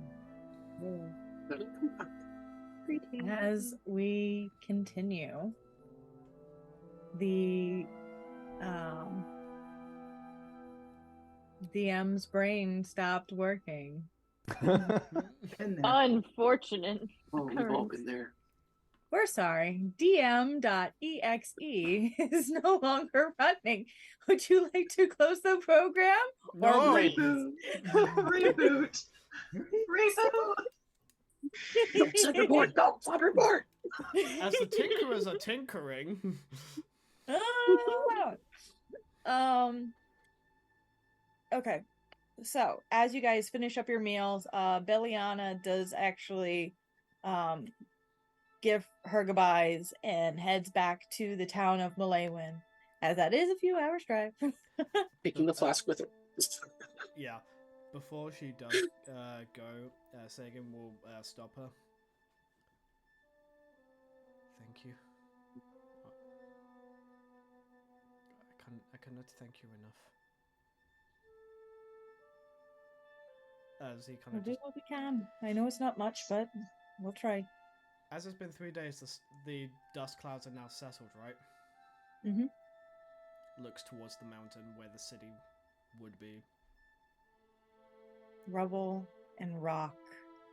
As we continue, the DM's brain stopped working. Been there. Unfortunate. Oh, we've all been there. We're sorry. DM.exe is no longer running. Would you like to close the program? No. Reboot. Reboot. Reboot. Thunderbolt, no, Thunderbolt! As the tinkerers are tinkering. Okay. So, as you guys finish up your meals, Beliana does actually give her goodbyes and heads back to the town of Malaywin, as that is a few hours drive. Taking the flask with her. Yeah. Before she does go, Sagan will stop her. Thank you. I cannot thank you enough. As he kind We'll of do what we can. I know it's not much, but we'll try. As it's been 3 days, the dust clouds are now settled, right? Mhm. Looks towards the mountain where the city would be. Rubble and rock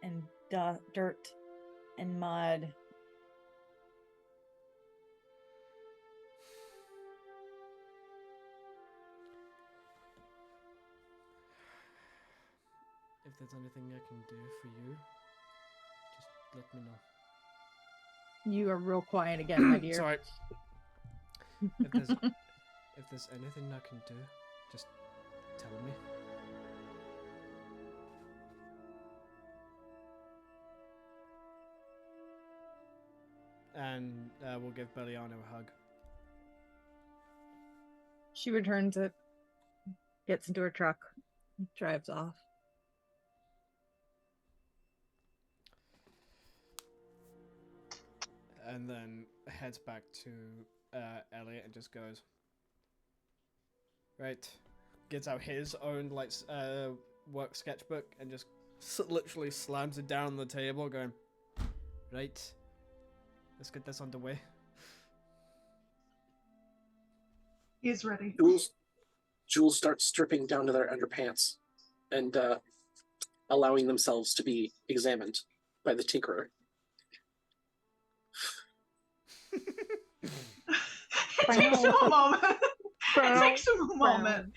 and dirt and mud. If there's anything I can do for you, just let me know. You are real quiet again, my dear. Sorry. If there's anything I can do, just tell me. And we'll give Beliano a hug. She returns it, gets into her truck, drives off. And then heads back to Elliot and just goes, right, gets out his own work sketchbook and just literally slams it down on the table, going, right, let's get this underway. He's ready. Jules starts stripping down to their underpants and allowing themselves to be examined by the tinkerer. It takes him a moment. It takes him a moment.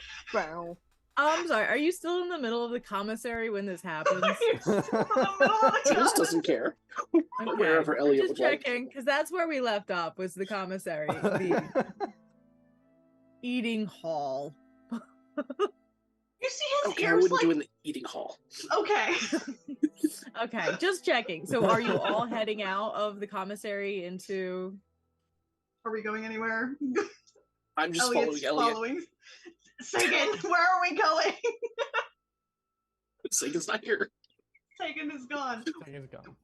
I'm sorry, are you still in the middle of the commissary when this happens? Jules doesn't care. Okay. Wherever Elliot Just would like. checking, because that's where we left off, was the commissary, the eating hall. You see his Okay, I ears wouldn't like... do in the eating hall. Okay. Okay, just checking. So are you all heading out of the commissary into... Are we going anywhere? I'm just Elliot's following Elliot. following. Sagan, where are we going? Sagan's not here. Sagan is gone. Sagan's gone.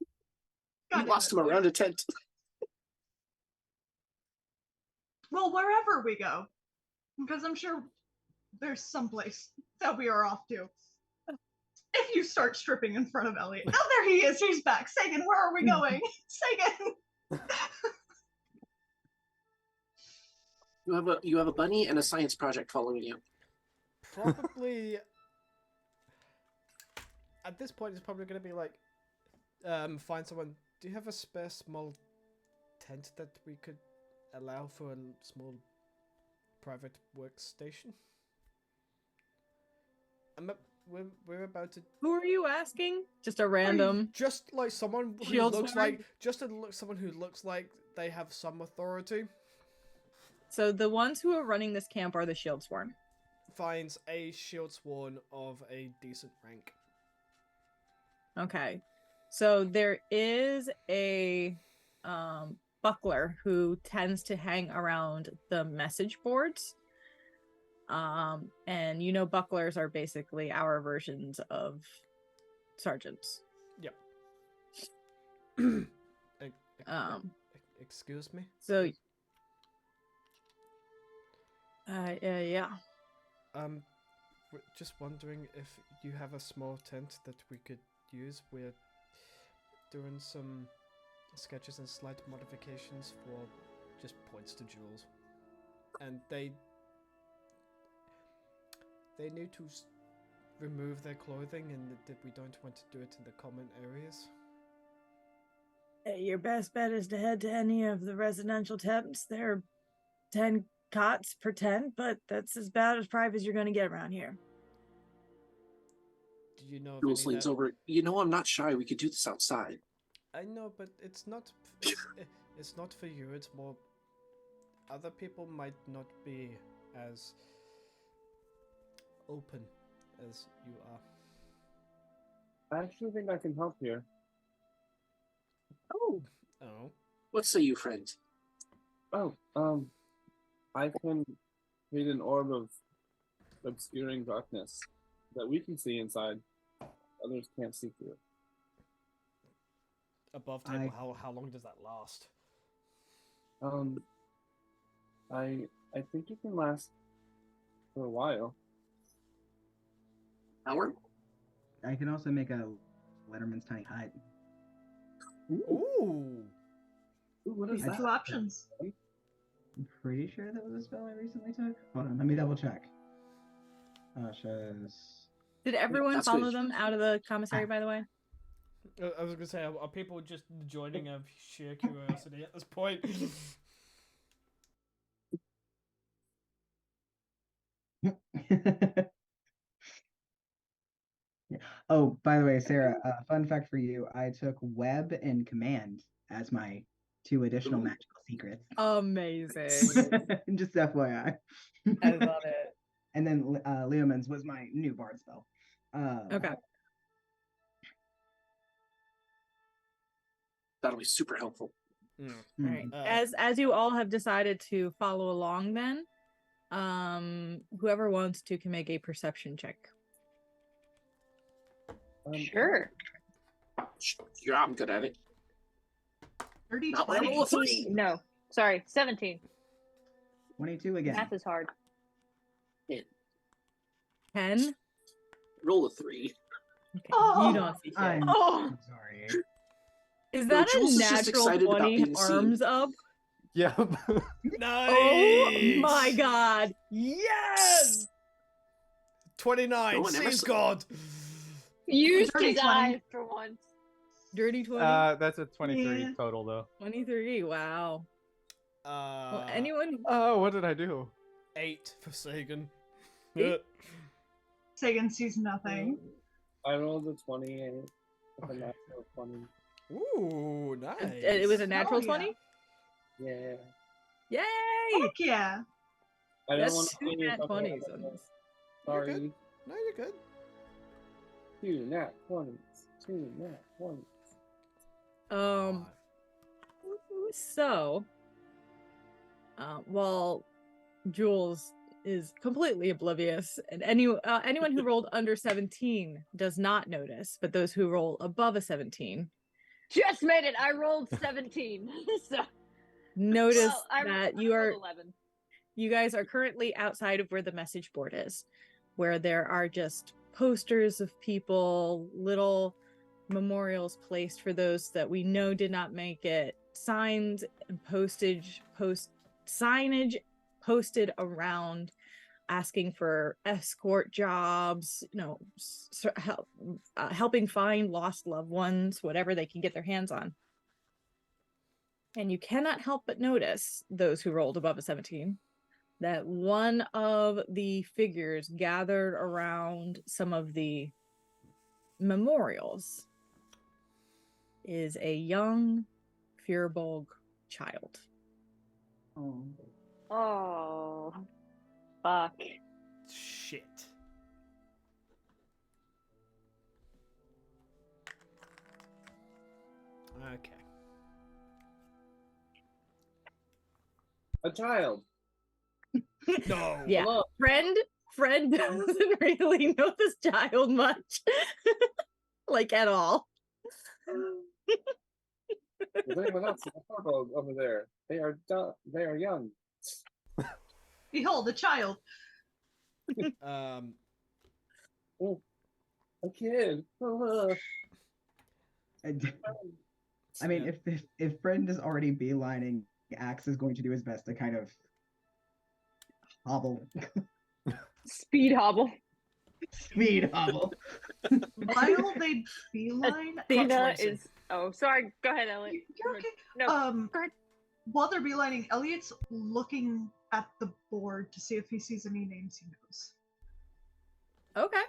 We lost him around a tent. Well, wherever we go. Because I'm sure there's someplace that we are off to. If you start stripping in front of Elliot. Oh, there he is. He's back. Sagan, where are we going? Sagan! You have a bunny and a science project following you. Probably at this point it's probably going to be like find someone. Do you have a spare small tent that we could allow for a small private workstation? We're about to. Who are you asking? Just a random... Just like someone who Shield looks sworn? like someone who looks like they have some authority. So the ones who are running this camp are the Shieldsworn. Finds a shield sworn of a decent rank. Okay. So there is a buckler who tends to hang around the message boards. And you know bucklers are basically our versions of sergeants. Yep. Excuse me? So yeah. Just wondering if you have a small tent that we could use. We're doing some sketches and slight modifications for just points to Jules, and they need to remove their clothing, and that we don't want to do it in the common areas. Your best bet is to head to any of the residential tents. There are 10 cots per tent, but that's about as private as you're going to get around here. Do you know? Jules leans over. You know, I'm not shy. We could do this outside. I know, but it's not. It's not for you. It's more. Other people might not be as open as you are. I actually think I can help here. Oh. What say you, friend? Oh, I can create an orb of obscuring darkness that we can see inside. Others can't see through. Above table, how long does that last? I think it can last for a while. Hour? I can also make a Letterman's tiny hut. Ooh. What is that? 2 options. I'm pretty sure that was a spell I recently took. Hold on, let me double check. Shows. Did everyone That's follow good. them out of the commissary, by the way? I was gonna say, are people just joining of sheer curiosity at this point? Oh, by the way, Sarah, fun fact for you, I took web and command as my 2 additional magical secrets. Amazing. Just FYI. I love it. And then Leomans was my new bard spell. Okay. That'll be super helpful. All right. As you all have decided to follow along, then, whoever wants to can make a perception check. Sure. Yeah, I'm good at it. 30, Not my 20. roll of 3. No, sorry, 17. 22 again. Math is hard. 10. Roll of 3. Okay. Oh, You don't see shit. I'm Oh, sorry. Is No, that Jules a is just natural excited about 20 being seen. arms up? Yep. Nice. Oh my god. Yes! 29. No one ever Sees saw- God. Used Dirty his 20. eyes for once. Dirty 20? That's a 23 Yeah. total though. 23. Wow. Well, anyone? Oh, what did I do? 8 for Sagan. Sagan sees nothing. I rolled a 28. With a Okay. natural 20. Ooh, nice. It was a natural yeah. 20? Yeah. Yay! Heck yeah. I didn't That's want to 2 see you nat fucking 20s up on there. this. Sorry. You're good. No, you're good. 2 nat 20s. 2 nat 20s. So, while Jules is completely oblivious, and anyone who rolled under 17 does not notice, but those who roll above a 17 Just made it. I rolled 17. So notice well, I that rolled 11. you guys are currently outside of where the message board is, where there are just posters of people, little memorials placed for those that we know did not make it, signs and signage posted around asking for escort jobs, helping find lost loved ones, whatever they can get their hands on. And you cannot help but notice, those who rolled above a 17, that one of the figures gathered around some of the memorials is a young Firbolg child. Oh. Oh, fuck. Shit. Okay. A child. No. Yeah. Hello. Friend doesn't really know this child much. Like at all. Does anyone else see the photo over there? They are young. Behold, a child. Um. Oh, a kid. I mean, if friend is already beelining, Axe is going to do his best to kind of hobble, Speed hobble. speed hobble. While they beeline, Athena racing. is. Oh, sorry. Go ahead, Elliot. you're okay. No, go ahead. While they're beelining, Elliot's looking at the board to see if he sees any names he knows. Okay.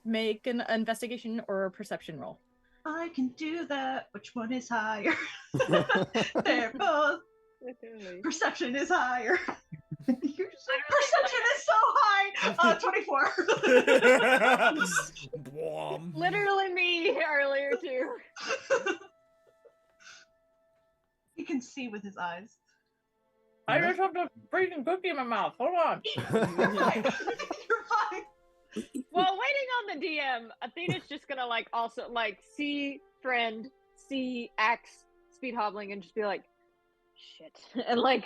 Make an investigation or a perception roll. I can do that. Which one is higher? They're both. Perception is higher. Perception is so high. 24. Blom. Literally me earlier too. He can see with his eyes. I just have a freaking cookie in my mouth. Hold on. You're fine. While waiting on the DM, Athena's just gonna like also like see friend, see Axe speed hobbling, and just be like, shit, and like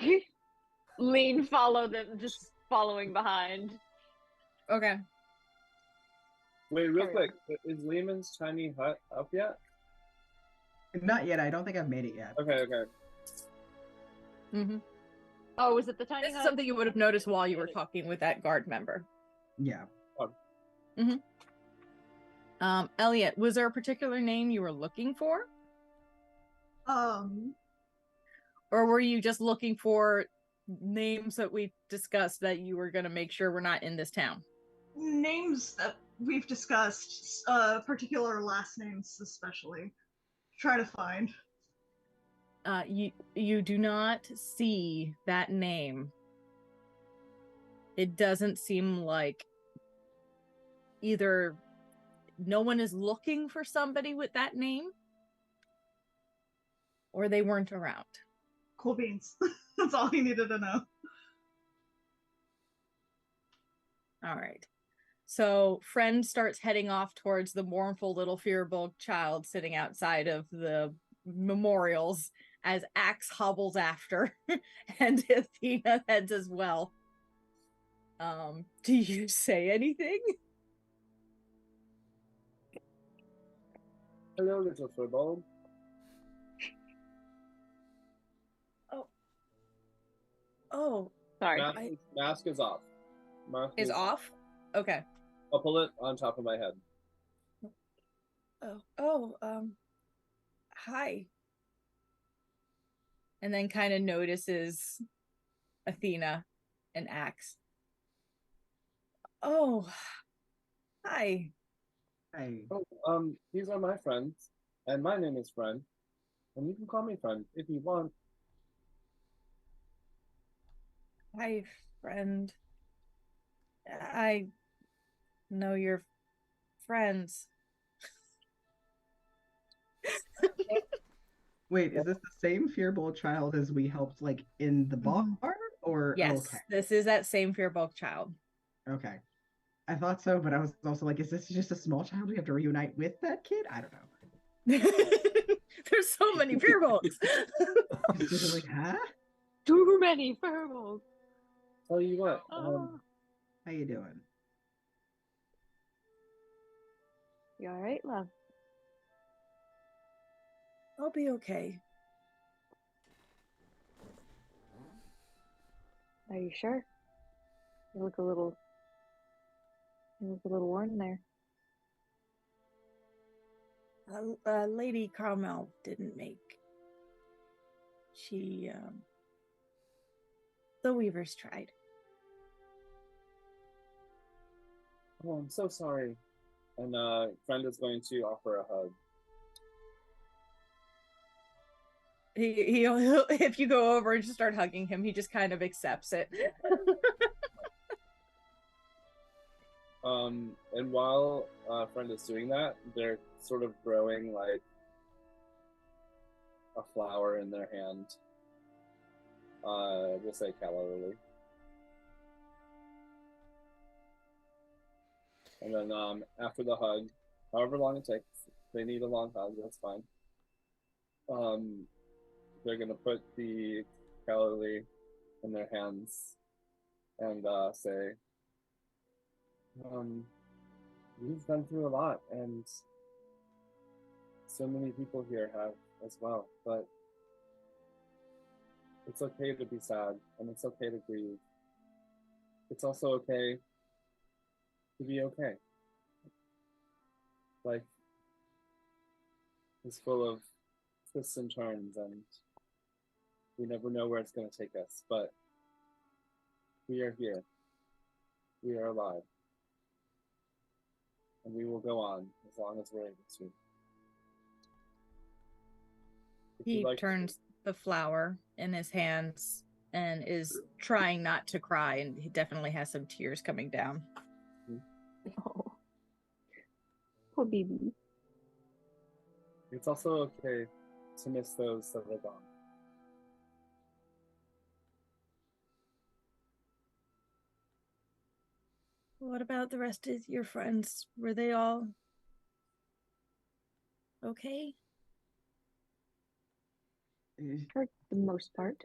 follow them, just following behind. Okay. Wait, real quick. Is Lehman's tiny hut up yet? Not yet. I don't think I've made it yet. Okay, okay. Mm-hmm. Oh, was it the tiny This is hut? something you would have noticed while you were talking with that guard member. Yeah. Elliot, was there a particular name you were looking for? Or were you just looking for names that we discussed that you were going to make sure we're not in this town? Names that we've discussed, particular last names especially. Try to find. You do not see that name. It doesn't seem like either no one is looking for somebody with that name, or they weren't around. Cool beans. That's all he needed to know. All right. So friend starts heading off towards the mournful little fearful child sitting outside of the memorials as Axe hobbles after and Athena heads as well. Do you say anything? Hello, little football. Oh, Sorry. Mask is off. Mask is off? Okay. I'll pull it on top of my head. Hi. And then kind of notices Athena and Axe. Oh, hi. Hey. Oh, these are my friends, and my name is Friend, and you can call me Friend if you want. Hi, friend. I know your friends. Wait, is this the same fearbolt child as we helped like in the bar? Or Yes, okay. This is that same fearbulk child. Okay. I thought so, but I was also like, is this just a small child we have to reunite with that kid? I don't know. There's so many fearbulks. Like, huh? Too many pheromones. Tell you what, How you doing? You all right, love? I'll be okay. Are you sure? You look a little worn there. Lady Carmel didn't make. She, the Weavers tried. oh, I'm so sorry. And Friend is going to offer a hug. He'll if you go over and just start hugging him, he just kind of accepts it. And while Friend is doing that, they're sort of growing like a flower in their hand. We'll say calla lily. And then after the hug, however long it takes, they need a long hug, that's fine. They're gonna put the calla lily in their hands and say, we've been through a lot, and so many people here have as well. But it's okay to be sad, and it's okay to grieve. It's also okay to be okay. Life is full of twists and turns, and we never know where it's going to take us. But we are here. We are alive. And we will go on as long as we're able to. If He you'd like to- turns the flower in his hands and is trying not to cry, and he definitely has some tears coming down. Oh. Poor baby. It's also okay to miss those that are gone. What about the rest of your friends? Were they all okay? For the most part.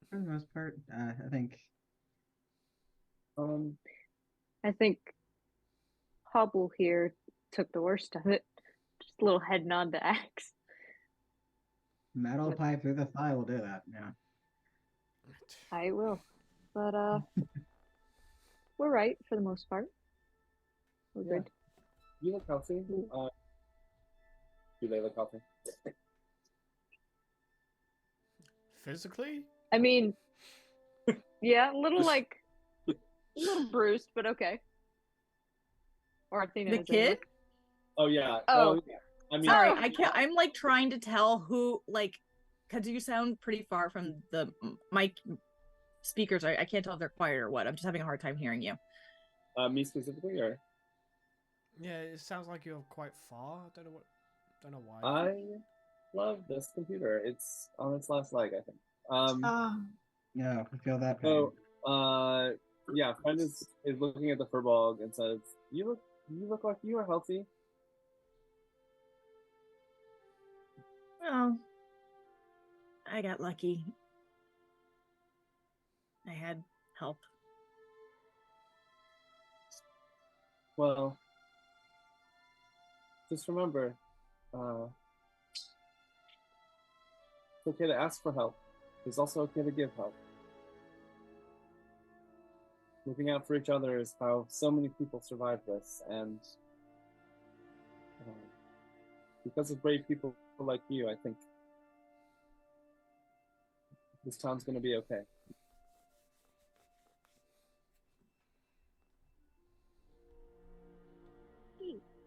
For the most part, I think. I think Hobble here took the worst of it. Just a little head nod to Axe. Metal pipe through the thigh will do that. Yeah. I will. But we're right for the most part. We're Yeah. good. You look healthy. Do they look healthy? Physically? I mean, yeah, a little bruised, but okay. Or Athena The is anyway. kid? Oh yeah. Oh. Yeah. I mean, Sorry, Oh. I can't. I'm like trying to tell who, like, because you sound pretty far from the mic speakers. I can't tell if they're quiet or what. I'm just having a hard time hearing you. me specifically, or Yeah, it sounds like you're quite far. I don't know why. I love this computer. It's on its last leg, I think. Yeah, I feel that pain. So, yeah, friend is looking at the furball and says, "You look like you are healthy." Well, I got lucky. I had help. Well, just remember, it's okay to ask for help. It's also okay to give help. Looking out for each other is how so many people survive this, and because of brave people like you, I think this town's going to be okay.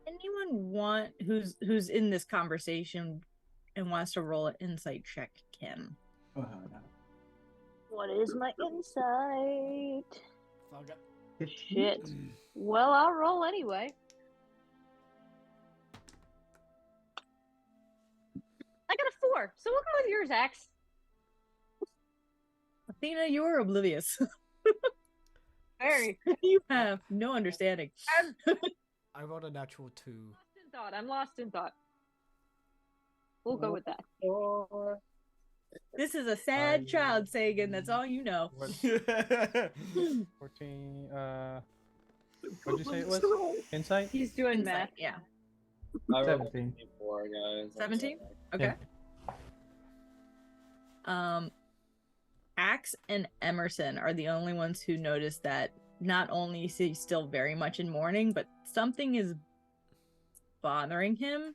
Anyone want who's in this conversation and wants to roll an insight check can? What is my insight? Fuck it. Shit. Well, I'll roll anyway. I got a 4, so we'll go with yours, Axe. Athena, you're oblivious. Very. You have no understanding. I rolled a natural 2. I'm lost in thought. We'll go with that. This is a sad child, Sagan. That's all you know. 14. What'd you say it was? Insight? He's doing Insight, math. yeah. I rolled 17. 4, guys. 17? Okay. Axe and Emerson are the only ones who notice that not only is he still very much in mourning, but something is bothering him,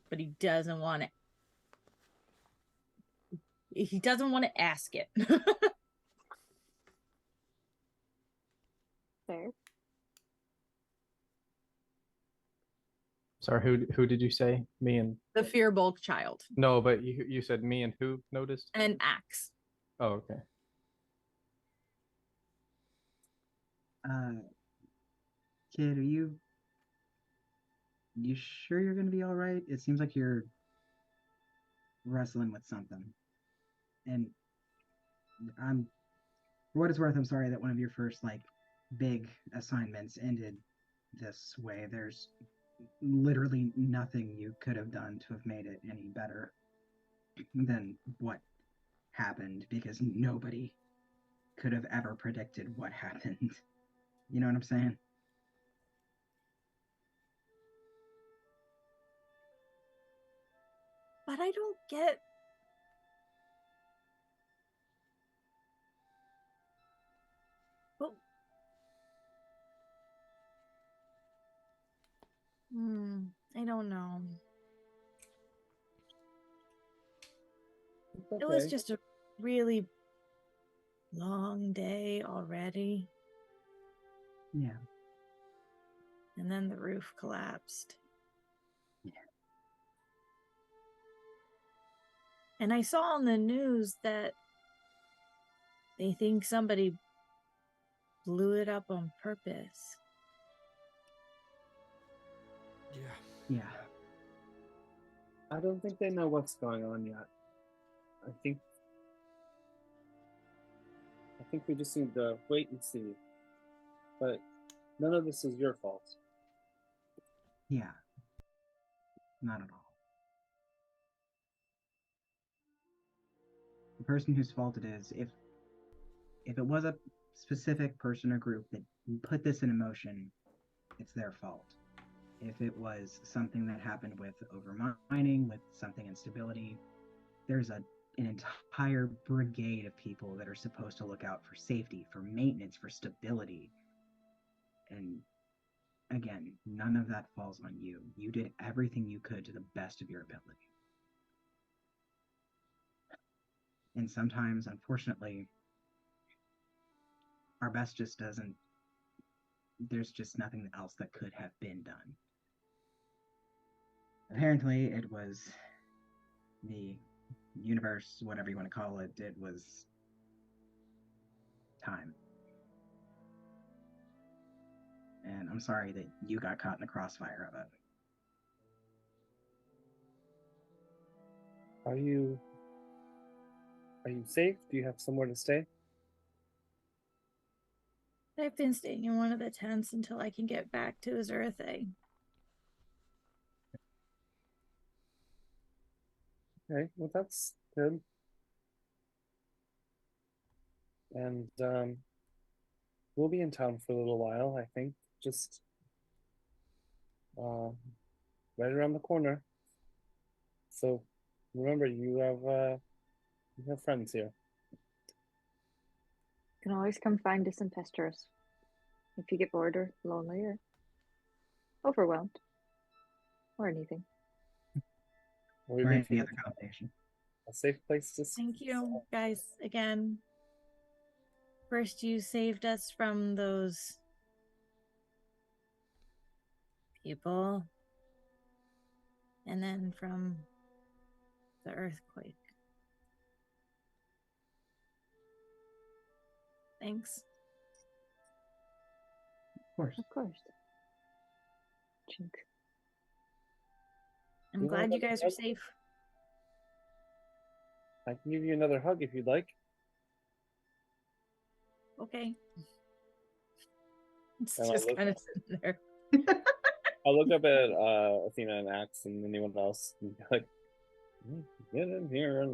but he doesn't want to. He doesn't want to ask it. Fair. Sorry, who did you say? Me and The fear bulk child no, but you said me and who noticed? and Axe. Oh, okay. Kid, are you sure you're gonna be all right? It seems like you're wrestling with something, and for what it's worth, I'm sorry that one of your first big assignments ended this way. There's literally nothing you could have done to have made it any better than what happened, because nobody could have ever predicted what happened. You know what I'm saying? But I don't get. Well, I don't know. It's It was okay. just a really long day already. Yeah. And then the roof collapsed. Yeah. And I saw on the news that they think somebody blew it up on purpose. Yeah. Yeah. I don't think they know what's going on yet. I think we just need to wait and see. But none of this is your fault. Yeah. Not at all. The person whose fault it is, if it was a specific person or group that put this in motion, it's their fault. If it was something that happened with overmining, with something instability, there's an entire brigade of people that are supposed to look out for safety, for maintenance, for stability. And again, none of that falls on you. You did everything you could to the best of your ability. And sometimes, unfortunately, our best just doesn't, there's just nothing else that could have been done. Apparently, it was the universe, whatever you want to call it, it was time. And I'm sorry that you got caught in the crossfire of it. Are you safe? Do you have somewhere to stay? I've been staying in one of the tents until I can get back to Azurthe. Okay, well that's good. And we'll be in town for a little while, I think. Just right around the corner. So remember, you have friends here. You can always come find us and pester us if you get bored or lonely or overwhelmed or anything. Or Or even any other combination. a safe place to Thank you, guys, again. First, you saved us from those people, and then from the earthquake. Thanks. Of course. Of course. Chink. I'm You glad want you guys are another hug? safe. I can give you another hug if you'd like. Okay. It's And just kind of sitting there. I'll look up at Athena and Axe and anyone else and be like, get in here.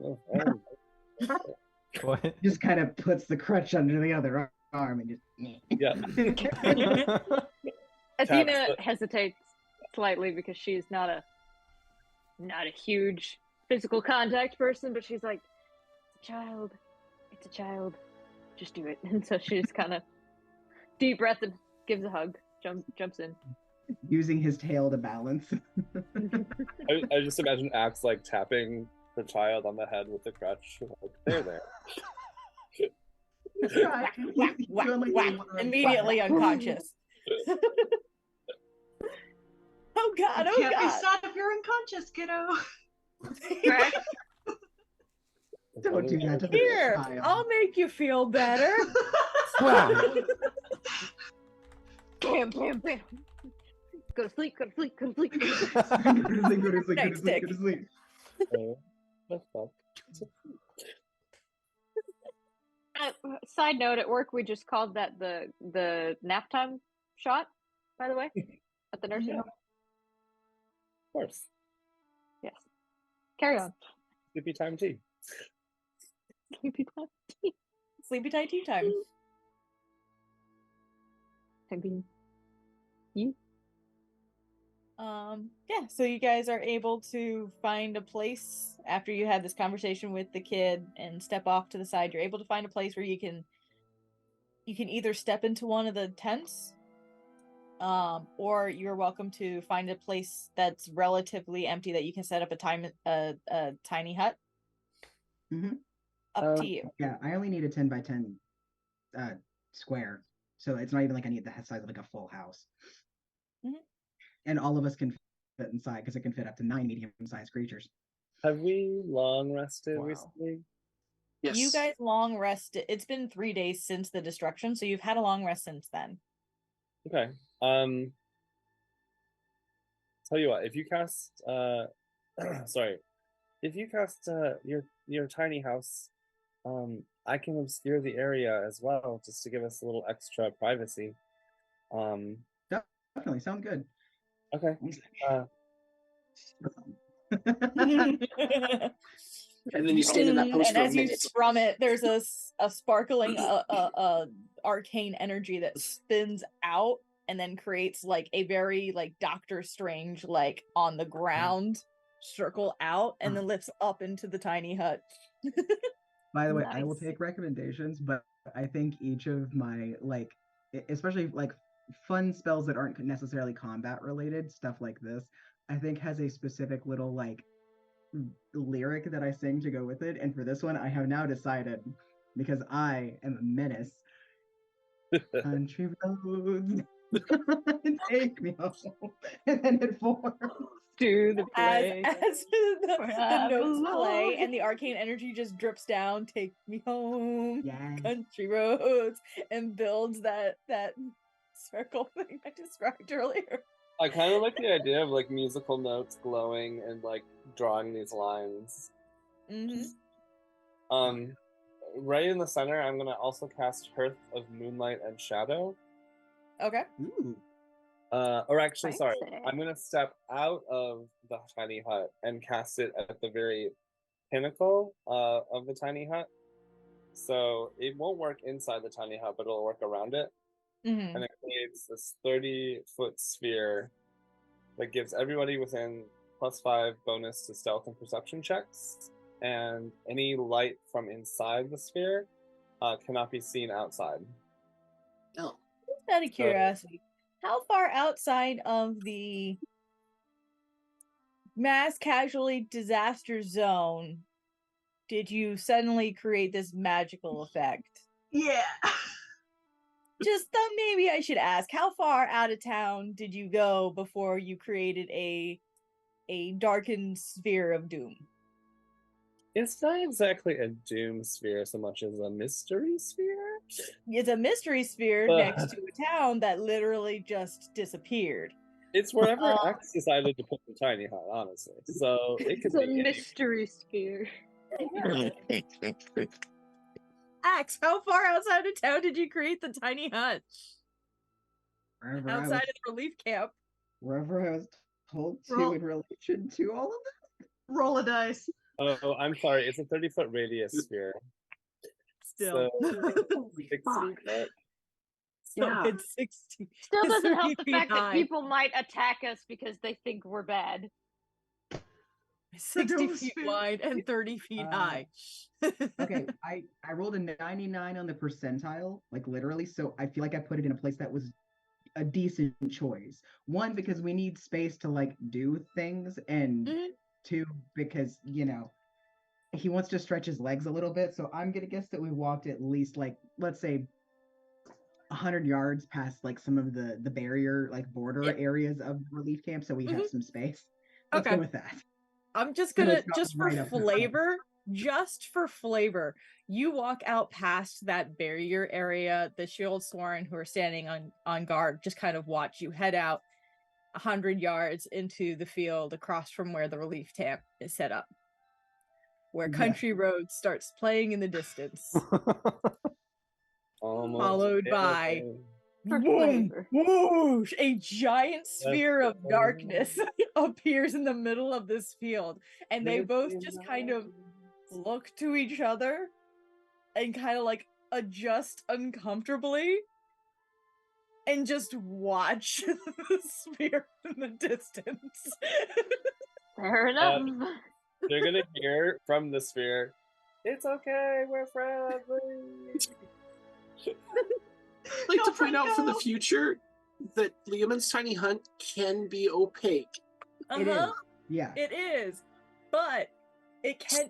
What? Just kind of puts the crutch under the other arm and just. Yeah. Athena hesitates slightly because she's not a huge physical contact person, but she's like, it's a child, just do it. And so she just kind of deep breath and gives a hug, jumps in. Using his tail to balance. I just imagine Axe like tapping the child on the head with the crutch. Like, there. Whack, whack, whack. Immediately unconscious. Oh God! You Oh can't be God! sad if you're unconscious, kiddo. Right? Don't do that to the Here, child. I'll make you feel better. Bam, bam, bam. Go to sleep, go to sleep, go to sleep. Go to sleep, go to sleep, go to sleep, Nightstick. go to sleep. That's fun. Side note, at work we just called that the nap time shot, by the way, at the nursing Yeah. home. Of course. Yes. Carry on. Sleepy time tea. Sleepy time tea. Sleepy tight tea time. I mean, you. Yeah, so you guys are able to find a place after you had this conversation with the kid and step off to the side. You're able to find a place where you can either step into one of the tents, or you're welcome to find a place that's relatively empty that you can set up a tiny hut. Mm-hmm. Up to you. Yeah, I only need a 10 by 10 square, so it's not even like I need the size of like a full house. Mhm. And all of us can fit inside because it can fit up to 9 medium-sized creatures. Have we long rested Wow. recently? Yes. You guys long rested. It's been 3 days since the destruction, so you've had a long rest since then. Okay. Tell you what, if you cast sorry. If you cast your tiny house, I can obscure the area as well, just to give us a little extra privacy. Definitely, sounds good. Okay. And then you stand in that pose and for a as you minute. strum it, there's a sparkling arcane energy that spins out and then creates like a very like Doctor Strange like on the ground circle out and then lifts up into the tiny hut. By the way, I will Nice. take recommendations, but I think each of my like, especially like fun spells that aren't necessarily combat related, stuff like this, I think has a specific little like lyric that I sing to go with it. And for this one, I have now decided, because I am a menace, country roads take me home, and then it forms. Do the play. As the notes play and the arcane energy just drips down, take me home, Yes. country roads, and builds that circle thing I described earlier. I kind of like the idea of like musical notes glowing and like drawing these lines. Mm-hmm. Right in the center, I'm gonna also cast Hearth of Moonlight and Shadow. Okay. Ooh. Or actually, sorry, Fancy. I'm gonna step out of the tiny hut and cast it at the very pinnacle of the tiny hut. So it won't work inside the tiny hut, but it'll work around it. Mm-hmm. And it creates this 30-foot sphere that gives everybody within +5 bonus to stealth and perception checks. And any light from inside the sphere cannot be seen outside. No. Just out of curiosity, how far outside of the mass casualty disaster zone did you suddenly create this magical effect? Yeah. Just thought maybe I should ask, how far out of town did you go before you created a darkened sphere of doom? It's not exactly a doom sphere so much as a mystery sphere. It's a mystery sphere next to a town that literally just disappeared. It's wherever X decided to put the tiny hut, honestly. So it could It's a be mystery sphere. Axe, how far outside of town did you create the tiny hut? Wherever Outside of the relief camp. wherever I was told to Roll. in relation to all of that. Roll a dice. Oh, I'm sorry. It's a 30-foot radius sphere. Still. So 60 foot. So Yeah. it's 60. Still it's doesn't 30 help the feet fact that high. people might attack us because they think we're bad. 60 doom feet sphere. wide and 30 feet high. Okay, I rolled a 99 on the percentile, like literally, so I feel like I put it in a place that was a decent choice. One, because we need space to like do things, and Mhm. two, because he wants to stretch his legs a little bit. So I'm gonna guess that we walked at least like, let's say, 100 yards past like some of the barrier like border Yep. areas of the relief camp, so we have Mhm. some space. Let's Okay. go with that. I'm just So gonna, it's not just for right up to the flavor, you walk out past that barrier area. The Shield Sworn who are standing on guard just kind of watch you head out 100 yards into the field across from where the relief camp is set up, where Yeah. Country Road starts playing in the distance. Almost Followed by everything. For boom, flavor. whoosh, a giant sphere That's of the darkness appears in the middle of this field, and they both Mystery just kind of night. look to each other and kind of like adjust uncomfortably, and just watch the sphere in the distance. Fair enough. You're gonna hear from the sphere, "It's okay, we're friendly." I'd like to point out for the future that Liamon's tiny hunt can be opaque. It is. Yeah. It is, but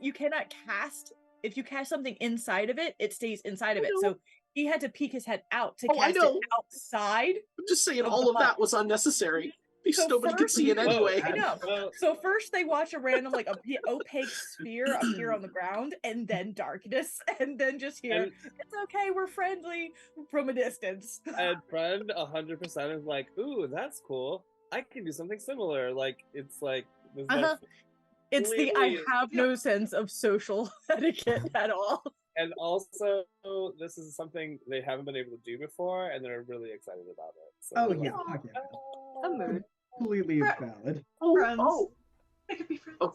you cannot cast. If you cast something inside of it, it stays inside of it. So he had to peek his head out to cast it outside. I'm just saying all of that was unnecessary because nobody could see it anyway. I know. So first they watch a random like opaque sphere appear on the ground, and then darkness, and then just hear, "It's okay, we're friendly" from a distance. And friend 100% is like, "Ooh, that's cool. I can do something similar." Like it's like this it's the I have no sense of social etiquette at all. And also, this is something they haven't been able to do before, and they're really excited about it. So Oh they're yeah, like, fuck yeah. A mood. Completely valid. Friends. They could be friends. Oh.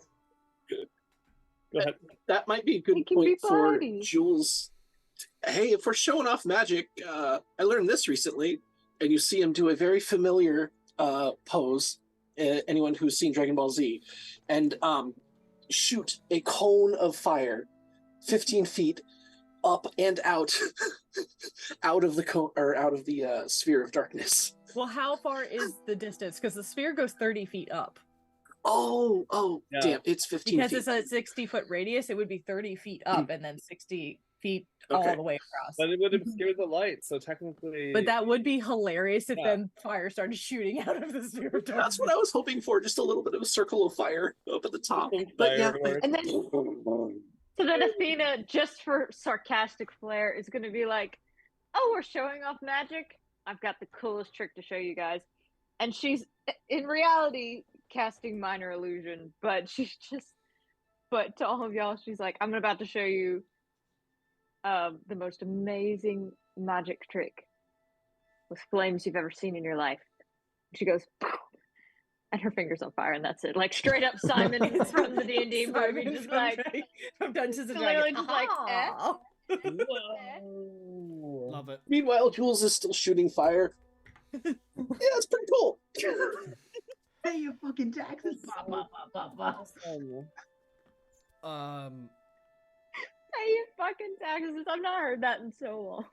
Go ahead. That might be a good point for Jules. Hey, if we're showing off magic, I learned this recently, and you see him do a very familiar pose. Anyone who's seen Dragon Ball Z, and shoot a cone of fire 15 feet up and out out of the cone or out of the sphere of darkness. Well, how far is the distance? Because the sphere goes 30 feet up. Damn, it's 15 because feet. it's a 60-foot radius, it would be 30 feet up and then 60 feet all the way across. But it would obscure the light, so technically. But that would be hilarious if then fire started shooting out of the sphere of darkness. That's what I was hoping for, just a little bit of a circle of fire up at the top. But yeah. And then, so then Athena, just for sarcastic flair, is going to be like, "Oh, we're showing off magic. I've got the coolest trick to show you guys." And she's, in reality, casting minor illusion, but she's just, but to all of y'all, she's like, "I'm about to show you the most amazing magic trick with flames you've ever seen in your life." She goes, and her finger's on fire, and that's it. Like straight up Simon from the D&D movie, just like from Dungeons and literally Dragons. just like, Love it. Meanwhile, Jules is still shooting fire. Yeah, that's pretty cool. Pay your fucking taxes. Pay your fucking taxes. I've not heard that in so long.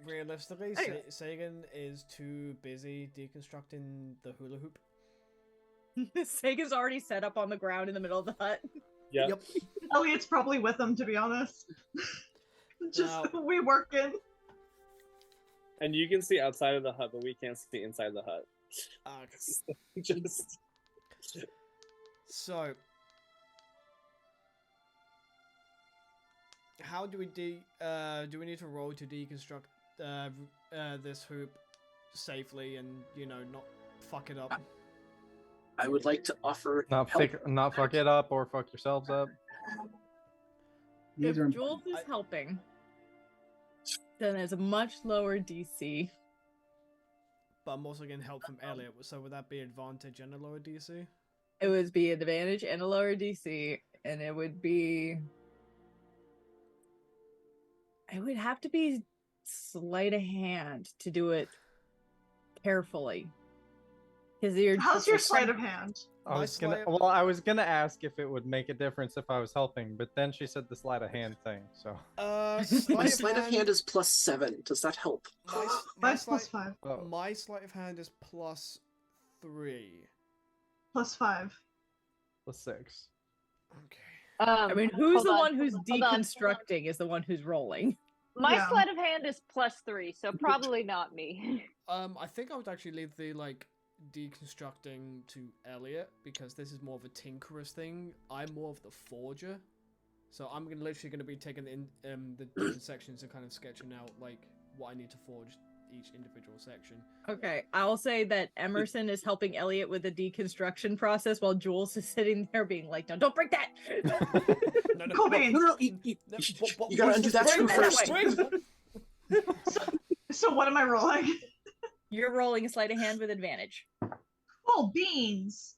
Realistically, Sagan is too busy deconstructing the hula hoop. Sagan's already set up on the ground in the middle of the hut. Yep. Elliot's probably with them, to be honest. Just we working. And you can see outside of the hut, but we can't see inside the hut. Just. So, how do we do we need to roll to deconstruct this hoop safely and not fuck it up? I would like to offer not fuck it up or fuck yourselves up. If Jules is helping, then it's a much lower DC. But I'm also getting help from Elliot, so would that be advantage and a lower DC? It would be an advantage and a lower DC, and it would have to be sleight of hand to do it carefully. How's your sleight of hand? I was gonna ask if it would make a difference if I was helping, but then she said the sleight of hand thing. So my sleight of hand is +7. Does that help? Mine's +5. My sleight of hand is +3. +5. +6. Okay. I mean, who's the one who's deconstructing is the one who's rolling. My sleight of hand is +3, so probably not me. I think I would actually leave the deconstructing to Elliot because this is more of a tinkerer's thing. I'm more of the forger, so I'm literally going to be taking the different sections and kind of sketching out what I need to forge each individual section. Okay, I'll say that Emerson is helping Elliot with the deconstruction process while Jules is sitting there being like, "No, don't break that." No, you gotta undo that screw first. So what am I rolling? You're rolling a sleight of hand with advantage. Oh, beans!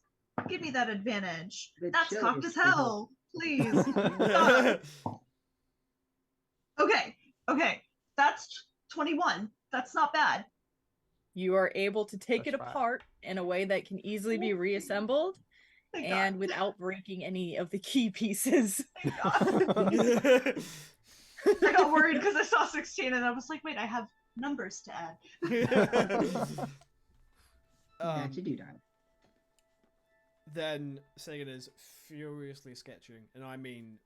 Give me that advantage. That's cocked as hell. Please. Okay. That's 21. That's not bad. You are able to take That's it right. apart in a way that can easily be reassembled Thank and God. without breaking any of the key pieces. Thank God. I got worried because I saw 16 and I was like, wait, I have numbers to add. That you do, darling. Then Sagan is furiously sketching, and I mean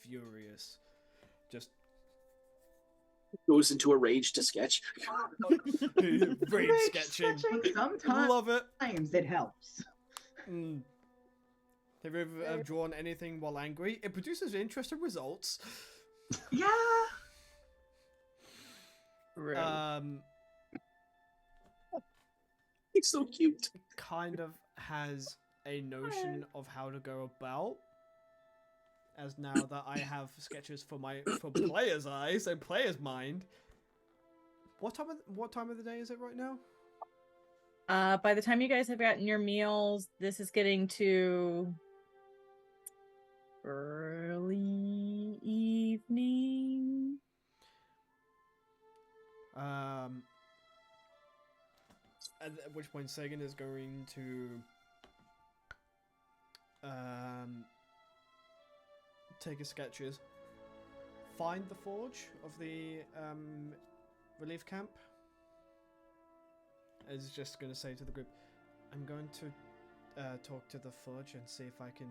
furious. Just Goes into a rage to sketch. rage Rage sketching. Sometimes Love it. it helps. Mm. Have you ever drawn anything while angry? It produces interesting results. Yeah. He's so cute. Kind of has a notion of how to go about. As now that I have sketches for player's eyes and player's mind. What time of the day is it right now? By the time you guys have gotten your meals, this is getting to early evening. At which point Sagan is going to take his sketches, find the forge of the relief camp. Is just going to say to the group, I'm going to talk to the forge and see if I can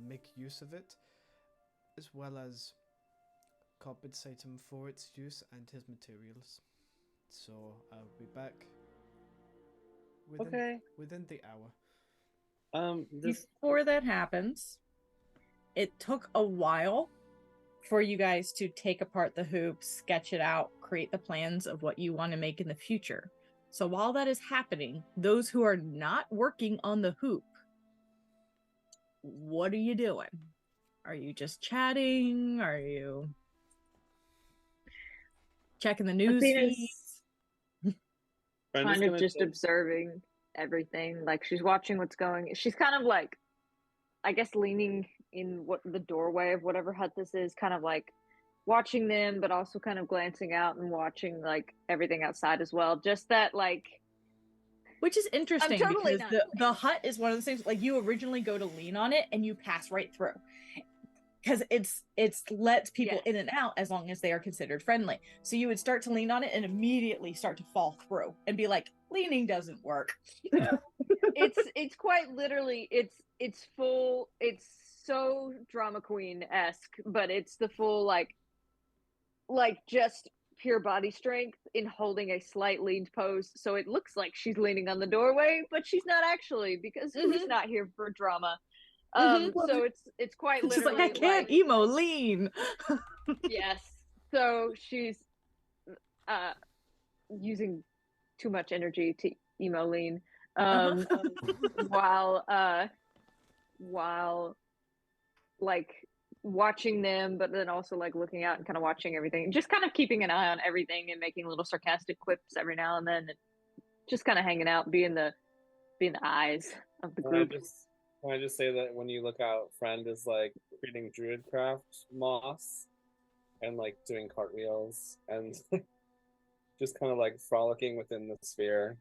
make use of it, as well as compensate him for its use and his materials. So I'll be back within the hour. Before that happens, it took a while for you guys to take apart the hoop, sketch it out, create the plans of what you want to make in the future. So while that is happening, those who are not working on the hoop, what are you doing? Are you just chatting? Are you checking the news feeds? Kind of just observing everything. Like she's watching what's going. She's kind of like, I guess, leaning in the doorway of whatever hut this is, kind of like watching them, but also kind of glancing out and watching like everything outside as well. Just that, like, which is interesting totally because the hut is one of those things, like, you originally go to lean on it and you pass right through because it's lets people in and out as long as they are considered friendly. So you would start to lean on it and immediately start to fall through and be like, leaning doesn't work. it's quite literally it's full. It's so drama queen-esque, but it's the full like just pure body strength in holding a slight leaned pose, so it looks like she's leaning on the doorway, but she's not actually, because who's not here for drama. So it's quite literally like, I can't emo lean. Yes, so she's using too much energy to emo lean, while like watching them, but then also like looking out and kind of watching everything, just kind of keeping an eye on everything and making little sarcastic quips every now and then, just kind of hanging out, being the eyes of the group. Can I just say that when you look out, Friend is like creating druidcraft moss and like doing cartwheels and just kind of like frolicking within the sphere.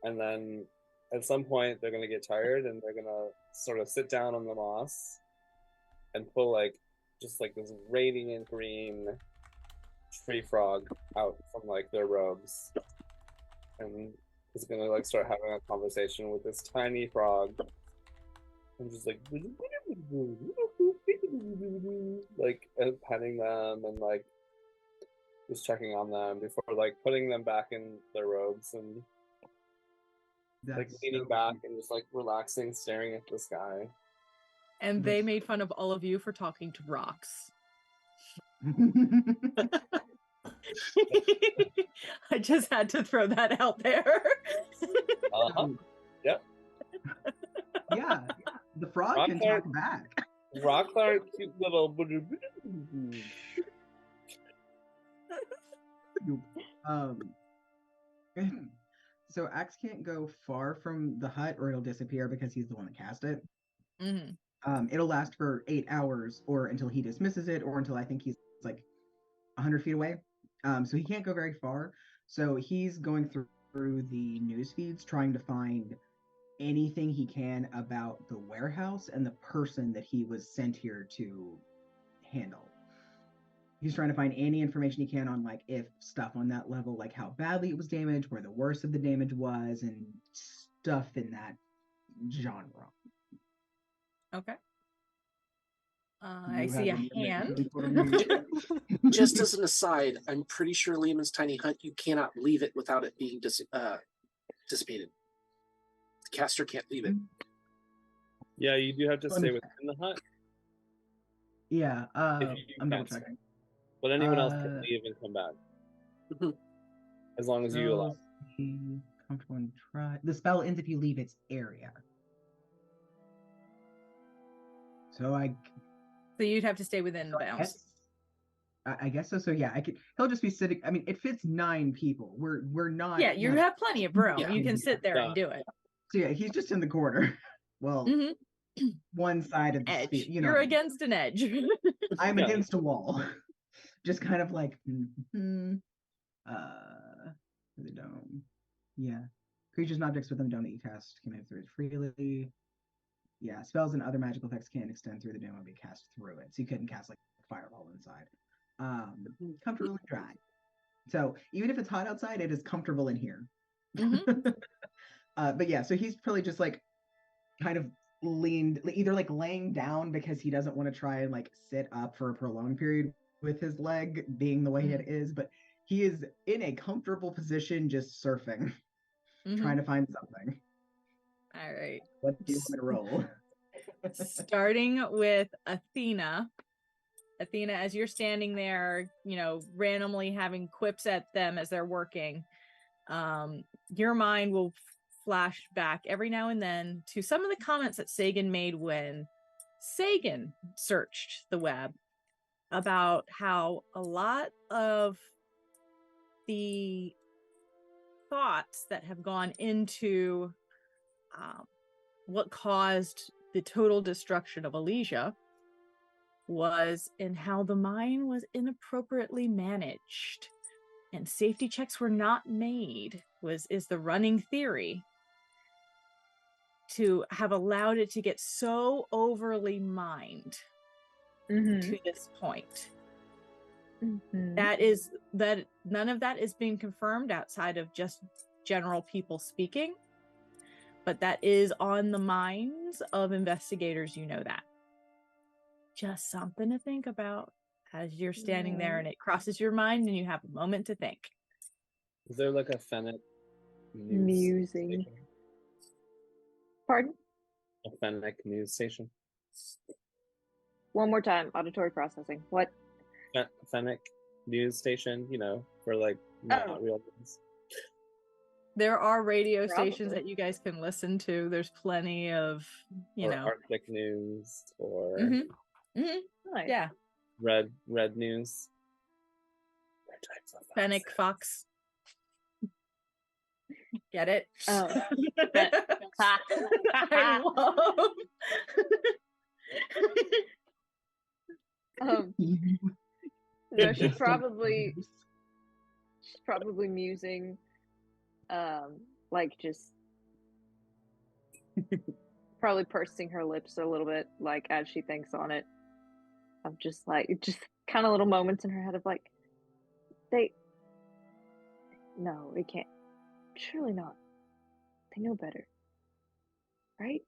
And then at some point they're gonna get tired and they're gonna sort of sit down on the moss and pull like just like this radiant green tree frog out from like their robes, and is gonna like start having a conversation with this tiny frog. I'm just like petting them and like just checking on them before like putting them back in their robes and like leaning back and just like relaxing, staring at the sky. And they made fun of all of you for talking to rocks. I just had to throw that out there. Yep. Yeah, the frog can talk back. Rocks are cute little. So Axe can't go far from the hut or it'll disappear because he's the one that cast it. Mm-hmm. It'll last for 8 hours or until he dismisses it or until I think he's like 100 feet away. So he can't go very far. So he's going through the news feeds trying to find anything he can about the warehouse and the person that he was sent here to handle. He's trying to find any information he can on like if stuff on that level, like how badly it was damaged, where the worst of the damage was, and stuff in that genre. Okay. I see a hand. Just as an aside, I'm pretty sure Lehman's tiny hut, you cannot leave it without it being dissipated. The caster can't leave it. Yeah, you do have to stay within the hut. Yeah, I'm double cast it. checking. But anyone else can leave and come back. As long as you allow. Comfortable and try. The spell ends if you leave its area. So you'd have to stay within the bounds. I guess so. So yeah, he'll just be sitting. I mean, it fits 9 people. We're not. Yeah, you have plenty of room. Yeah. You can sit there and do it. So yeah, he's just in the corner. Well, one side of the Edge. sphere, You're against an edge. I'm against a wall. Just kind of like the dome. Yeah. Creatures and objects within the dome that you cast can move through it freely. Yeah, spells and other magical effects can't extend through the dome and be cast through it. So you couldn't cast like fireball inside. Comfortable and dry. So even if it's hot outside, it is comfortable in here. But yeah, so he's probably just like kind of leaned, either like laying down because he doesn't want to try and like sit up for a prolonged period with his leg being the way it is, but he is in a comfortable position just surfing, trying to find something. All right. What do you want to roll? Starting with Athena. Athena, as you're standing there, randomly having quips at them as they're working, your mind will flash back every now and then to some of the comments that Sagan made when Sagan searched the web about how a lot of the thoughts that have gone into what caused the total destruction of Elysia was in how the mine was inappropriately managed and safety checks were not made is the running theory, to have allowed it to get so overly mined to this point. That none of that is being confirmed outside of just general people speaking, but that is on the minds of investigators. That just something to think about as you're standing there and it crosses your mind and you have a moment to think. Is there like a Fennec musing station? Pardon? A Fennec news station? One more time. Auditory processing. What? Fennec news station, for like not real news. There are radio stations that you guys can listen to. There's plenty of, Arctic news or Nice. Yeah. Red news. Fennec Fox. Get it? Oh. I love. No, she's probably musing, like just probably pursing her lips a little bit, like as she thinks on it. Of just kind of little moments in her head of like, no, it can't. Surely not. They know better, right?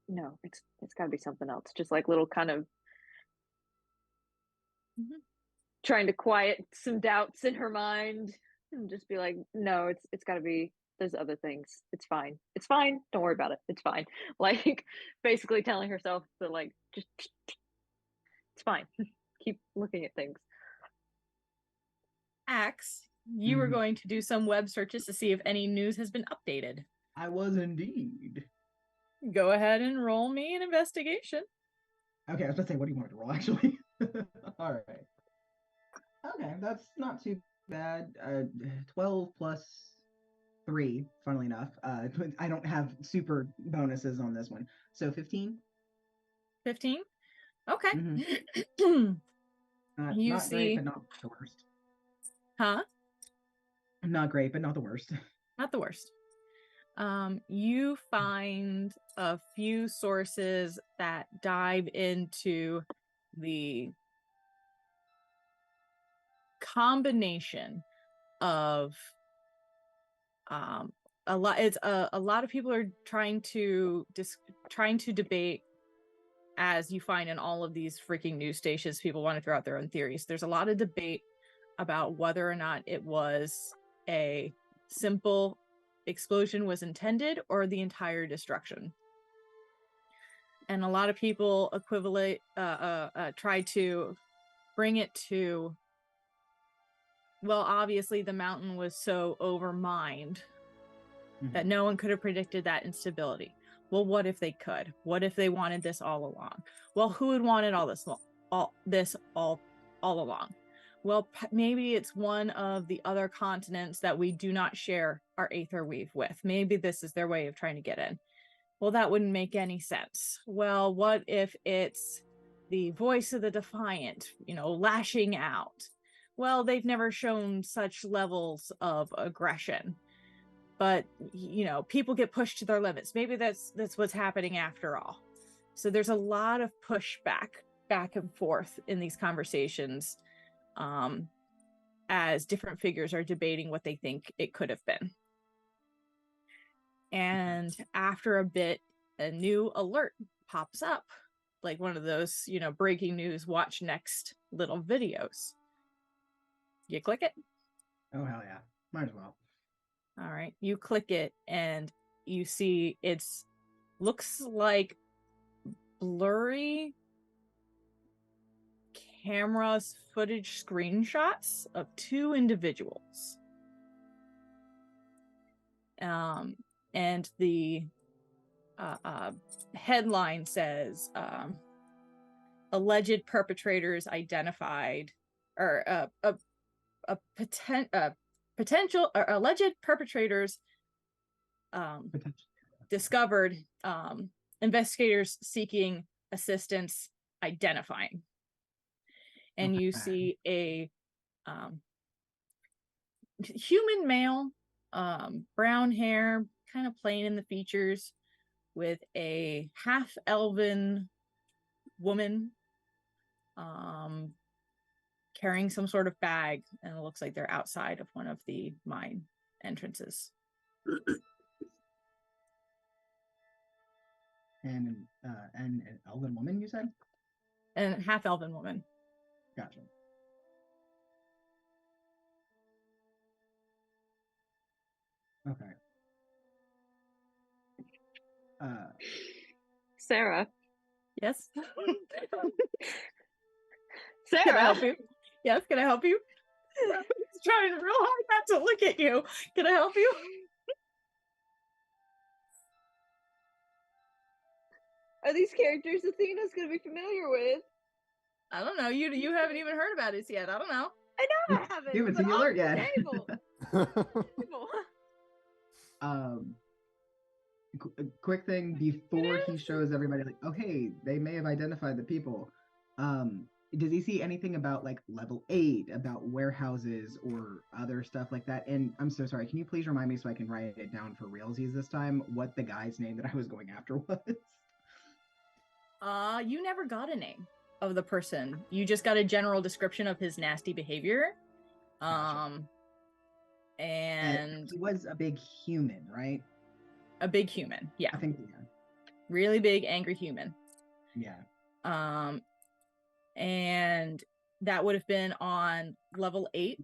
No, it's got to be something else. Just like little kind of trying to quiet some doubts in her mind and just be like, no, it's got to be. There's other things. It's fine. It's fine. Don't worry about it. It's fine. Like basically telling herself that like just it's fine. Keep looking at things. Axe, you were going to do some web searches to see if any news has been updated. I was indeed. Go ahead and roll me an investigation. Okay, I was about to say, what do you want me to roll, actually? All right. Okay, that's not too bad. 12 plus 3, funnily enough. I don't have super bonuses on this one. So 15? 15? Okay. You not see, great, but not the worst. huh? Not great, but not the worst. Not the worst. You find a few sources that dive into the combination of a lot. It's a lot of people are trying to debate, as you find in all of these freaking news stations. People want to throw out their own theories. There's a lot of debate about whether or not it was a simple explosion was intended or the entire destruction. And a lot of people try to bring it to, well, obviously the mountain was so overmined that no one could have predicted that instability. Well, what if they could? What if they wanted this all along? Well, who had wanted all this all along? Well, maybe it's one of the other continents that we do not share our aether weave with. Maybe this is their way of trying to get in. Well, that wouldn't make any sense. Well, what if it's the voice of the Defiant, lashing out? Well, they've never shown such levels of aggression. But, people get pushed to their limits. Maybe that's what's happening after all. So there's a lot of pushback back and forth in these conversations, as different figures are debating what they think it could have been. And after a bit, a new alert pops up, like one of those, breaking news, watch next little videos. You click it. Oh, hell yeah. Might as well. All right. You click it and you see looks like blurry camera's footage screenshots of two individuals. And the headline says, alleged perpetrators identified, or potential or alleged perpetrators discovered, investigators seeking assistance identifying. And you see a human male, brown hair, kind of plain in the features, with a half elven woman carrying some sort of bag, and it looks like they're outside of one of the mine entrances. And an elven woman, you said? And half elven woman. Gotcha. Okay. Sarah. Yes. Sarah. Can I help you? Yes, can I help you? He's trying real hard not to look at you. Can I help you? Are these characters Athena's gonna be familiar with? I don't know. You haven't even heard about it yet. I don't know. I know I haven't. You haven't seen the alert yet. Quick thing before he shows everybody, like, oh hey, they may have identified the people. Does he see anything about like level 8, about warehouses or other stuff like that? And I'm so sorry, can you please remind me so I can write it down for realsies this time, what the guy's name that I was going after was? You never got a name of the person. You just got a general description of his nasty behavior. Gotcha. And he was a big human, right? A big human, yeah. I think, yeah. Really big, angry human. Yeah. And that would have been on level 8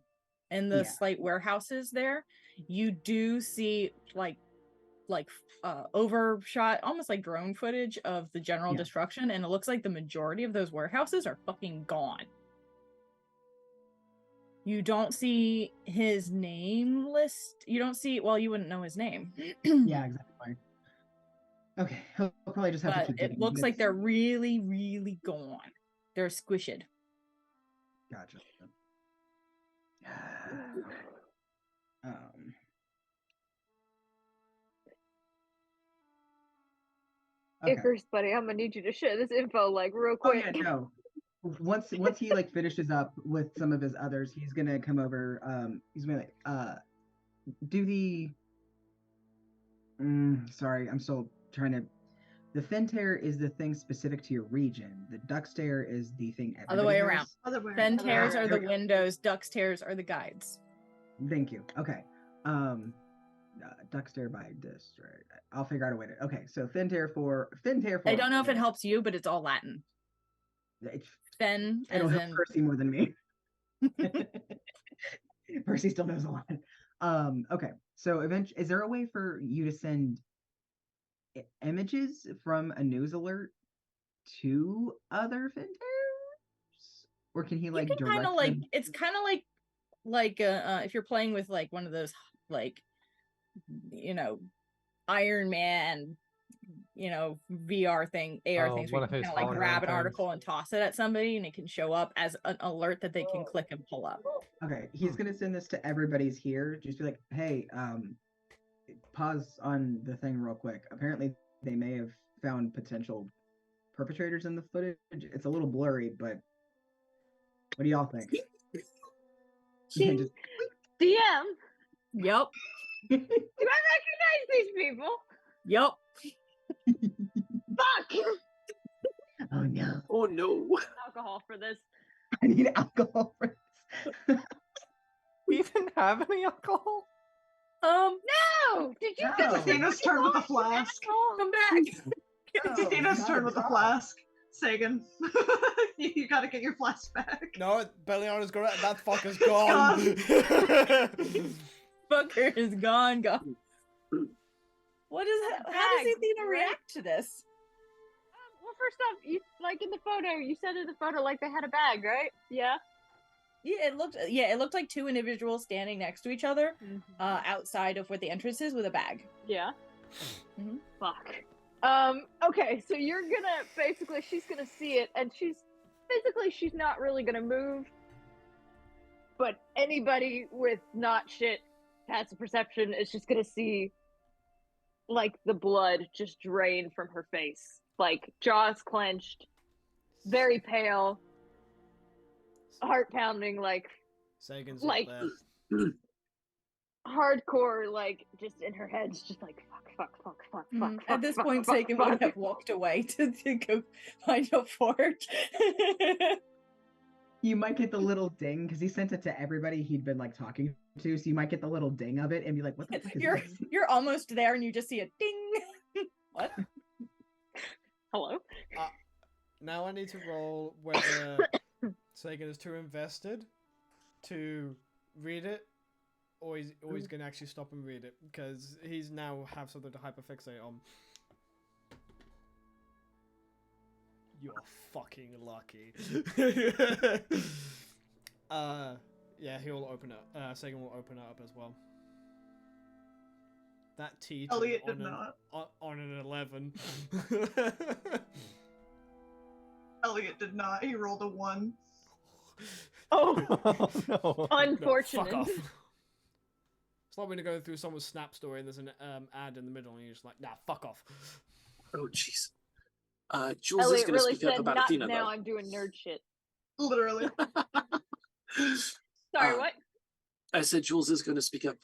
in the slight warehouses there. You do see like overshot, almost like drone footage of the general destruction, and it looks like the majority of those warehouses are fucking gone. You don't see his name list. You don't see, well, you wouldn't know his name. Yeah, exactly. Okay, he'll probably just have to keep digging. It looks like they're really, really gone. They're squished. Gotcha. Okay. Icarus, buddy, I'm gonna need you to share this info like real quick. Oh yeah, no. once he like finishes up with some of his others, he's gonna come over. He's gonna do the. Sorry, I'm still trying to. The Fentair is the thing specific to your region. The Duch stare is the thing everybody Other way has. around. Other way. Fen other tears way. are the windows, Duch tears are the guides. Thank you. Okay. Duch stare by district. I'll figure out a way to. Okay, so Fentair for. I don't know if it helps you, but it's all Latin. It's, Fen it'll as help in Percy more than me. Percy still knows a lot. Okay, so eventually, is there a way for you to send images from a news alert to other Fentairs? Or can he you like can direct kind of like them? it's kind of like if you're playing with like one of those like Iron Man VR thing, AR Oh, things where one you of can his kind of like hologram grab an things. article and toss it at somebody and it can show up as an alert that they can click and pull up. Okay, he's gonna send this to everybody's here. Just be like, hey, pause on the thing real quick. Apparently, they may have found potential perpetrators in the footage. It's a little blurry, but what do y'all think? She- Just, DM, Yep. do I recognize these people? Yep. Fuck! oh no, Oh no. Alcohol for this. I need alcohol for this. We even have any alcohol? No! Did you No. just Athena's turn with the flask. Come back. Oh, Athena's not turn a with the problem. flask. Sagan, you gotta get your flask back. No, Beliana's got it. That fucker's gone. Fucker is gone. What is that? How does Bag, Athena right? react to this? Well, first off, you like in the photo, you said in the photo like they had a bag, right? Yeah. Yeah, it looked like two individuals standing next to each other, outside of where the entrance is with a bag. Yeah. Mhm. Fuck. Okay, so you're gonna basically she's gonna see it and she's not really gonna move. But anybody with not shit passive perception is just gonna see like the blood just drain from her face. Like jaws clenched, very pale, heart pounding, like Sagan's Like- not there. hardcore, like just in her head, it's just like fuck. At this fuck, point, fuck, Sagan fuck. would have walked away to go find a fort. You might get the little ding because he sent it to everybody he'd been like talking to, so you might get the little ding of it and be like, "What the fuck is this?" You're almost there, and you just see a ding. What? Hello. Now I need to roll whether Sagan is too invested to read it, or he's going to actually stop and read it, because he's now have something to hyperfixate on. You're fucking lucky. Yeah, he'll open it. Sagan will open it up as well. That T Elliot on did not. on an 11. Elliot did not. He rolled a 1. Oh, No. unfortunate. Fuck off. It's like when you go through someone's Snap story and there's an ad in the middle and you're just like, nah, fuck off. Oh jeez. Jules is Elliot going to really speak up said, about "Not Athena now. though. I'm doing nerd shit." Literally. Sorry, Uh, what? I said Jules is going to speak up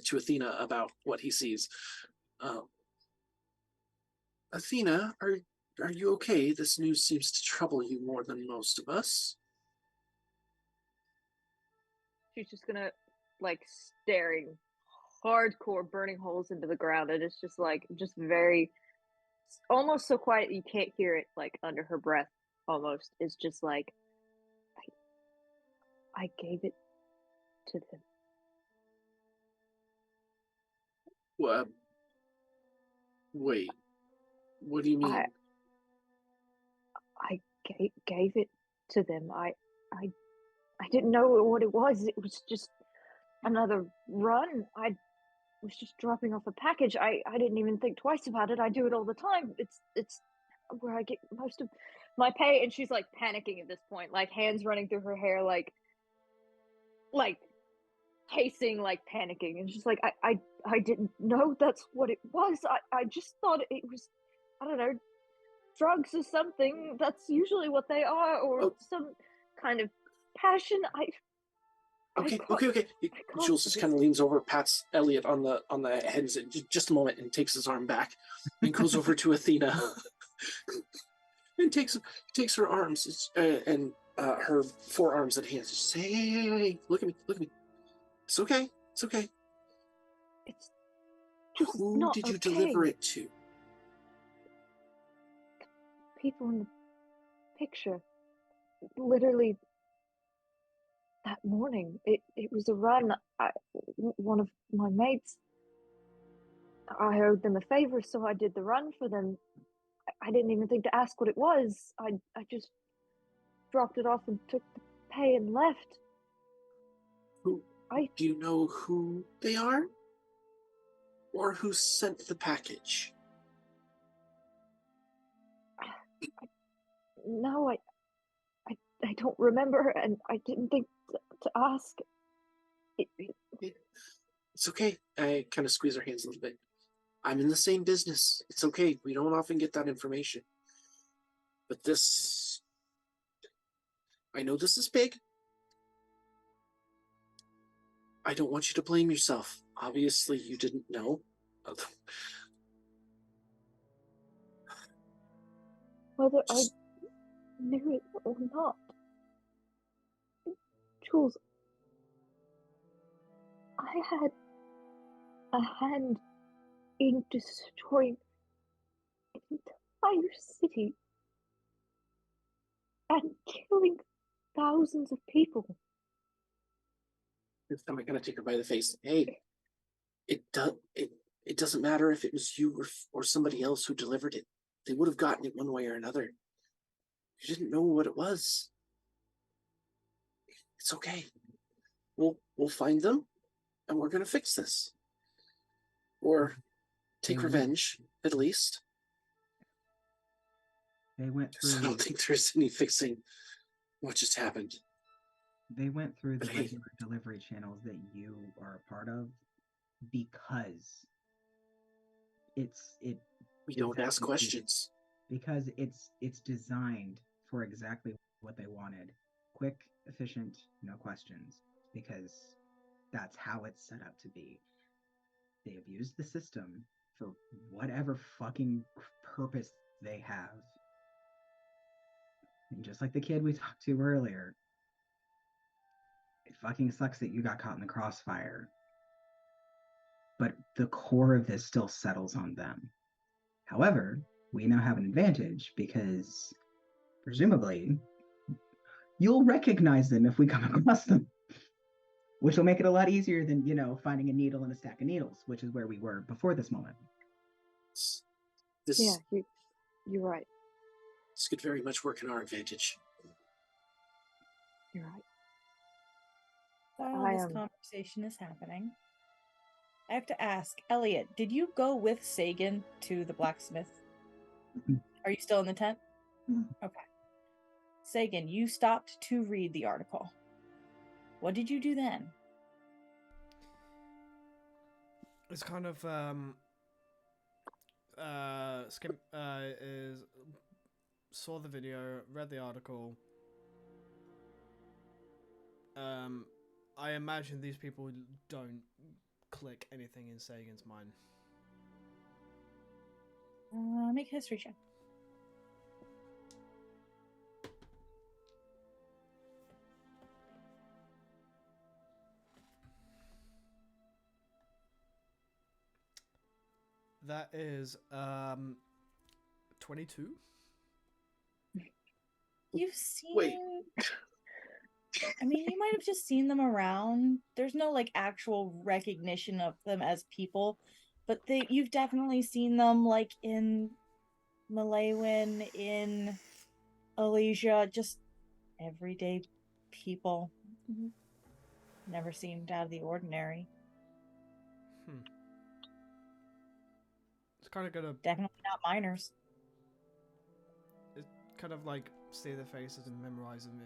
to Athena about what he sees. Athena, are you okay? This news seems to trouble you more than most of us. She's just gonna like staring hardcore, burning holes into the ground, and it's just like very, almost so quiet you can't hear it, like under her breath. Almost, it's just like I gave it to them. What? Wait. What do you mean? I gave it to them. I didn't know what it was. It was just another run. I was just dropping off a package. I didn't even think twice about it. I do it all the time. It's where I get most of my pay. And she's like panicking at this point, like hands running through her hair, like pacing, like panicking. And she's like, I didn't know that's what it was. I just thought it was, I don't know, drugs or something. That's usually what they are, or Oh. some kind of passion. Okay. can't Jules just kind of leans over, pats Elliot on the head, and says, just a moment, and takes his arm back, and goes over to Athena, and takes her arms and her forearms and hands. Just say, hey, look at me. It's okay. It's just Who not did you okay. deliver it to? People in the picture. Literally that morning. It was a run. One of my mates, I owed them a favor, so I did the run for them. I didn't even think to ask what it was. I just dropped it off and took the pay and left. Do you know who they are? Or who sent the package? No, I don't remember, and I didn't think to ask. It's okay. I kind of squeeze her hands a little bit. I'm in the same business. It's okay. We don't often get that information. But this... I know this is big. I don't want you to blame yourself. Obviously, you didn't know. Whether I knew it or not. Jules, I had a hand in destroying an entire city and killing thousands of people. This time I kind of take her by the face. Hey, it doesn't matter if it was you or somebody else who delivered it. They would have gotten it one way or another. You didn't know what it was. It's okay. We'll find them, and we're gonna fix this. Or take revenge, at least. They went through. I don't think there's any fixing what just happened. They went through the But hey. regular delivery channels that you are a part of because we don't ask questions. Because it's designed for exactly what they wanted. Quick, efficient, no questions. Because that's how it's set up to be. They abused the system for whatever fucking purpose they have. And just like the kid we talked to earlier, it fucking sucks that you got caught in the crossfire. But the core of this still settles on them. However, we now have an advantage because presumably you'll recognize them if we come across them. Which will make it a lot easier than, finding a needle in a stack of needles, which is where we were before this moment. Yeah, you're right. This could very much work in our advantage. You're right. While this conversation is happening, I have to ask, Elliot, did you go with Sagan to the blacksmith? Are you still in the tent? Okay. Sagan, you stopped to read the article. What did you do then? It's kind of saw the video, read the article. I imagine these people don't click anything in Sagan's mind. Make a history check. That is 22. You've seen... Wait. I mean, you might have just seen them around. There's no actual recognition of them as people, but you've definitely seen them in Malaywin, in Elysia, just everyday people. Never seemed out of the ordinary. It's kind of gonna definitely not minors. It's kind of say their faces and memorize them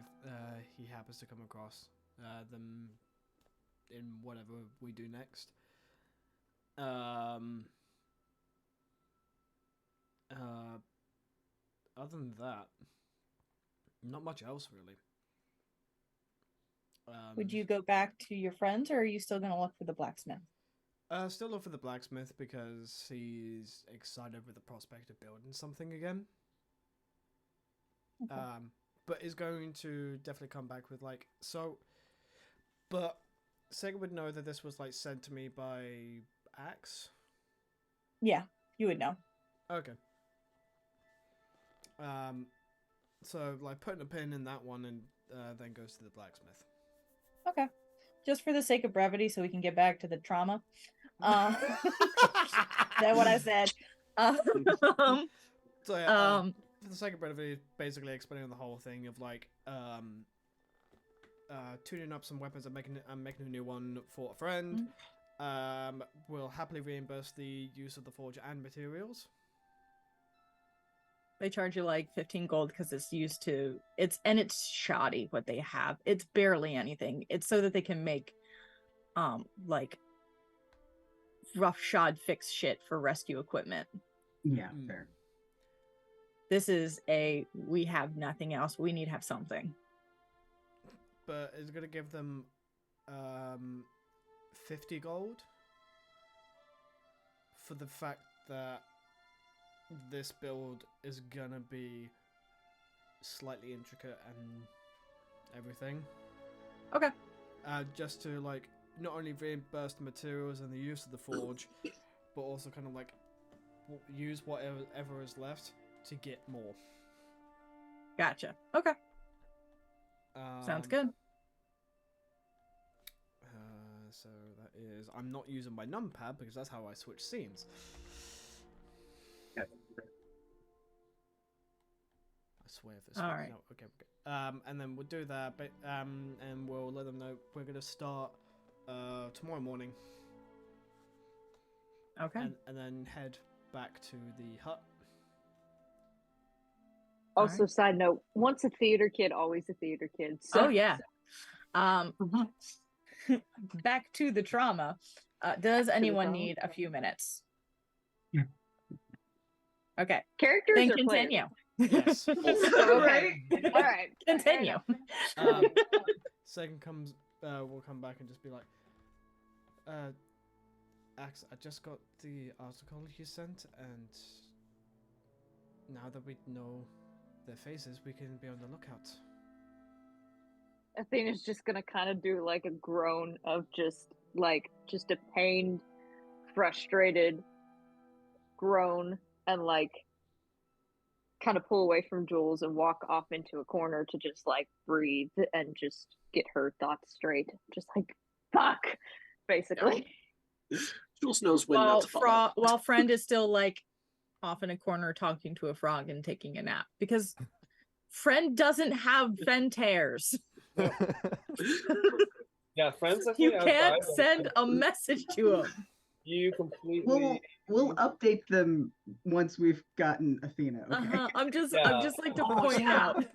if he happens to come across them in whatever we do next. other than that, not much else really. Would you go back to your friends, or are you still gonna look for the blacksmith? Still look for the blacksmith because he's excited with the prospect of building something again. Okay. But is going to definitely come back with like so. But Sega would know that this was like sent to me by Axe. Yeah, you would know. Okay. So like putting a pin in that one and then goes to the blacksmith. Okay. Just for the sake of brevity, so we can get back to the trauma. That's what I said. So yeah, for the sake of brevity, basically explaining the whole thing of like tuning up some weapons and making a new one for a friend. Will happily reimburse the use of the forge and materials. They charge you like 15 gold because it's used to it's shoddy what they have. It's barely anything. It's so that they can make like roughshod fix shit for rescue equipment. Yeah, fair. This is we have nothing else. We need to have something. But it's gonna give them 50 gold for the fact that this build is gonna be slightly intricate and everything. Okay. Just to like not only reimburse the materials and the use of the forge, but also kind of like use whatever is left to get more. Gotcha. Okay. Sounds good. So that is I'm not using my numpad because that's how I switch scenes. I swear if it's all right. No, okay. And then we'll do that, but and we'll let them know we're gonna start tomorrow morning. Okay. And then head back to the hut. Also, side note: once a theater kid, always a theater kid. So. Oh yeah. Back to the trauma. Does anyone need a few minutes? Yeah. Okay. Characters then or continue. Yes. Right. All right. Continue. Second comes, we'll come back and just be like, Axe, I just got the article you sent, and now that we know their faces, we can be on the lookout. Athena's just gonna kind of do like a groan of just a pained, frustrated groan, and like kind of pull away from Jules and walk off into a corner to just like breathe and just get her thoughts straight. Just like fuck, basically. Yeah. Jules knows when not to follow. While friend is still like off in a corner talking to a frog and taking a nap because friend doesn't have ventairs. Yeah, friends. You can't send a message to him. You completely. We'll update them once we've gotten Athena. Okay. I'm just like to point out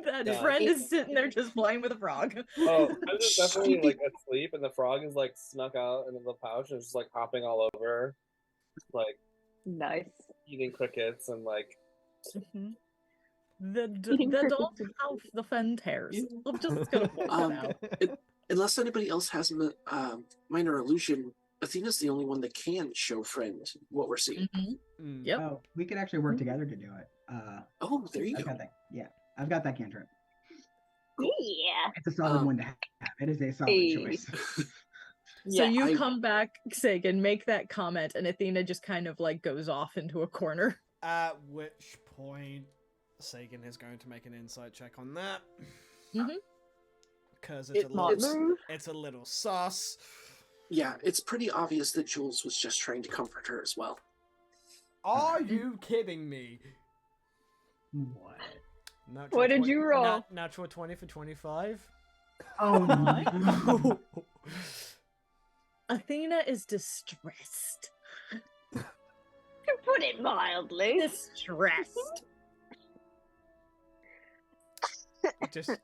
that friend is sitting there just playing with a frog. Oh, friend is definitely like asleep, and the frog is like snuck out into the pouch and is just like hopping all over her, like nice, eating crickets and like. They don't have the ventairs. I'm just gonna point that out. Unless anybody else has a minor illusion, Athena's the only one that can show friend what we're seeing. Yep. Oh, we could actually work together to do it. Oh, there you go. Yeah, I've got that cantrip. Yeah. It's a solid one to have. It is a solid choice. So you come back, Sagan, make that comment, and Athena just kind of like goes off into a corner. At which point, Sagan is going to make an insight check on that. Because it's a little sus. Yeah, it's pretty obvious that Jules was just trying to comfort her as well. Are you kidding me? What? What did you roll? Natural 20 for 25. Oh my. Athena is distressed. To put it mildly. Distressed. Just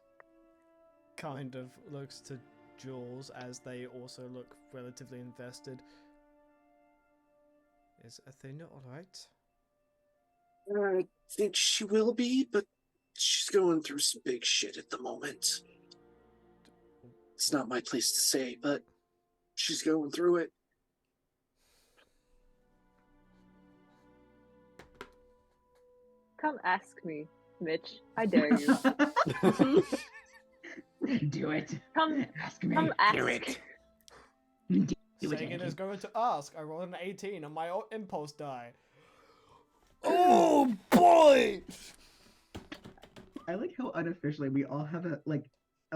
kind of looks to Jules as they also look relatively invested. Is Athena alright? I think she will be, but she's going through some big shit at the moment. It's not my place to say, but she's going through it. Come ask me, Mitch. I dare you. Do it. Come, Ask me. come ask. Do it. Do it, Sagan Anakin. is going to ask. I rolled an 18 on my impulse die. Oh boy! I like how unofficially we all have a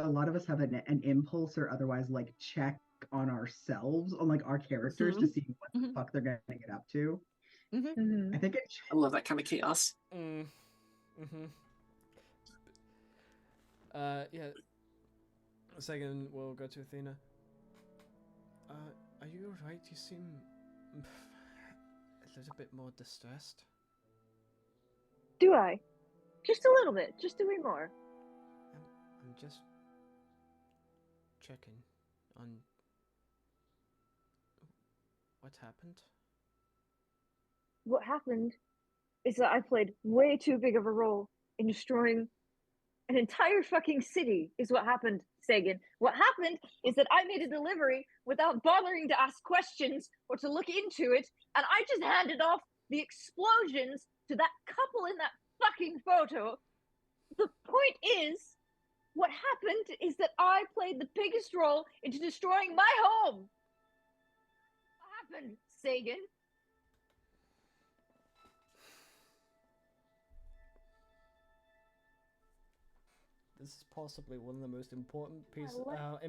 lot of us have an impulse or otherwise like check on ourselves on like our characters to see what the fuck they're gonna get up to. I think I love that kind of chaos. Yeah. Sagan will go to Athena. Are you alright? You seem a little bit more distressed. Do I? Just a little bit. Just a wee more. I'm just checking on what happened. What happened is that I played way too big of a role in destroying an entire fucking city, is what happened, Sagan. What happened is that I made a delivery without bothering to ask questions or to look into it, and I just handed off the explosions to that couple in that fucking photo. The point is, what happened is that I played the biggest role into destroying my home. What happened, Sagan? This is possibly one of the most important what?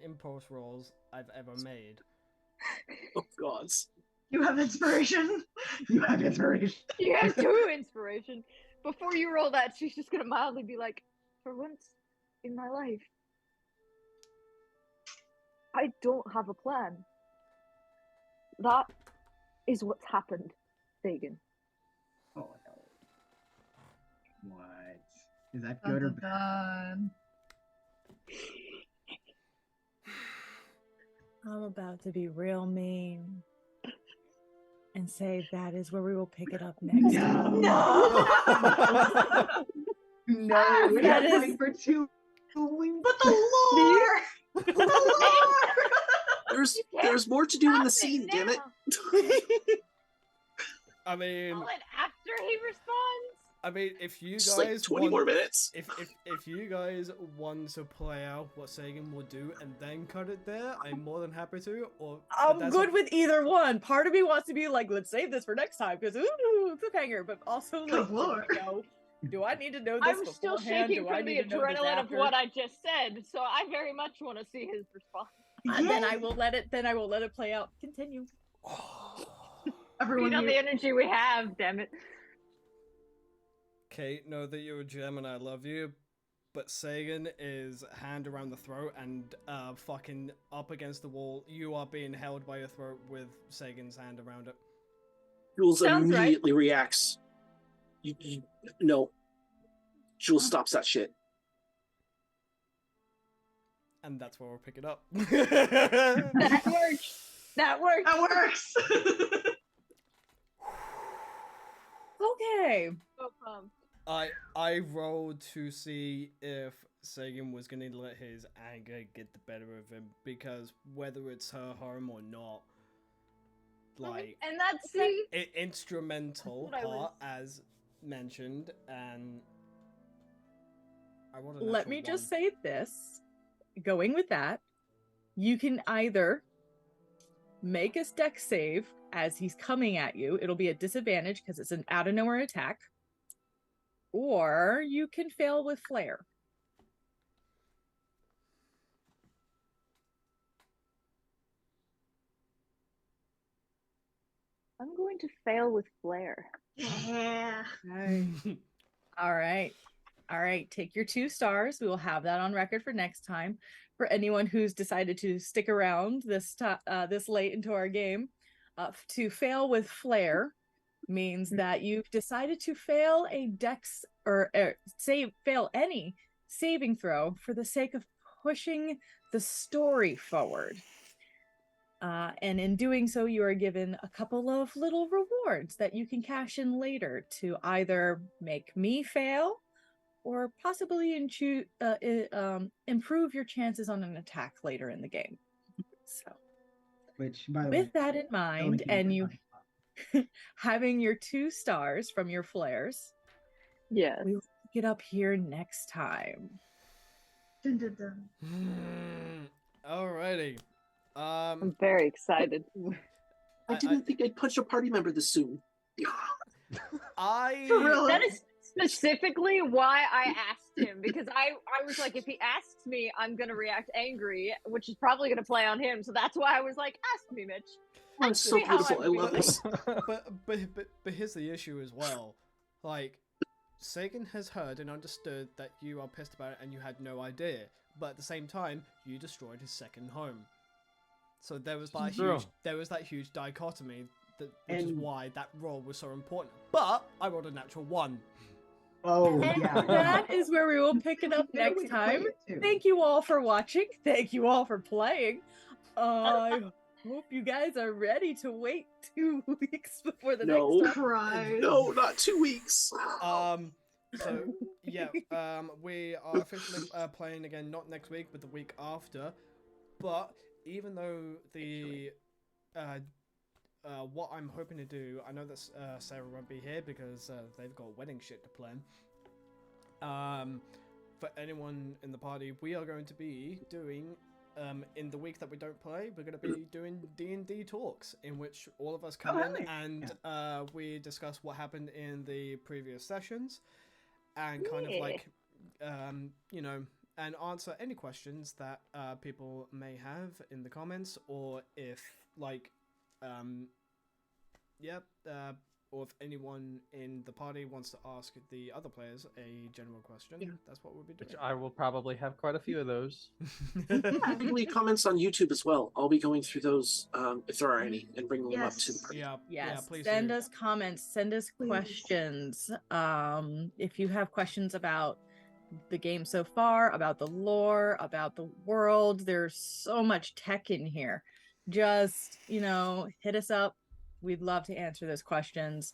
impulse rolls I've ever made. Oh God. You have inspiration. You have inspiration. You have two inspiration. Before you roll that, she's just gonna mildly be like, for once in my life, I don't have a plan. That is what's happened, Sagan. Oh no. What? Is that good or bad? I'm about to be real mean and say that is where we will pick it up next. No. No. We're That not is- coming for 2 weeks. But the lore! The lore! There's more to do in the Stop scene, it damn it. now. I mean, Call it after he responds. if you Just guys like 20 want, more minutes. if you guys want to play out what Sagan will do and then cut it there, I'm more than happy to. Or but I'm that's good up- with either one. Part of me wants to be like, let's save this for next time because ooh, cliffhanger. But also like, Good lord. do I need to know this I'm still beforehand? shaking Do I from the need to know this adrenaline of after? what I just said, so I very much want to see his response. Then I will let it. Then I will let it play out. Continue. Everyone, Feed on you- the energy we have, damn it. Kate, know that you're a gem and I love you, but Sagan is hand around the throat and fucking up against the wall. You are being held by your throat with Sagan's hand around it. Jules Sounds right. immediately reacts. No. Jules stops that shit. And that's where we'll pick it up. That works. That works. That works. Okay. So pumped. I rolled to see if Sagan was gonna let his anger get the better of him, because whether it's her home or not, like And that's see. instrumental That's what I part was- as mentioned, and I want to Let me just say this. Going with that, you can either make a dex save as he's coming at you. It'll be a disadvantage because it's an out of nowhere attack. Or you can fail with flair. I'm going to fail with flair. Yeah. All right. All right. Take your 2 stars. We will have that on record for next time. For anyone who's decided to stick around this this late into our game, to fail with flair means that you've decided to fail a dex or fail any saving throw for the sake of pushing the story forward. And in doing so, you are given a couple of little rewards that you can cash in later to either make me fail or possibly improve your chances on an attack later in the game. So, Which, by the with way, that in mind, and you having your 2 stars from your flares, Yes. we will pick it up here next time. Dun, dun, dun. Alrighty. I'm very excited. I didn't think I'd punch a party member this soon. For real. That is specifically why I asked him, because I was like, if he asks me, I'm gonna react angry, which is probably gonna play on him. So that's why I was like, ask me, Mitch. Oh, it's so me how beautiful. I I'm love this. But here's the issue as well. Like, Sagan has heard and understood that you are pissed about it and you had no idea. But at the same time, you destroyed his second home. So there was that huge dichotomy, which is why that roll was so important. But I rolled a natural 1. Oh, And yeah. that is where we will pick it up next time. Thank you all for watching. Thank you all for playing. I hope you guys are ready to wait 2 weeks before the next one. Cries. No, not 2 weeks. So yeah, we are officially playing again, not next week, but the week after. But even though the what I'm hoping to do, I know that Sarah won't be here because they've got wedding shit to plan. For anyone in the party, we are going to be doing in the week that we don't play, we're going to be doing D&D talks in which all of us come in and we discuss what happened in the previous sessions and kind of like you know, and answer any questions that people may have in the comments, or if like or if anyone in the party wants to ask the other players a general question, that's what we'll be doing. Which I will probably have quite a few of those. You can leave comments on YouTube as well. I'll be going through those if there are any and bringing them up to the party. Yes, please send do. us comments, send us questions. If you have questions about the game so far, about the lore, about the world, there's so much tech in here. Just, you know, hit us up. We'd love to answer those questions.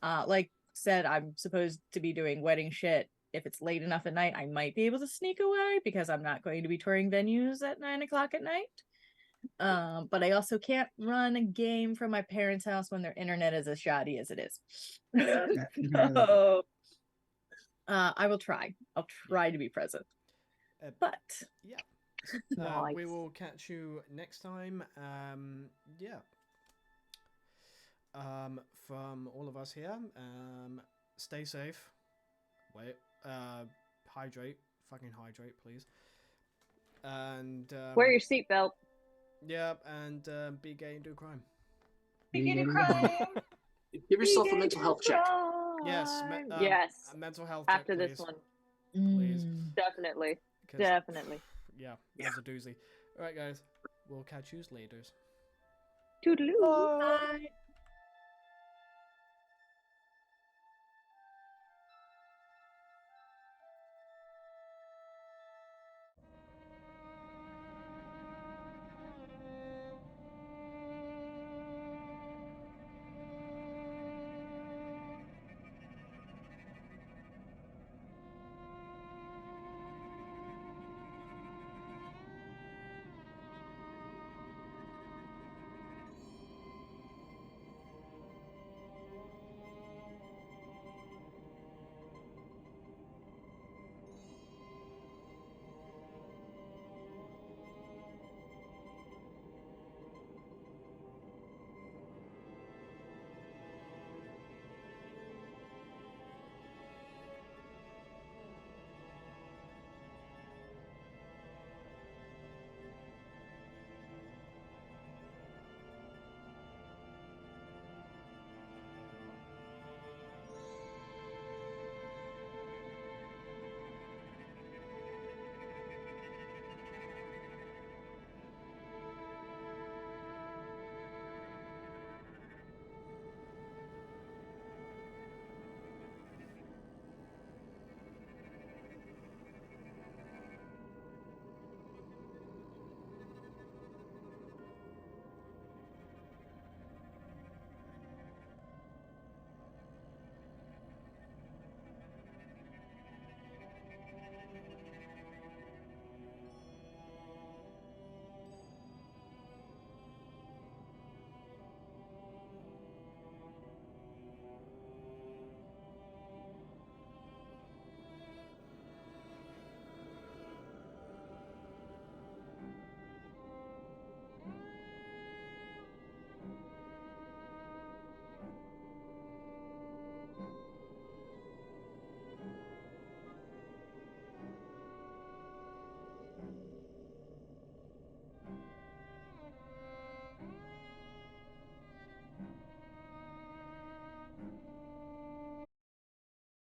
Like said, I'm supposed to be doing wedding shit. If it's late enough at night, I might be able to sneak away because I'm not going to be touring venues at 9 o'clock at night. But I also can't run a game from my parents' house when their internet is as shoddy as it is. So, I will try. I'll try to be present. But yeah, we will catch you next time. From all of us here, stay safe. Hydrate. Fucking hydrate, please. And wear your seatbelt. Yeah, and be gay and do crime. Be gay and do crime. Give yourself a mental health check. Yes. Yes. A mental health after check, this please. one. Please. Definitely. 'Cause, Definitely. Yeah, that's a doozy. All right, guys. We'll catch you later. Toodaloo. bye.